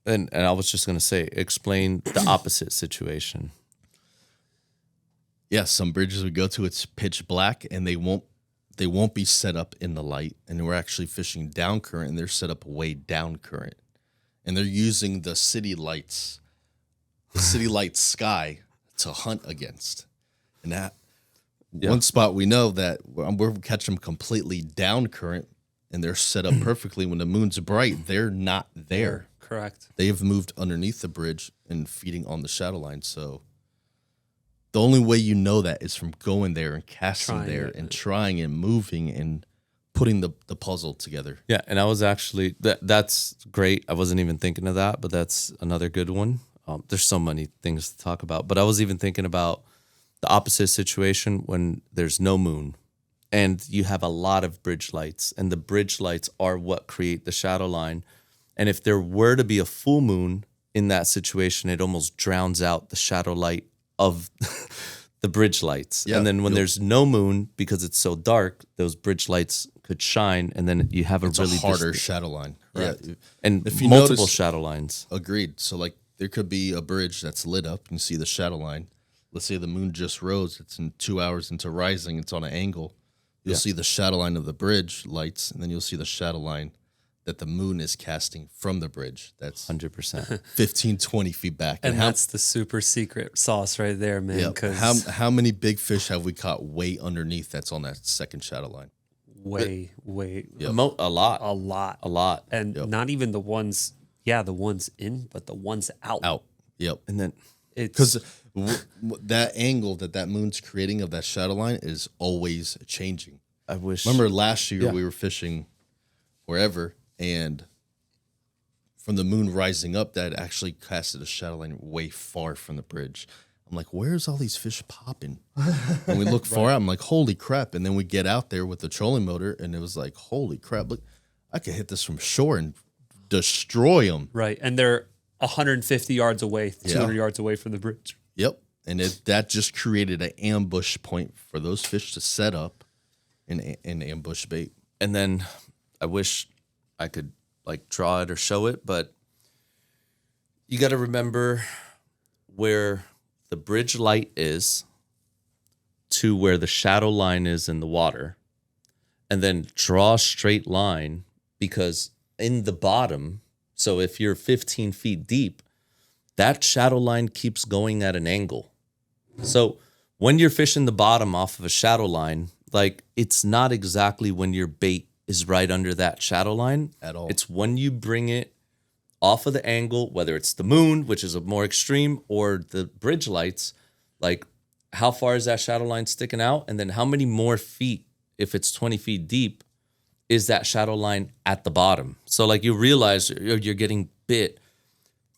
And I was just going to say, explain the opposite situation. Yeah, some bridges we go to, it's pitch black, and they won't be set up in the light. And we're actually fishing down current, and they're set up way down current. And they're using the city lights sky to hunt against. And that one spot we know that we're catching them completely down current, and they're set up perfectly. When the moon's bright, they're not there. Correct. They have moved underneath the bridge and feeding on the shadow line. So the only way you know that is from going there and casting there and trying and moving and putting the puzzle together. Yeah, and I was actually, that's great. I wasn't even thinking of that, but that's another good one. There's so many things to talk about. But I was even thinking about the opposite situation when there's no moon and you have a lot of bridge lights, and the bridge lights are what create the shadow line. And if there were to be a full moon in that situation, it almost drowns out the shadow light of the bridge lights. Yeah, and then when there's no moon, because it's so dark, those bridge lights could shine, and then you have It's really a harder shadow line. Yeah. Yeah. and If you multiple notice- shadow lines. Agreed. So like there could be a bridge that's lit up and you see the shadow line. Let's say the moon just rose. It's in 2 hours into rising. It's on an angle. You'll see the shadow line of the bridge lights, and then you'll see the shadow line that the moon is casting from the bridge. That's 100%. 15, 20 feet back. And that's the super secret sauce right there, man. yeah, Because how many big fish have we caught way underneath that's on that second shadow line? way, A lot. a lot. A lot. And not even the ones, the ones in, but the ones out. Out. Yep. And then It's Because that angle that moon's creating of that shadow line is always changing. I wish. Remember last year we were fishing wherever, and from the moon rising up, that actually casted a shadow line way far from the bridge. I'm like, where's all these fish popping? And we look far out, I'm like, holy crap. And then we get out there with the trolling motor, and it was like, holy crap, look, I could hit this from shore and destroy them. right. And they're 150 yards away, 200 yards away from the bridge. Yep. And that just created an ambush point for those fish to set up and ambush bait. And then I wish I could like draw it or show it, but you got to remember where the bridge light is to where the shadow line is in the water, and then draw a straight line, because in the bottom, so if you're 15 feet deep, that shadow line keeps going at an angle. So when you're fishing the bottom off of a shadow line, like it's not exactly when your bait is right under that shadow line At all. It's when you bring it off of the angle, whether it's the moon, which is a more extreme, or the bridge lights, like how far is that shadow line sticking out? And then how many more feet, if it's 20 feet deep, is that shadow line at the bottom? So like you realize you're getting bit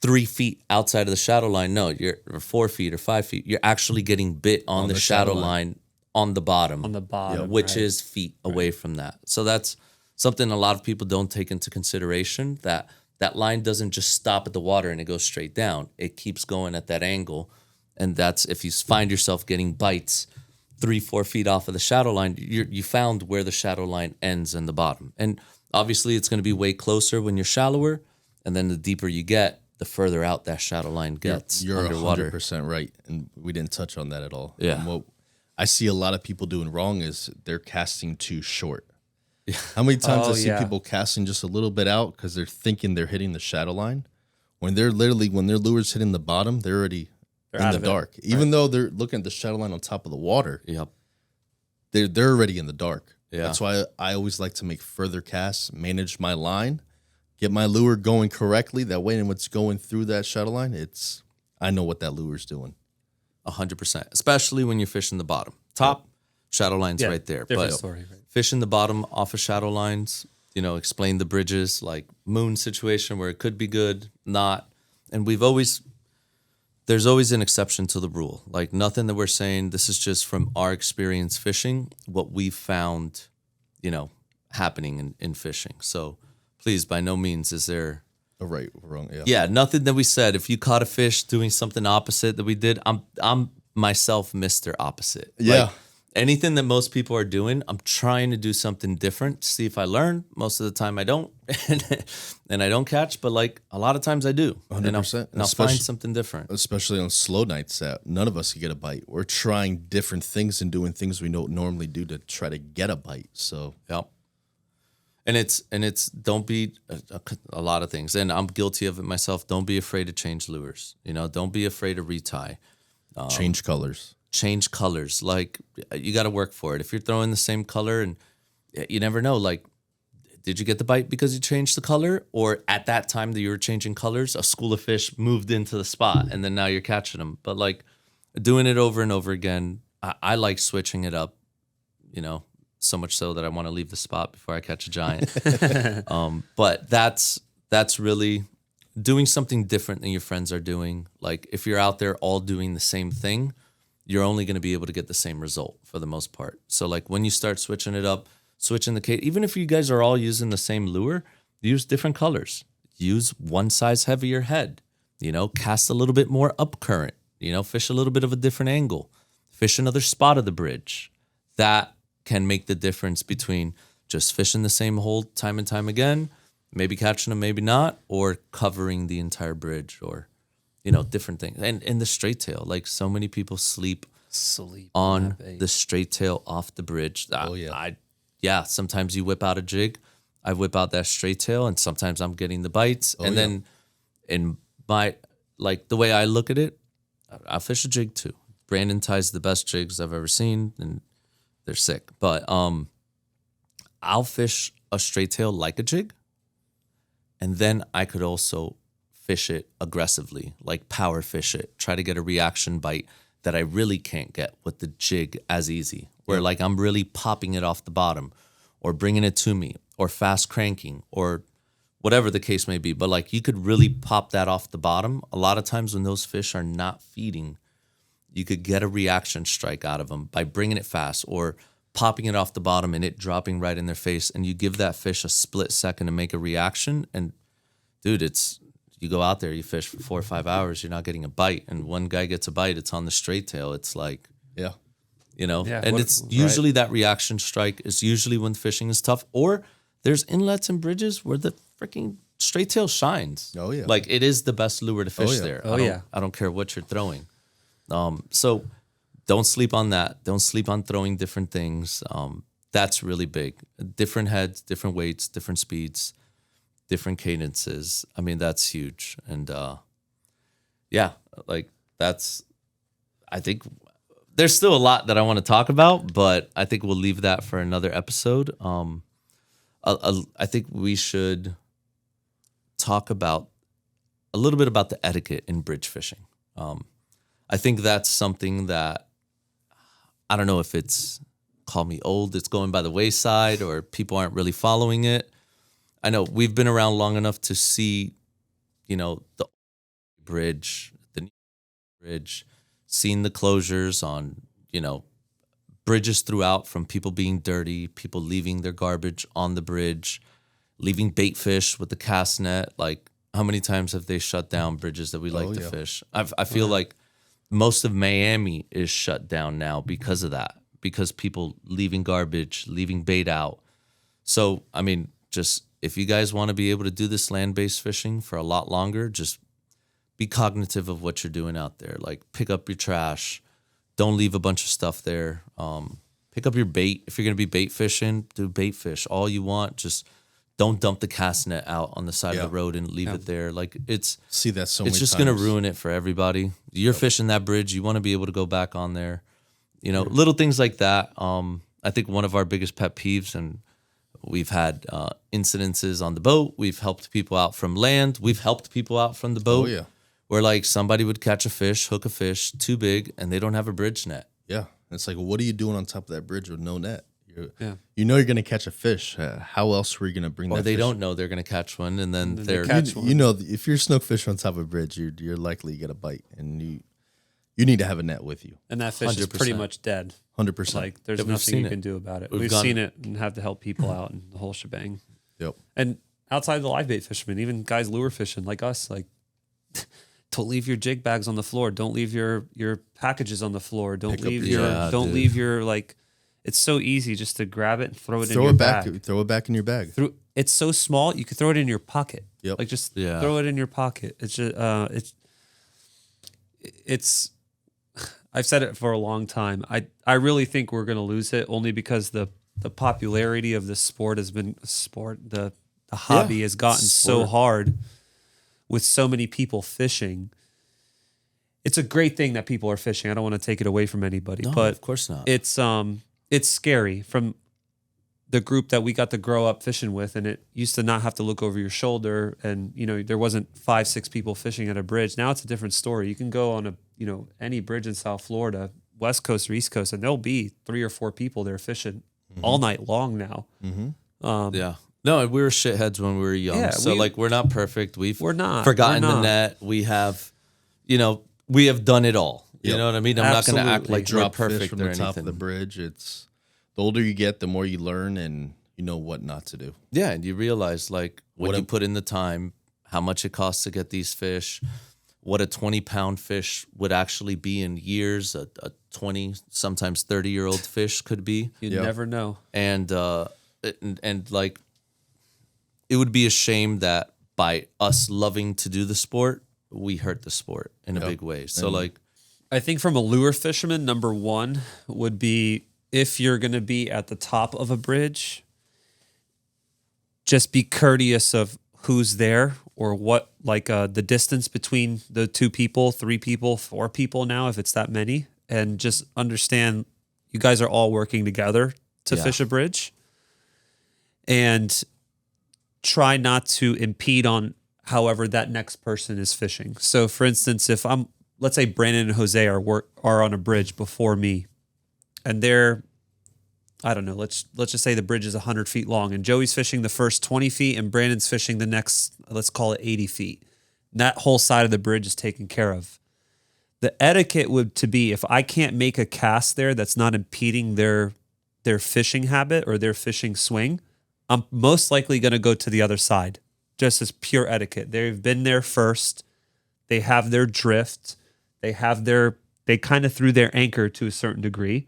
3 feet outside of the shadow line. No, you're 4 feet or 5 feet. You're actually getting bit on the shadow line on the bottom. On the bottom, which right. is feet away from that. So that's something a lot of people don't take into consideration, that line doesn't just stop at the water and it goes straight down. It keeps going at that angle. And that's if you find yourself getting bites 3-4 feet off of the shadow line, you found where the shadow line ends in the bottom. And obviously it's going to be way closer when you're shallower. And then the deeper you get, the further out that shadow line gets You're underwater. 100% right. And we didn't touch on that at all. Yeah. And what I see a lot of people doing wrong is they're casting too short. How many times Oh, I see yeah. people casting just a little bit out because they're thinking they're hitting the shadow line, when their lure's hitting the bottom, they're already in out the of it. dark. Even though they're looking at the shadow line on top of the water, Yep. they're already in the dark. Yeah. That's why I always like to make further casts, manage my line, get my lure going correctly. That way, when it's going through that shadow line, I know what that lure's doing. 100%, especially when you're fishing the bottom. Top, shadow line's Yeah, right there. different But story, right. fishing the bottom off of shadow lines, explain the bridges, like moon situation where it could be good, not. And there's always an exception to the rule. Like nothing that we're saying, this is just from our experience fishing, what we've found, happening in fishing. So please, by no means is there... Oh, right, wrong, yeah. Yeah, nothing that we said. If you caught a fish doing something opposite that we did, I'm myself Mr. Opposite. Yeah. Like, anything that most people are doing, I'm trying to do something different to see if I learn. Most of the time I don't, and I don't catch, but like a lot of times I do. 100%. And I'll find Especially- something different. Especially on slow nights that none of us can get a bite. We're trying different things and doing things we don't normally do to try to get a bite. So Yep. And it's don't be a lot of things, and I'm guilty of it myself. Don't be afraid to change lures. Don't be afraid to retie. change colors. Change colors. Like you got to work for it. If you're throwing the same color, and you never know, like, did you get the bite because you changed the color, or at that time that you were changing colors, a school of fish moved into the spot, and then now you're catching them. But like doing it over and over again, I like switching it up. So much so that I want to leave the spot before I catch a giant. But that's really doing something different than your friends are doing. Like if you're out there all doing the same thing, you're only going to be able to get the same result for the most part. So like when you start switching it up, switching the cage, even if you guys are all using the same lure, use different colors. Use one size heavier head, cast a little bit more up current, fish a little bit of a different angle, fish another spot of the bridge. That can make the difference between just fishing the same hole time and time again, maybe catching them, maybe not, or covering the entire bridge or, different things. And the straight tail, like so many people sleep on the straight tail off the bridge. Yeah. Sometimes you whip out a jig. I whip out that straight tail, and sometimes I'm getting the bites. Then in my, like the way I look at it, I fish a jig too. Brandon ties the best jigs I've ever seen, and they're sick. But I'll fish a straight tail like a jig, and then I could also fish it aggressively, like power fish it, try to get a reaction bite that I really can't get with the jig as easy, where like I'm really popping it off the bottom or bringing it to me or fast cranking or whatever the case may be. But like you could really pop that off the bottom. A lot of times when those fish are not feeding, you could get a reaction strike out of them by bringing it fast or popping it off the bottom and it dropping right in their face. And you give that fish a split second to make a reaction. And dude, you go out there, you fish for 4 or 5 hours, you're not getting a bite. And one guy gets a bite, it's on the straight tail. It's like, it's usually that reaction strike is usually when fishing is tough, or there's inlets and bridges where the freaking straight tail shines. Oh yeah. Like it is the best lure to fish there. I don't care what you're throwing. So don't sleep on that. Don't sleep on throwing different things. That's really big. Different heads, different weights, different speeds, different cadences. I mean, that's huge. And I think there's still a lot that I want to talk about, but I think we'll leave that for another episode. I think we should talk about a little bit about the etiquette in bridge fishing. I think that's something that I don't know if it's, call me old, it's going by the wayside or people aren't really following it. I know we've been around long enough to see, the bridge, the new bridge, seen the closures on, bridges throughout from people being dirty, people leaving their garbage on the bridge, leaving bait fish with the cast net. Like how many times have they shut down bridges that we like to fish? I feel like most of Miami is shut down now because of that, because people leaving garbage, leaving bait out. So, I mean, just if you guys want to be able to do this land-based fishing for a lot longer, just be cognitive of what you're doing out there. Like pick up your trash. Don't leave a bunch of stuff there. Pick up your bait. If you're going to be bait fishing, do bait fish all you want. Just don't dump the cast net out on the side of the road and leave it there. Like see that so many it's just going to ruin it for everybody. You're fishing that bridge. You want to be able to go back on there. Little things like that. I think one of our biggest pet peeves, and we've had incidences on the boat. We've helped people out from land. We've helped people out from the boat. Oh, yeah. Where like somebody would catch a fish, hook a fish too big, and they don't have a bridge net. Yeah. It's like, what are you doing on top of that bridge with no net? You're going to catch a fish. How else were you going to bring that fish? Or they don't know they're going to catch one, and then they're... catch one. If you're snook fishing on top of a bridge, you're likely to get a bite, and you need to have a net with you. And that fish is pretty much dead. 100%. Like there's nothing you can do about it. We've seen it and have to help people out and the whole shebang. Yep. And outside of the live bait fishermen, even guys lure fishing like us, like don't leave your jig bags on the floor. Don't leave your packages on the floor. Don't leave your like. It's so easy just to grab it and throw it in your bag. Throw it back in your bag. It's so small you can throw it in your pocket. Yep. Like just throw it in your pocket. It's just it's. I've said it for a long time. I really think we're going to lose it only because the popularity of the sport has been the hobby has gotten so hard with so many people fishing. It's a great thing that people are fishing. I don't want to take it away from anybody, but of course not. It's scary from the group that we got to grow up fishing with, and it used to not have to look over your shoulder, and there wasn't 5-6 people fishing at a bridge. Now it's a different story. You can go on any bridge in South Florida, West Coast or East Coast, and there'll be 3 or 4 people there fishing all night long now. No, we were shitheads when we were young. So we're not perfect. We're not forgotten the net. We have, we have done it all. You know what I mean? I'm not going to act Absolutely. like Drop we're fish perfect from or the top anything. of the bridge. It's the older you get, the more you learn, and you know what not to do. Yeah, and you realize like when What you a- put in the time, how much it costs to get these fish, what a 20-pound fish would actually be in years, a 20, sometimes 30-year-old fish could be. You Yeah. never know. And like it would be a shame that by us loving to do the sport, we hurt the sport in a big way. So like I think from a lure fisherman, number one would be if you're going to be at the top of a bridge, just be courteous of who's there or what, like the distance between the 2 people, 3 people, 4 people now, if it's that many, and just understand you guys are all working together to Yeah. fish a bridge, and try not to impede on however that next person is fishing. So for instance, if let's say Brandon and Jose are on a bridge before me, and they're, I don't know, let's just say the bridge is 100 feet long, and Joey's fishing the first 20 feet and Brandon's fishing the next, let's call it 80 feet. That whole side of the bridge is taken care of. The etiquette would to be, if I can't make a cast there that's not impeding their fishing habit or their fishing swing, I'm most likely going to go to the other side, just as pure etiquette. They've been there first. They have their drift. They kind of threw their anchor to a certain degree.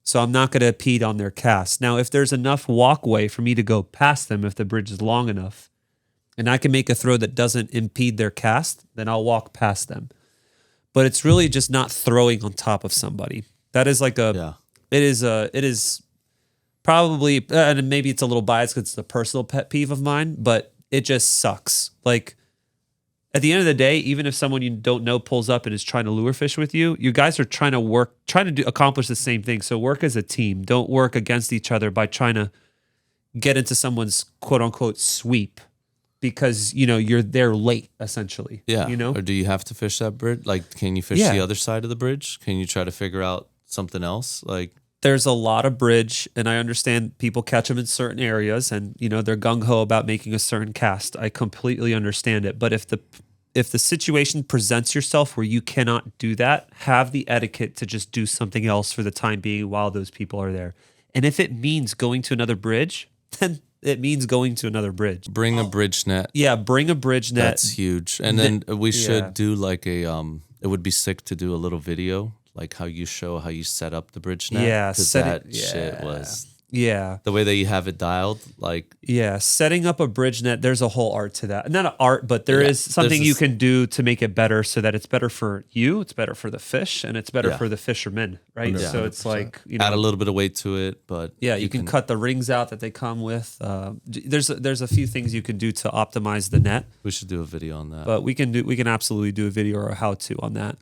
So I'm not going to impede on their cast. Now, if there's enough walkway for me to go past them, if the bridge is long enough, and I can make a throw that doesn't impede their cast, then I'll walk past them. But it's really just not throwing on top of somebody. That is like it is probably, and maybe it's a little biased because it's a personal pet peeve of mine, but it just sucks. Like, at the end of the day, even if someone you don't know pulls up and is trying to lure fish with you, you guys are trying to accomplish the same thing. So work as a team. Don't work against each other by trying to get into someone's quote unquote sweep because, you're there late essentially. yeah. You know? Or do you have to fish that bridge? Like, can you fish Yeah. the other side of the bridge? Can you try to figure out something else? Like, There's a lot of bridge, and I understand people catch them in certain areas, and they're gung ho about making a certain cast. I completely understand it, but if the situation presents yourself where you cannot do that, have the etiquette to just do something else for the time being while those people are there. And if it means going to another bridge, then it means going to another bridge. bring a bridge net. Yeah, bring a bridge net. That's huge. And then we should yeah. do like it would be sick to do a little video, like how you show how you set up the bridge net. Yeah, 'Cause set that shit was Yeah. the way that you have it dialed. Like, Yeah, setting up a bridge net, there's a whole art to that. Not an art, but there Yeah, is something there's you this- can do to make it better so that it's better for you, it's better for the fish, and it's better Yeah. for the fishermen, right? Yeah. So it's like, add a little bit of weight to it, but yeah, you can cut the rings out that they come with. There's a few things you can do to optimize the net, We should do a video on that. but we can absolutely do a video or a how-to on that.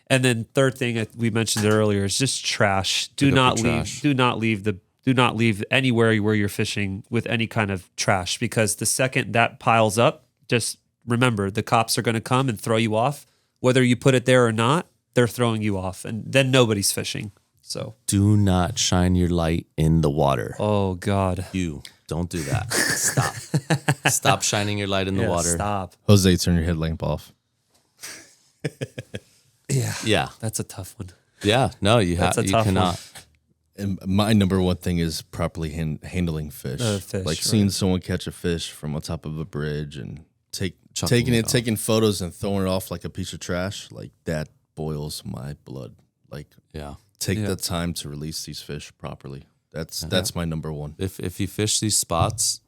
And then third thing we mentioned it earlier is just trash. Pick up the trash. Do not leave anywhere where you're fishing with any kind of trash, because the second that piles up, just remember the cops are going to come and throw you off. Whether you put it there or not, they're throwing you off, and then nobody's fishing. So, do not shine your light in the water. oh God, You don't do that. Stop. Stop shining your light in the yeah, water. stop. Jose, turn your headlamp off. Yeah, Yeah. that's a tough one. Yeah. No, you That's a tough cannot. And my number one thing is properly handling fish. Fish, like right. seeing someone catch a fish from on top of a bridge and Chucking it off. taking photos and throwing it off like a piece of trash. Like that boils my blood. Like Yeah. take Yeah. the time to release these fish properly. That's my number one. If you fish these spots,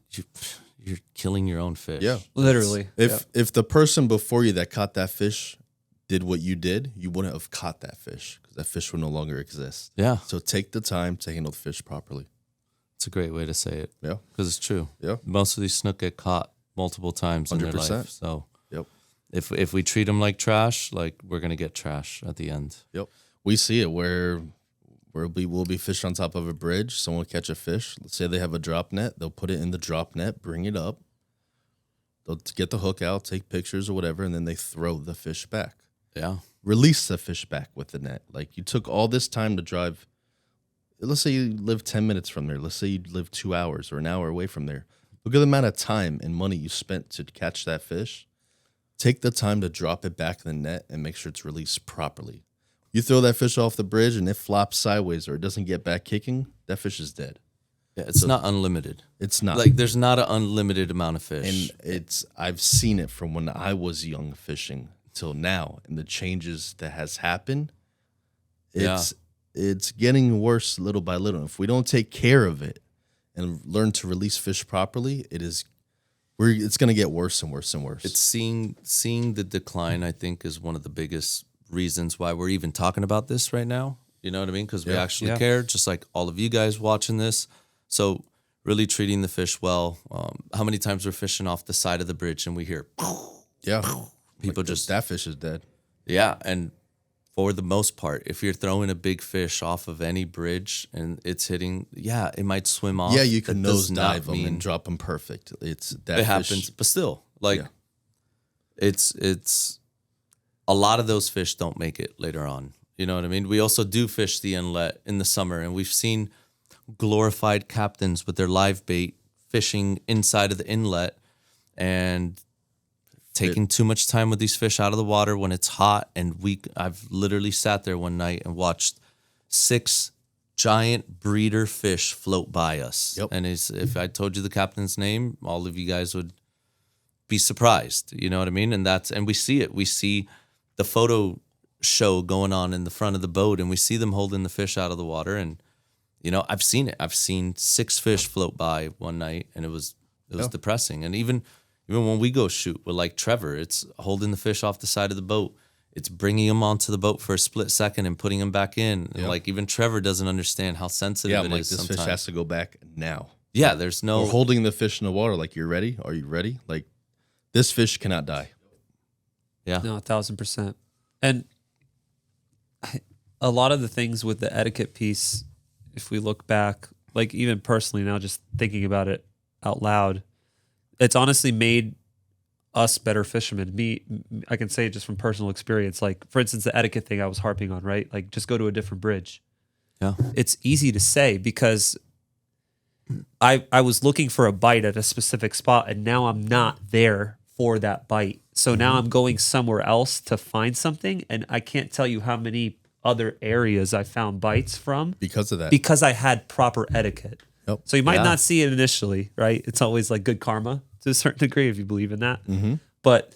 you're killing your own fish. Yeah. Literally. If the person before you that caught that fish did what you did, you wouldn't have caught that fish because that fish would no longer exist. Yeah. So take the time to handle the fish properly. It's a great way to say it. Yeah. Because it's true. Yeah. Most of these snook get caught multiple times in their 100%. life. So Yep. if we treat them like trash, like we're gonna get trash at the end. Yep. We see it where we'll be fishing on top of a bridge. Someone will catch a fish. Let's say they have a drop net. They'll put it in the drop net, bring it up. They'll get the hook out, take pictures or whatever, and then they throw the fish back. Yeah. Release the fish back with the net. Like you took all this time to drive. Let's say you live 10 minutes from there. Let's say you live 2 hours or an hour away from there. Look at the amount of time and money you spent to catch that fish. Take the time to drop it back in the net and make sure it's released properly. You throw that fish off the bridge and it flops sideways or it doesn't get back kicking, that fish is dead. Yeah, it's not unlimited. It's not. Like there's not an unlimited amount of fish. And I've seen it from when I was young fishing till now, and the changes that has happened. It's getting worse little by little. If we don't take care of it and learn to release fish properly, it's going to get worse and worse and worse. It's seeing the decline, I think, is one of the biggest reasons why we're even talking about this right now. You know what I mean? Because we actually care, just like all of you guys watching this. So really treating the fish well. How many times we're fishing off the side of the bridge and we hear, people just that fish is dead. Yeah, and for the most part, if you're throwing a big fish off of any bridge and it's hitting, it might swim off. Yeah, you can nose dive them and drop them perfect. It happens, but still, it's a lot of those fish don't make it later on. You know what I mean? We also do fish the inlet in the summer, and we've seen glorified captains with their live bait fishing inside of the inlet and taking too much time with these fish out of the water when it's hot. And I've literally sat there one night and watched 6 giant breeder fish float by us. Yep. And if I told you the captain's name, all of you guys would be surprised. You know what I mean? And we see it. We see the photo show going on in the front of the boat, and we see them holding the fish out of the water. And I've seen it. I've seen 6 fish float by one night, and it was depressing. And even when we go shoot with like Trevor, it's holding the fish off the side of the boat. It's bringing them onto the boat for a split second and putting them back in. And like even Trevor doesn't understand how sensitive it is. This sometimes. fish has to go back now. Yeah, there's no. We're holding the fish in the water. Like, you're ready? Are you ready? Like, this fish cannot die. Yeah, no, 1,000%. And a lot of the things with the etiquette piece, if we look back, like even personally now, just thinking about it out loud, it's honestly made us better fishermen. I can say it just from personal experience. Like, for instance, the etiquette thing I was harping on, right? Like, just go to a different bridge. Yeah. It's easy to say because I was looking for a bite at a specific spot, and now I'm not there for that bite. So now I'm going somewhere else to find something, and I can't tell you how many other areas I found bites from because of that. Because I had proper etiquette. Yep. So you might not see it initially, right? It's always like good karma to a certain degree if you believe in that. Mm-hmm. But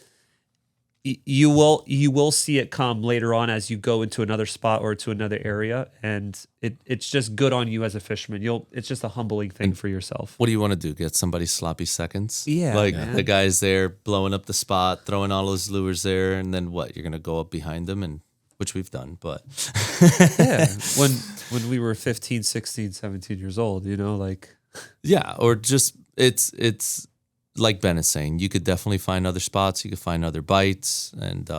you will see it come later on as you go into another spot or to another area, and it's just good on you as a fisherman. It's just a humbling thing for yourself. What do you want to do? Get somebody sloppy seconds? Yeah, like man. the guy's there blowing up the spot, throwing all those lures there, and then what? You're gonna go up behind them, and which we've done, but yeah, when we were 15, 16, 17 years old, or just it's like Ben is saying, you could definitely find other spots, you could find other bites, and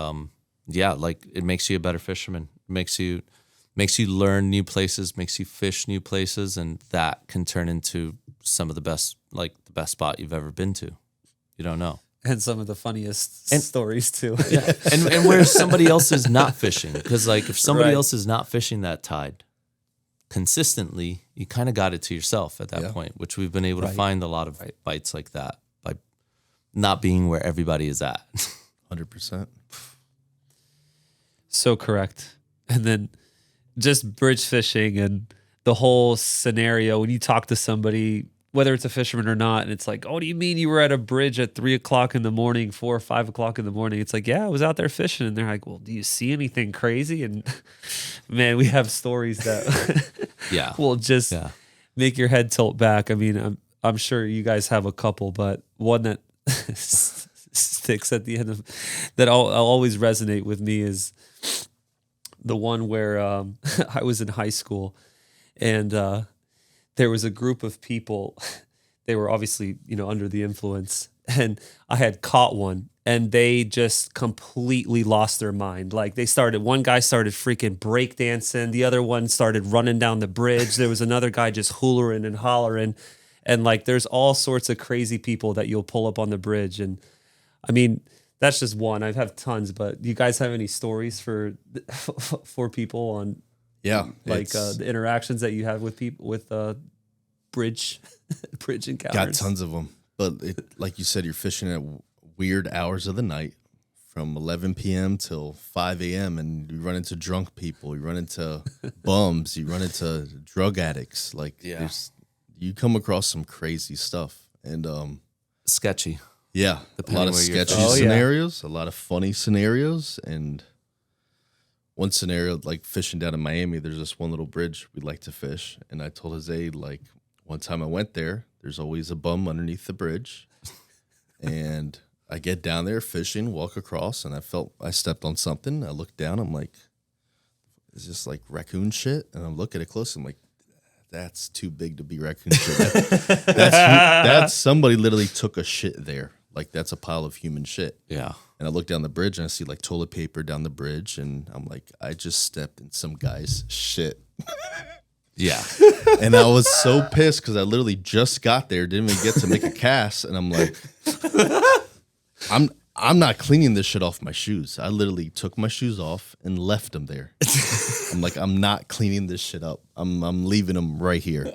like it makes you a better fisherman. It makes you learn new places, makes you fish new places, and that can turn into some of the best spot you've ever been to. You don't know. And some of the funniest stories too. Yeah. and where somebody else is not fishing, because like if somebody Right. else is not fishing that tide consistently, you kind of got it to yourself at that point, which we've been able to find a lot of bites like that by not being where everybody is at. 100%. So correct. And then just bridge fishing and the whole scenario when you talk to somebody, whether it's a fisherman or not, and it's like, oh, do you mean you were at a bridge at 3 o'clock in the morning, 4 or 5 o'clock in the morning? It's like, yeah, I was out there fishing. And they're like, well, do you see anything crazy? And man, we have stories that will just make your head tilt back. I mean, I'm sure you guys have a couple, but one that sticks at the end of that I'll always resonate with me is the one where I was in high school, and there was a group of people. They were obviously, under the influence, and I had caught one, and they just completely lost their mind. Like one guy started freaking breakdancing. The other one started running down the bridge. There was another guy just hollering and hollering. And like, there's all sorts of crazy people that you'll pull up on the bridge. And I mean, that's just one. I have tons, but do you guys have any stories for people on, the interactions that you have with people with bridge encounters? Got tons of them, but like you said, you're fishing at weird hours of the night from 11 p.m. till 5 a.m. and you run into drunk people, you run into bums, you run into drug addicts. Like, you come across some crazy stuff. And sketchy. Yeah, a lot of sketchy scenarios, a lot of funny scenarios, and one scenario, like fishing down in Miami, there's this one little bridge we like to fish, and I told Jose, like, one time I went there, there's always a bum underneath the bridge, and I get down there fishing, walk across, and I stepped on something. I look down, I'm like, is this like raccoon shit? And I'm looking at it close, I'm like, that's too big to be raccoon shit. That's somebody literally took a shit there. Like, that's a pile of human shit. Yeah. And I look down the bridge and I see like toilet paper down the bridge, and I'm like, I just stepped in some guy's shit. Yeah. And I was so pissed because I literally just got there, didn't even get to make a cast, and I'm like, I'm not cleaning this shit off my shoes. I literally took my shoes off and left them there. I'm like, I'm not cleaning this shit up. I'm leaving them right here.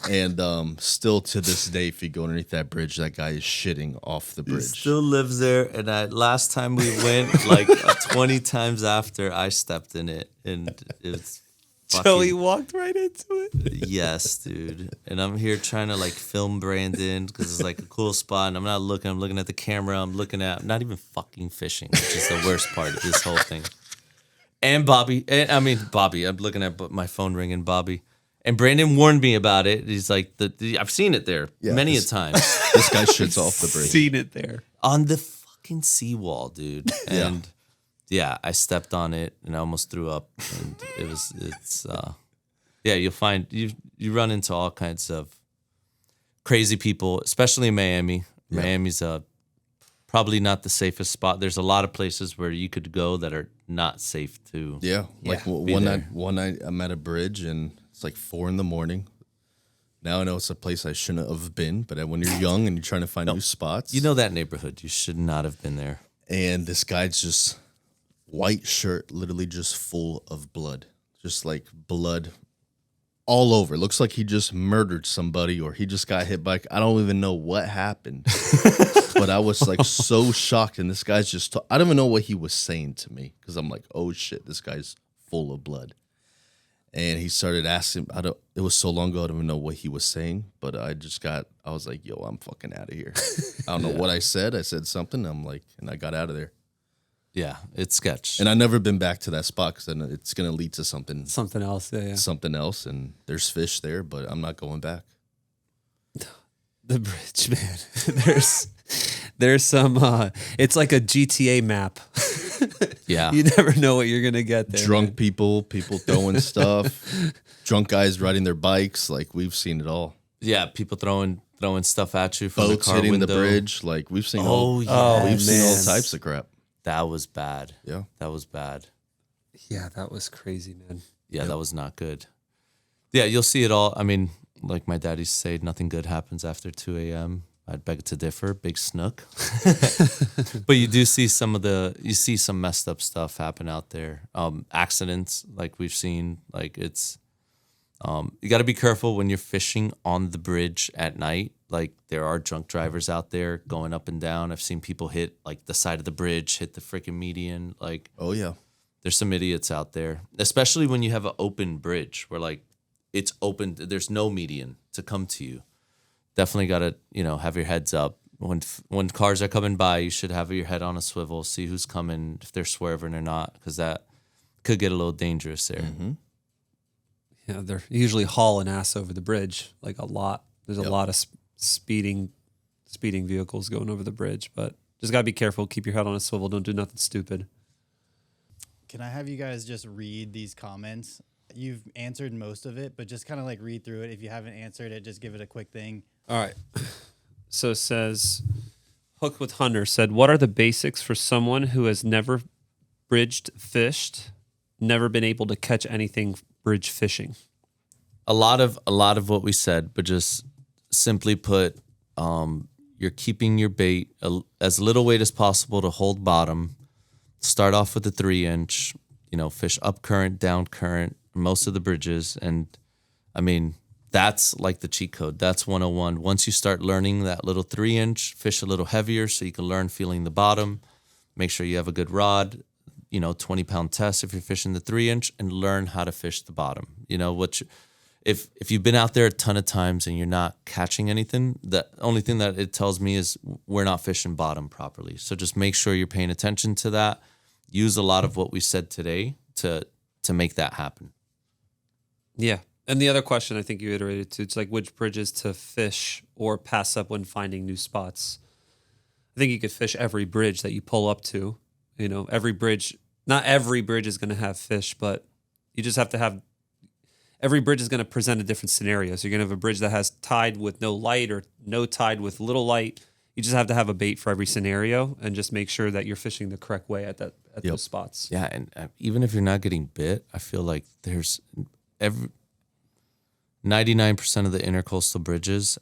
And still to this day, if you go underneath that bridge, that guy is shitting off the bridge. He still lives there. And last time we went, like 20 times after, I stepped in it, and it's Joey walked right into it. Yes, dude. And I'm here trying to like film Brandon because it's like a cool spot, and I'm not looking. I'm looking at the camera. I'm not even fucking fishing, which is the worst part of this whole thing. And Bobby. I'm looking at my phone ringing, Bobby. And Brandon warned me about it. He's like, I've seen it there many a time. This guy shits off the bridge. Seen it there. On the fucking seawall, dude. And yeah, I stepped on it and I almost threw up. And you'll find, you run into all kinds of crazy people, especially in Miami. Yeah. Miami's probably not the safest spot. There's a lot of places where you could go that are not safe to. Yeah, like one night I'm at a bridge and it's like 4 a.m. Now I know it's a place I shouldn't have been, but when you're young and you're trying to find new spots. You know that neighborhood. You should not have been there. And this guy's just white shirt, literally just full of blood. Just like blood all over. Looks like he just murdered somebody or he just got hit by, I don't even know what happened. But I was like so shocked. And this guy's just, I don't even know what he was saying to me because I'm like, oh shit, this guy's full of blood. And he started asking, it was so long ago, I don't even know what he was saying, but I was like, yo, I'm fucking out of here. I don't know what I said. I said something. I'm like, and I got out of there. Yeah, it's sketch. And I've never been back to that spot because then it's going to lead to something else. Yeah. Something else. And there's fish there, but I'm not going back. The bridge, man. There's some, it's like a GTA map. Yeah. You never know what you're going to get there. Drunk people throwing stuff, drunk guys riding their bikes. Like, we've seen it all. Yeah, people throwing stuff at you from boats the car hitting window. the bridge. Like, we've seen seen all types of crap. That was bad. Yeah. That was bad. Yeah, that was crazy, man. Yeah, that was not good. Yeah, you'll see it all. I mean, like my dad used to say, nothing good happens after 2 a.m. I'd beg to differ, big Snook. But you do see some messed up stuff happen out there. Accidents, like we've seen, like it's, you got to be careful when you're fishing on the bridge at night. Like, there are drunk drivers out there going up and down. I've seen people hit like the side of the bridge, hit the freaking median. Like, oh yeah, there's some idiots out there, especially when you have an open bridge where like it's open. There's no median to come to you. Definitely got to, have your heads up. When cars are coming by, you should have your head on a swivel, see who's coming, if they're swerving or not, because that could get a little dangerous there. Mm-hmm. Yeah, they're usually hauling ass over the bridge, like a lot. There's a lot of speeding vehicles going over the bridge, but just got to be careful. Keep your head on a swivel. Don't do nothing stupid. Can I have you guys just read these comments? You've answered most of it, but just kind of like read through it. If you haven't answered it, just give it a quick thing. All right. So it says, Hooked with Hunter said, what are the basics for someone who has never bridged fished, never been able to catch anything bridge fishing? A lot of what we said, but just simply put, you're keeping your bait as little weight as possible to hold bottom. Start off with a 3-inch, fish up current, down current, most of the bridges. And I mean, that's like the cheat code. That's 101. Once you start learning that little 3-inch, fish a little heavier so you can learn feeling the bottom, Make sure you have a good rod, 20-pound test if you're fishing the 3-inch, and learn how to fish the bottom. If you've been out there a ton of times and you're not catching anything, the only thing that it tells me is we're not fishing bottom properly. So just make sure you're paying attention to that. Use a lot of what we said today to make that happen. Yeah. And the other question I think you iterated to, it's like which bridges to fish or pass up when finding new spots. I think you could fish every bridge that you pull up to. Every bridge, not every bridge is going to have fish, but you just have to have, every bridge is going to present a different scenario. So you're going to have a bridge that has tide with no light or no tide with little light. You just have to have a bait for every scenario and just make sure that you're fishing the correct way at those spots. Yeah, and even if you're not getting bit, I feel like there's 99% of the intercoastal bridges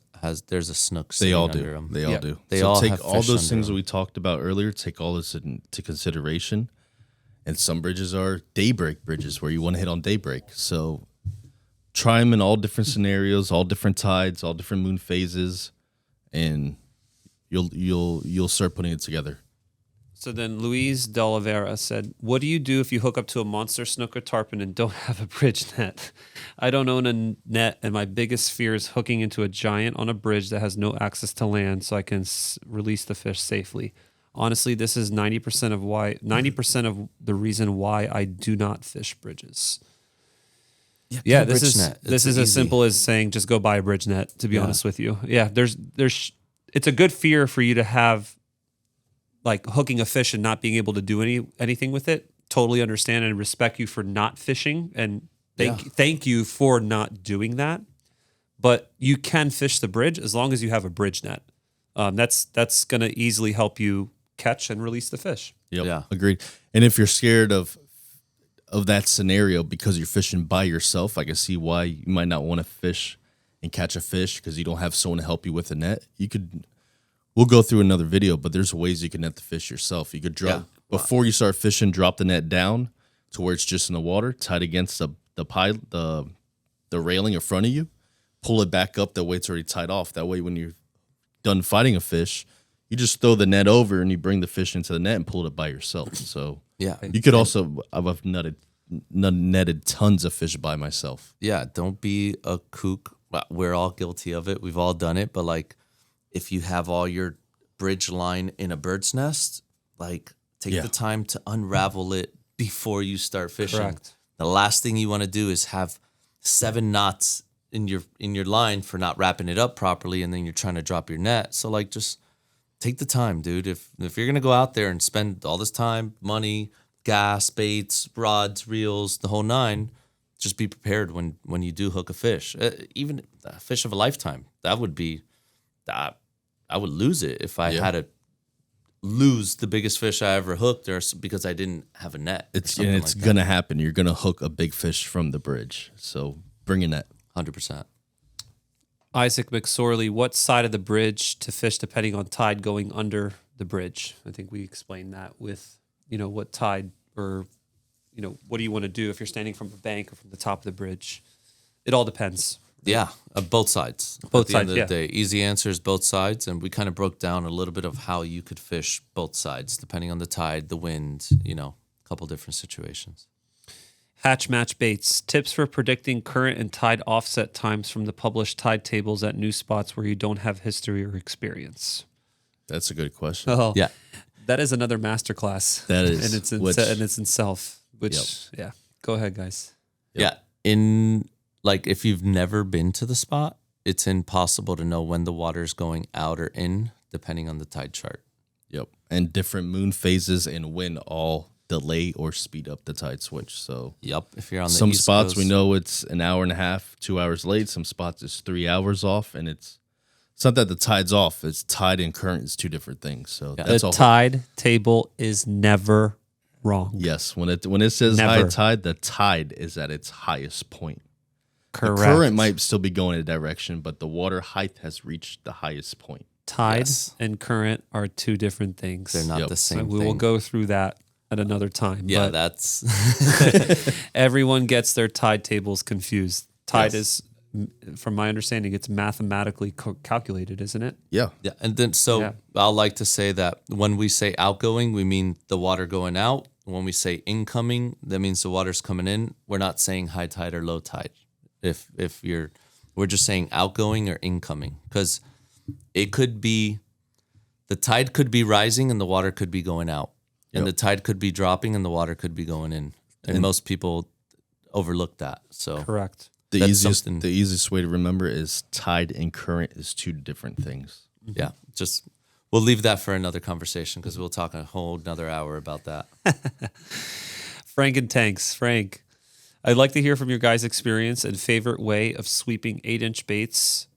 there's a snook. They all under do. them. They all do. They so all take have all fish those under things that them. we talked about earlier. Take all this into consideration. And some bridges are daybreak bridges where you want to hit on daybreak. So try them in all different scenarios, all different tides, all different moon phases, and you'll start putting it together. So then Luis de Oliveira said, what do you do if you hook up to a monster snook or tarpon and don't have a bridge net? I don't own a net, and my biggest fear is hooking into a giant on a bridge that has no access to land so I can release the fish safely. Honestly, this is 90% of the reason why I do not fish bridges. Yeah, this is as simple as saying just go buy a bridge net, to be honest with you. Yeah, it's a good fear for you to have, like hooking a fish and not being able to do anything with it. Totally understand and respect you for not fishing, and thank you for not doing that. But you can fish the bridge as long as you have a bridge net. That's going to easily help you catch and release the fish. Yep. Yeah. Agreed. And if you're scared of that scenario because you're fishing by yourself, I can see why you might not want to fish and catch a fish because you don't have someone to help you with a net. We'll go through another video, but there's ways you can net the fish yourself. You could drop before you start fishing, drop the net down to where it's just in the water, tied against the railing in front of you. Pull it back up. That way it's already tied off. That way when you're done fighting a fish, you just throw the net over and you bring the fish into the net and pull it by yourself. So you could also, I've netted tons of fish by myself. Yeah, don't be a kook. We're all guilty of it. We've all done it. But like, if you have all your bridge line in a bird's nest, like take the time to unravel it before you start fishing. Correct. The last thing you want to do is have 7 knots in your line for not wrapping it up properly, and then you're trying to drop your net. So like, just take the time, dude. If you're gonna go out there and spend all this time, money, gas, baits, rods, reels, the whole 9, just be prepared when you do hook a fish. Even a fish of a lifetime. That would be I would lose it if I had to lose the biggest fish I ever hooked because I didn't have a net. It's gonna happen. You're gonna hook a big fish from the bridge. So bring a net. 100%. Isaac McSorley, what side of the bridge to fish depending on tide going under the bridge? I think we explained that with, what tide or, what do you want to do if you're standing from a bank or from the top of the bridge? It all depends. Yeah, both sides. Both At the sides, end of the day, easy answer is both sides, and we kind of broke down a little bit of how you could fish both sides, depending on the tide, the wind, a couple different situations. Hatch match baits. Tips for predicting current and tide offset times from the published tide tables at new spots where you don't have history or experience. That's a good question. Oh, Yeah. That is another masterclass. That is. And it's in self. Go ahead, guys. Yep. Yeah. Like, if you've never been to the spot, it's impossible to know when the water's going out or in, depending on the tide chart. Yep. And different moon phases and wind all delay or speed up the tide switch. So if you're on the some East spots Coast, we know it's an hour and a half, 2 hours late. Some spots it's 3 hours off, and it's not that the tide's off. It's tide and current is 2 different things. So that's the all. tide table is never wrong. Yes, when it says Never. high tide, the tide is at its highest point. Correct. The current might still be going in a direction, but the water height has reached the highest point. Tide and current are 2 different things. they're not Yep. the same So we thing. will go through that at another time. Yeah, but that's... everyone gets their tide tables confused. Tide is from my understanding, it's mathematically calculated, isn't it? Yeah. Yeah, and then so Yeah. I'll like to say that when we say outgoing, we mean the water going out. When we say incoming, that means the water's coming in. We're not saying high tide or low tide. We're just saying outgoing or incoming, because it could be, the tide could be rising and the water could be going out, and the tide could be dropping and the water could be going in, and most people overlook that. So Correct. The That's easiest something- the easiest way to remember is tide and current is two different things. yeah, just we'll leave that for another conversation, because we'll talk a whole another hour about that. Frank and Tanks. Frank, I'd like to hear from your guys' experience and favorite way of sweeping 8-inch baits,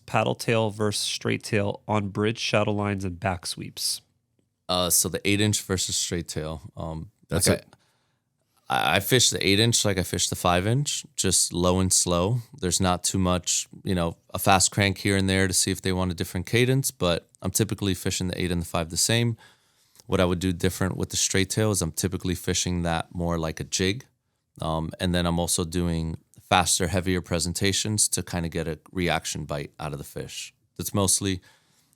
paddle tail versus straight tail on bridge, shadow lines, and back sweeps. So the 8-inch versus straight tail. That's like it. I fish the 8-inch like I fish the 5-inch, just low and slow. There's not too much, a fast crank here and there to see if they want a different cadence, but I'm typically fishing the 8 and the 5 the same. What I would do different with the straight tail is I'm typically fishing that more like a jig. And then I'm also doing faster, heavier presentations to kind of get a reaction bite out of the fish. That's mostly,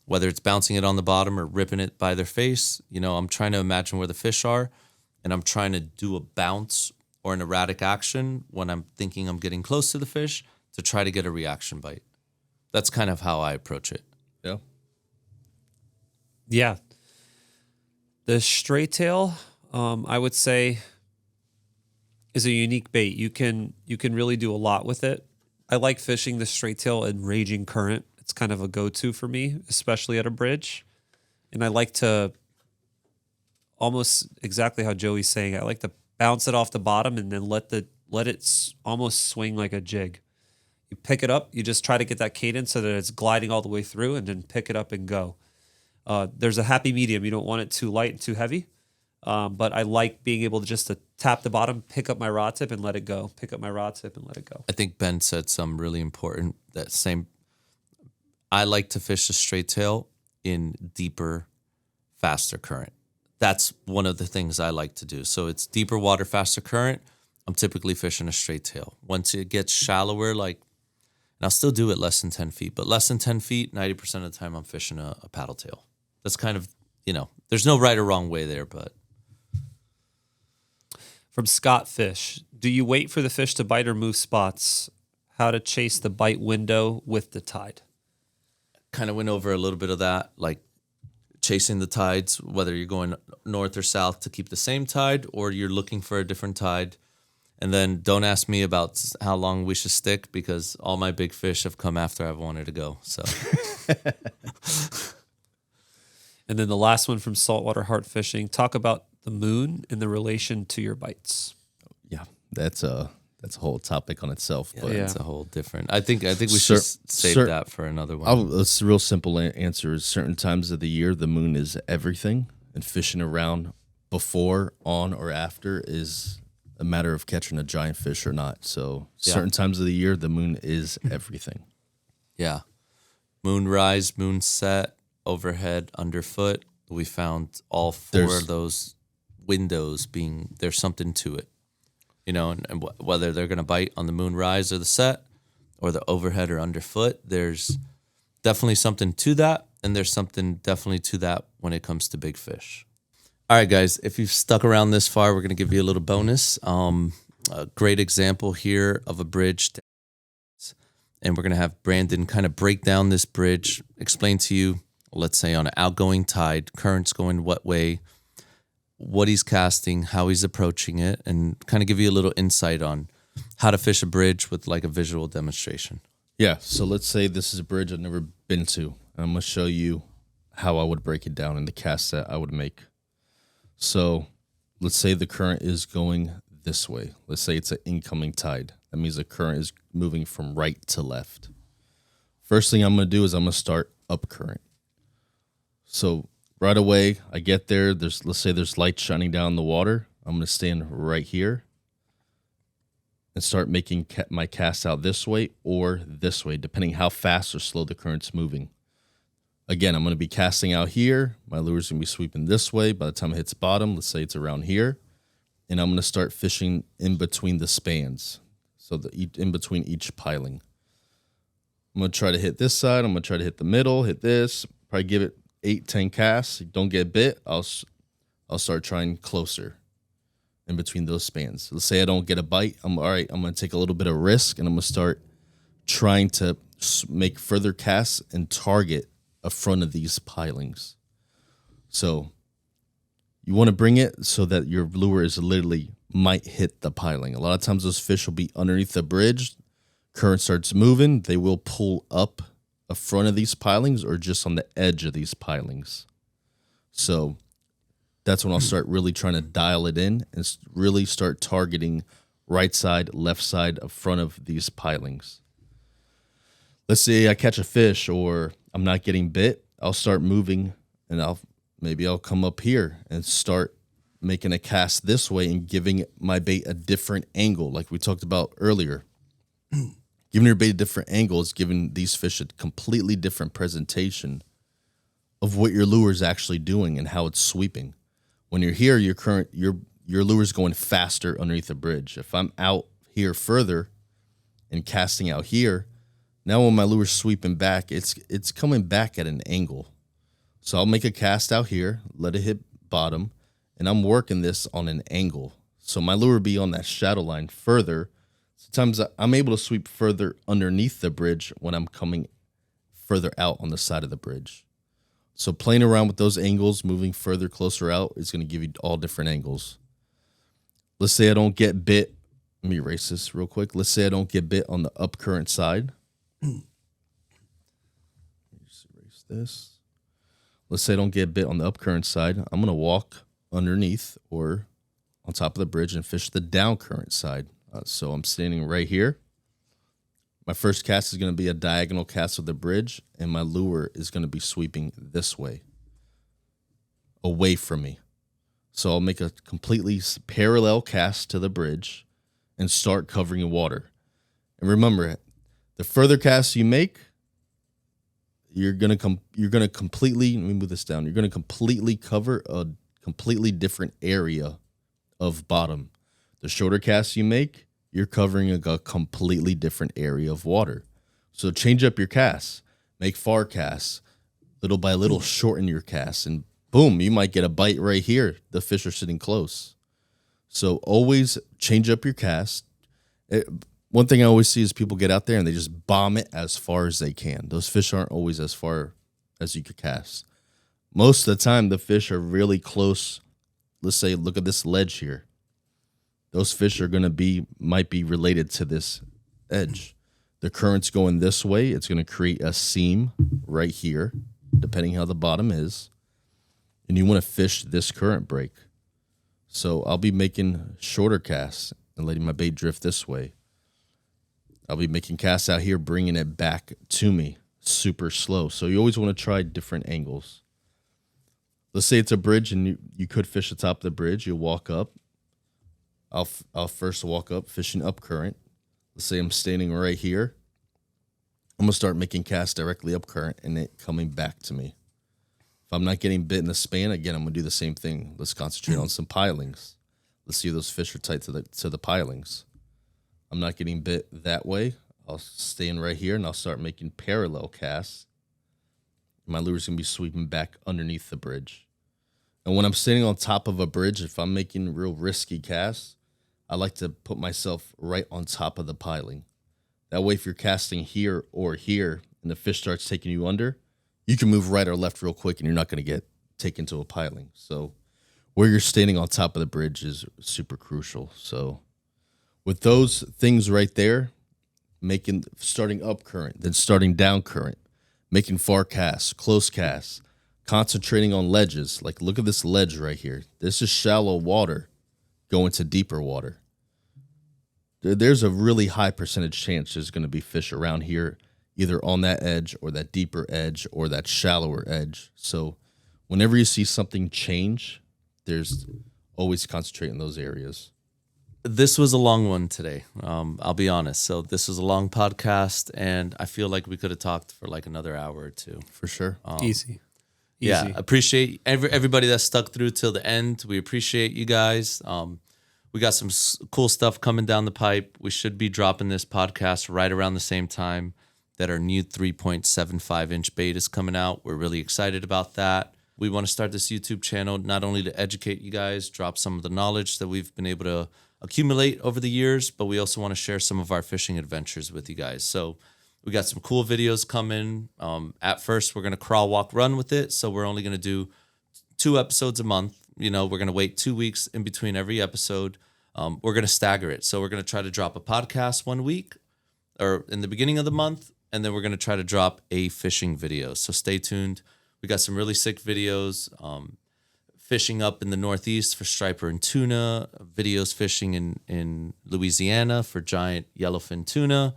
whether it's bouncing it on the bottom or ripping it by their face, I'm trying to imagine where the fish are, and I'm trying to do a bounce or an erratic action when I'm thinking I'm getting close to the fish to try to get a reaction bite. That's kind of how I approach it. Yeah. Yeah. The straight tail, I would say, is a unique bait. You can really do a lot with it. I like fishing the straight tail in raging current. It's kind of a go-to for me, especially at a bridge. And I like to, almost exactly how Joey's saying, I like to bounce it off the bottom and then let it almost swing like a jig. You pick it up, you just try to get that cadence so that it's gliding all the way through, and then pick it up and go. There's a happy medium. You don't want it too light and too heavy. But I like being able to just to tap the bottom, pick up my rod tip and let it go. Pick up my rod tip and let it go. I think Ben said something really important. I like to fish the straight tail in deeper, faster current. That's one of the things I like to do. So it's deeper water, faster current. I'm typically fishing a straight tail. Once it gets shallower, and I'll still do it less than 10 feet, but less than 10 feet, 90% of the time I'm fishing a paddle tail. That's kind of, there's no right or wrong way there, but. From Scott Fish, do you wait for the fish to bite or move spots? How to chase the bite window with the tide? Kind of went over a little bit of that, like chasing the tides, whether you're going north or south to keep the same tide or you're looking for a different tide. And then don't ask me about how long we should stick, because all my big fish have come after I've wanted to go. So, And then the last one from Saltwater Heart Fishing, talk about the moon in the relation to your bites. Yeah. That's a whole topic on itself. But it's a whole different. I think we should save that for another one. It's a real simple answer. Is certain times of the year the moon is everything, and fishing around before, on, or after is a matter of catching a giant fish or not. So certain times of the year the moon is everything. Yeah. Moon rise, moon set, overhead, underfoot. We found all four of those windows there's something to it. And whether they're going to bite on the moon rise or the set or the overhead or underfoot, there's definitely something to that. And there's something definitely to that when it comes to big fish. All right, guys, if you've stuck around this far, we're going to give you a little bonus. A great example here of a bridge. And we're going to have Brandon kind of break down this bridge, explain to you, let's say on an outgoing tide, currents going what way, what he's casting, how he's approaching it, and kind of give you a little insight on how to fish a bridge with like a visual demonstration. Yeah, so let's say this is a bridge I've never been to. I'm going to show you how I would break it down in the cast that I would make. So let's say the current is going this way. Let's say it's an incoming tide. That means the current is moving from right to left. First thing I'm going to do is I'm going to start up current. So right away, I get there. Let's say there's light shining down the water. I'm going to stand right here and start making my cast out this way or this way, depending how fast or slow the current's moving. Again, I'm going to be casting out here. My lure's going to be sweeping this way. By the time it hits bottom, let's say it's around here. And I'm going to start fishing in between the spans. So in between each piling. I'm going to try to hit this side. I'm going to try to hit the middle, hit this. Probably give it 8-10 casts. Don't get bit. I'll start trying closer in between those spans. Let's say I don't get a bite. I'm all right. I'm going to take a little bit of risk, and I'm going to start trying to make further casts and target a front of these pilings. So you want to bring it so that your lure is literally might hit the piling. A lot of times those fish will be underneath the bridge. Current starts moving. They will pull up a front of these pilings or just on the edge of these pilings. So that's when I'll start really trying to dial it in and really start targeting right side, left side of front of these pilings. Let's say I catch a fish or I'm not getting bit. I'll start moving and I'll come up here and start making a cast this way and giving my bait a different angle, like we talked about earlier. Giving your bait a different angle is giving these fish a completely different presentation of what your lure is actually doing and how it's sweeping. When you're here, your lure is going faster underneath the bridge. If I'm out here further and casting out here, now when my lure's sweeping back, it's coming back at an angle. So I'll make a cast out here, let it hit bottom, and I'm working this on an angle. So my lure will be on that shadow line further. Sometimes I'm able to sweep further underneath the bridge when I'm coming further out on the side of the bridge. So playing around with those angles, moving further, closer out, is going to give you all different angles. Let's say I don't get bit. Let me erase this real quick. Let's say I don't get bit on the up current side. Let me just erase this. Let's say I don't get bit on the up current side. I'm going to walk underneath or on top of the bridge and fish the down current side. So I'm standing right here. My first cast is going to be a diagonal cast of the bridge, and my lure is going to be sweeping this way, away from me. So I'll make a completely parallel cast to the bridge and start covering water. And remember, the further casts you make, you're going to completely, let me move this down. You're going to completely cover a completely different area of bottom. The shorter casts you make, you're covering a completely different area of water. So change up your casts. Make far casts. Little by little, shorten your casts. And boom, you might get a bite right here. The fish are sitting close. So always change up your cast. One thing I always see is people get out there and they just bomb it as far as they can. Those fish aren't always as far as you could cast. Most of the time, the fish are really close. Let's say, look at this ledge here. Those fish are might be related to this edge. The current's going this way. It's going to create a seam right here, depending how the bottom is. And you want to fish this current break. So I'll be making shorter casts and letting my bait drift this way. I'll be making casts out here, bringing it back to me super slow. So you always want to try different angles. Let's say it's a bridge and you could fish the top of the bridge. You'll walk up. I'll first walk up, fishing up current. Let's say I'm standing right here. I'm going to start making casts directly up current and it coming back to me. If I'm not getting bit in the span, again, I'm going to do the same thing. Let's concentrate on some pilings. Let's see if those fish are tight to the pilings. I'm not getting bit that way. I'll stand right here and I'll start making parallel casts. My lure's going to be sweeping back underneath the bridge. And when I'm standing on top of a bridge, if I'm making real risky casts, I like to put myself right on top of the piling. That way, if you're casting here or here and the fish starts taking you under, you can move right or left real quick and you're not going to get taken to a piling. So where you're standing on top of the bridge is super crucial. So with those things right there, starting up current, then starting down current, making far casts, close casts, concentrating on ledges. Like, look at this ledge right here. This is shallow water going to deeper water. There's a really high percentage chance there's going to be fish around here, either on that edge or that deeper edge or that shallower edge. So whenever you see something change, there's always concentrate in those areas. This was a long one today. I'll be honest. So this was a long podcast, and I feel like we could have talked for like another hour or two. For sure. Easy. Yeah, appreciate everybody that stuck through till the end. We appreciate you guys. we got some cool stuff coming down the pipe. We should be dropping this podcast right around the same time that our new 3.75 inch bait is coming out. We're really excited about that. We want to start this YouTube channel not only to educate you guys, drop some of the knowledge that we've been able to accumulate over the years, but we also want to share some of our fishing adventures with you guys. So we got some cool videos coming. At first, we're going to crawl, walk, run with it. So we're only going to do 2 episodes a month. We're going to wait 2 weeks in between every episode. We're going to stagger it. So we're going to try to drop a podcast 1 week or in the beginning of the month, and then we're going to try to drop a fishing video. So stay tuned. We got some really sick videos. Fishing up in the Northeast for striper and tuna. Videos fishing in Louisiana for giant yellowfin tuna.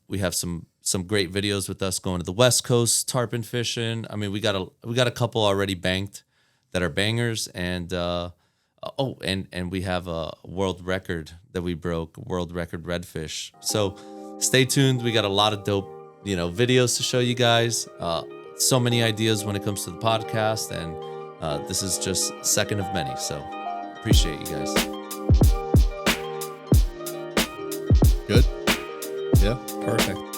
We have some great videos with us going to the West Coast tarpon fishing. I mean, we got a couple already banked that are bangers, and and we have a world record that we broke, world record redfish. So stay tuned. We got a lot of dope, videos to show you guys. So many ideas when it comes to the podcast, and this is just second of many. So appreciate you guys. Good. Yeah. Perfect.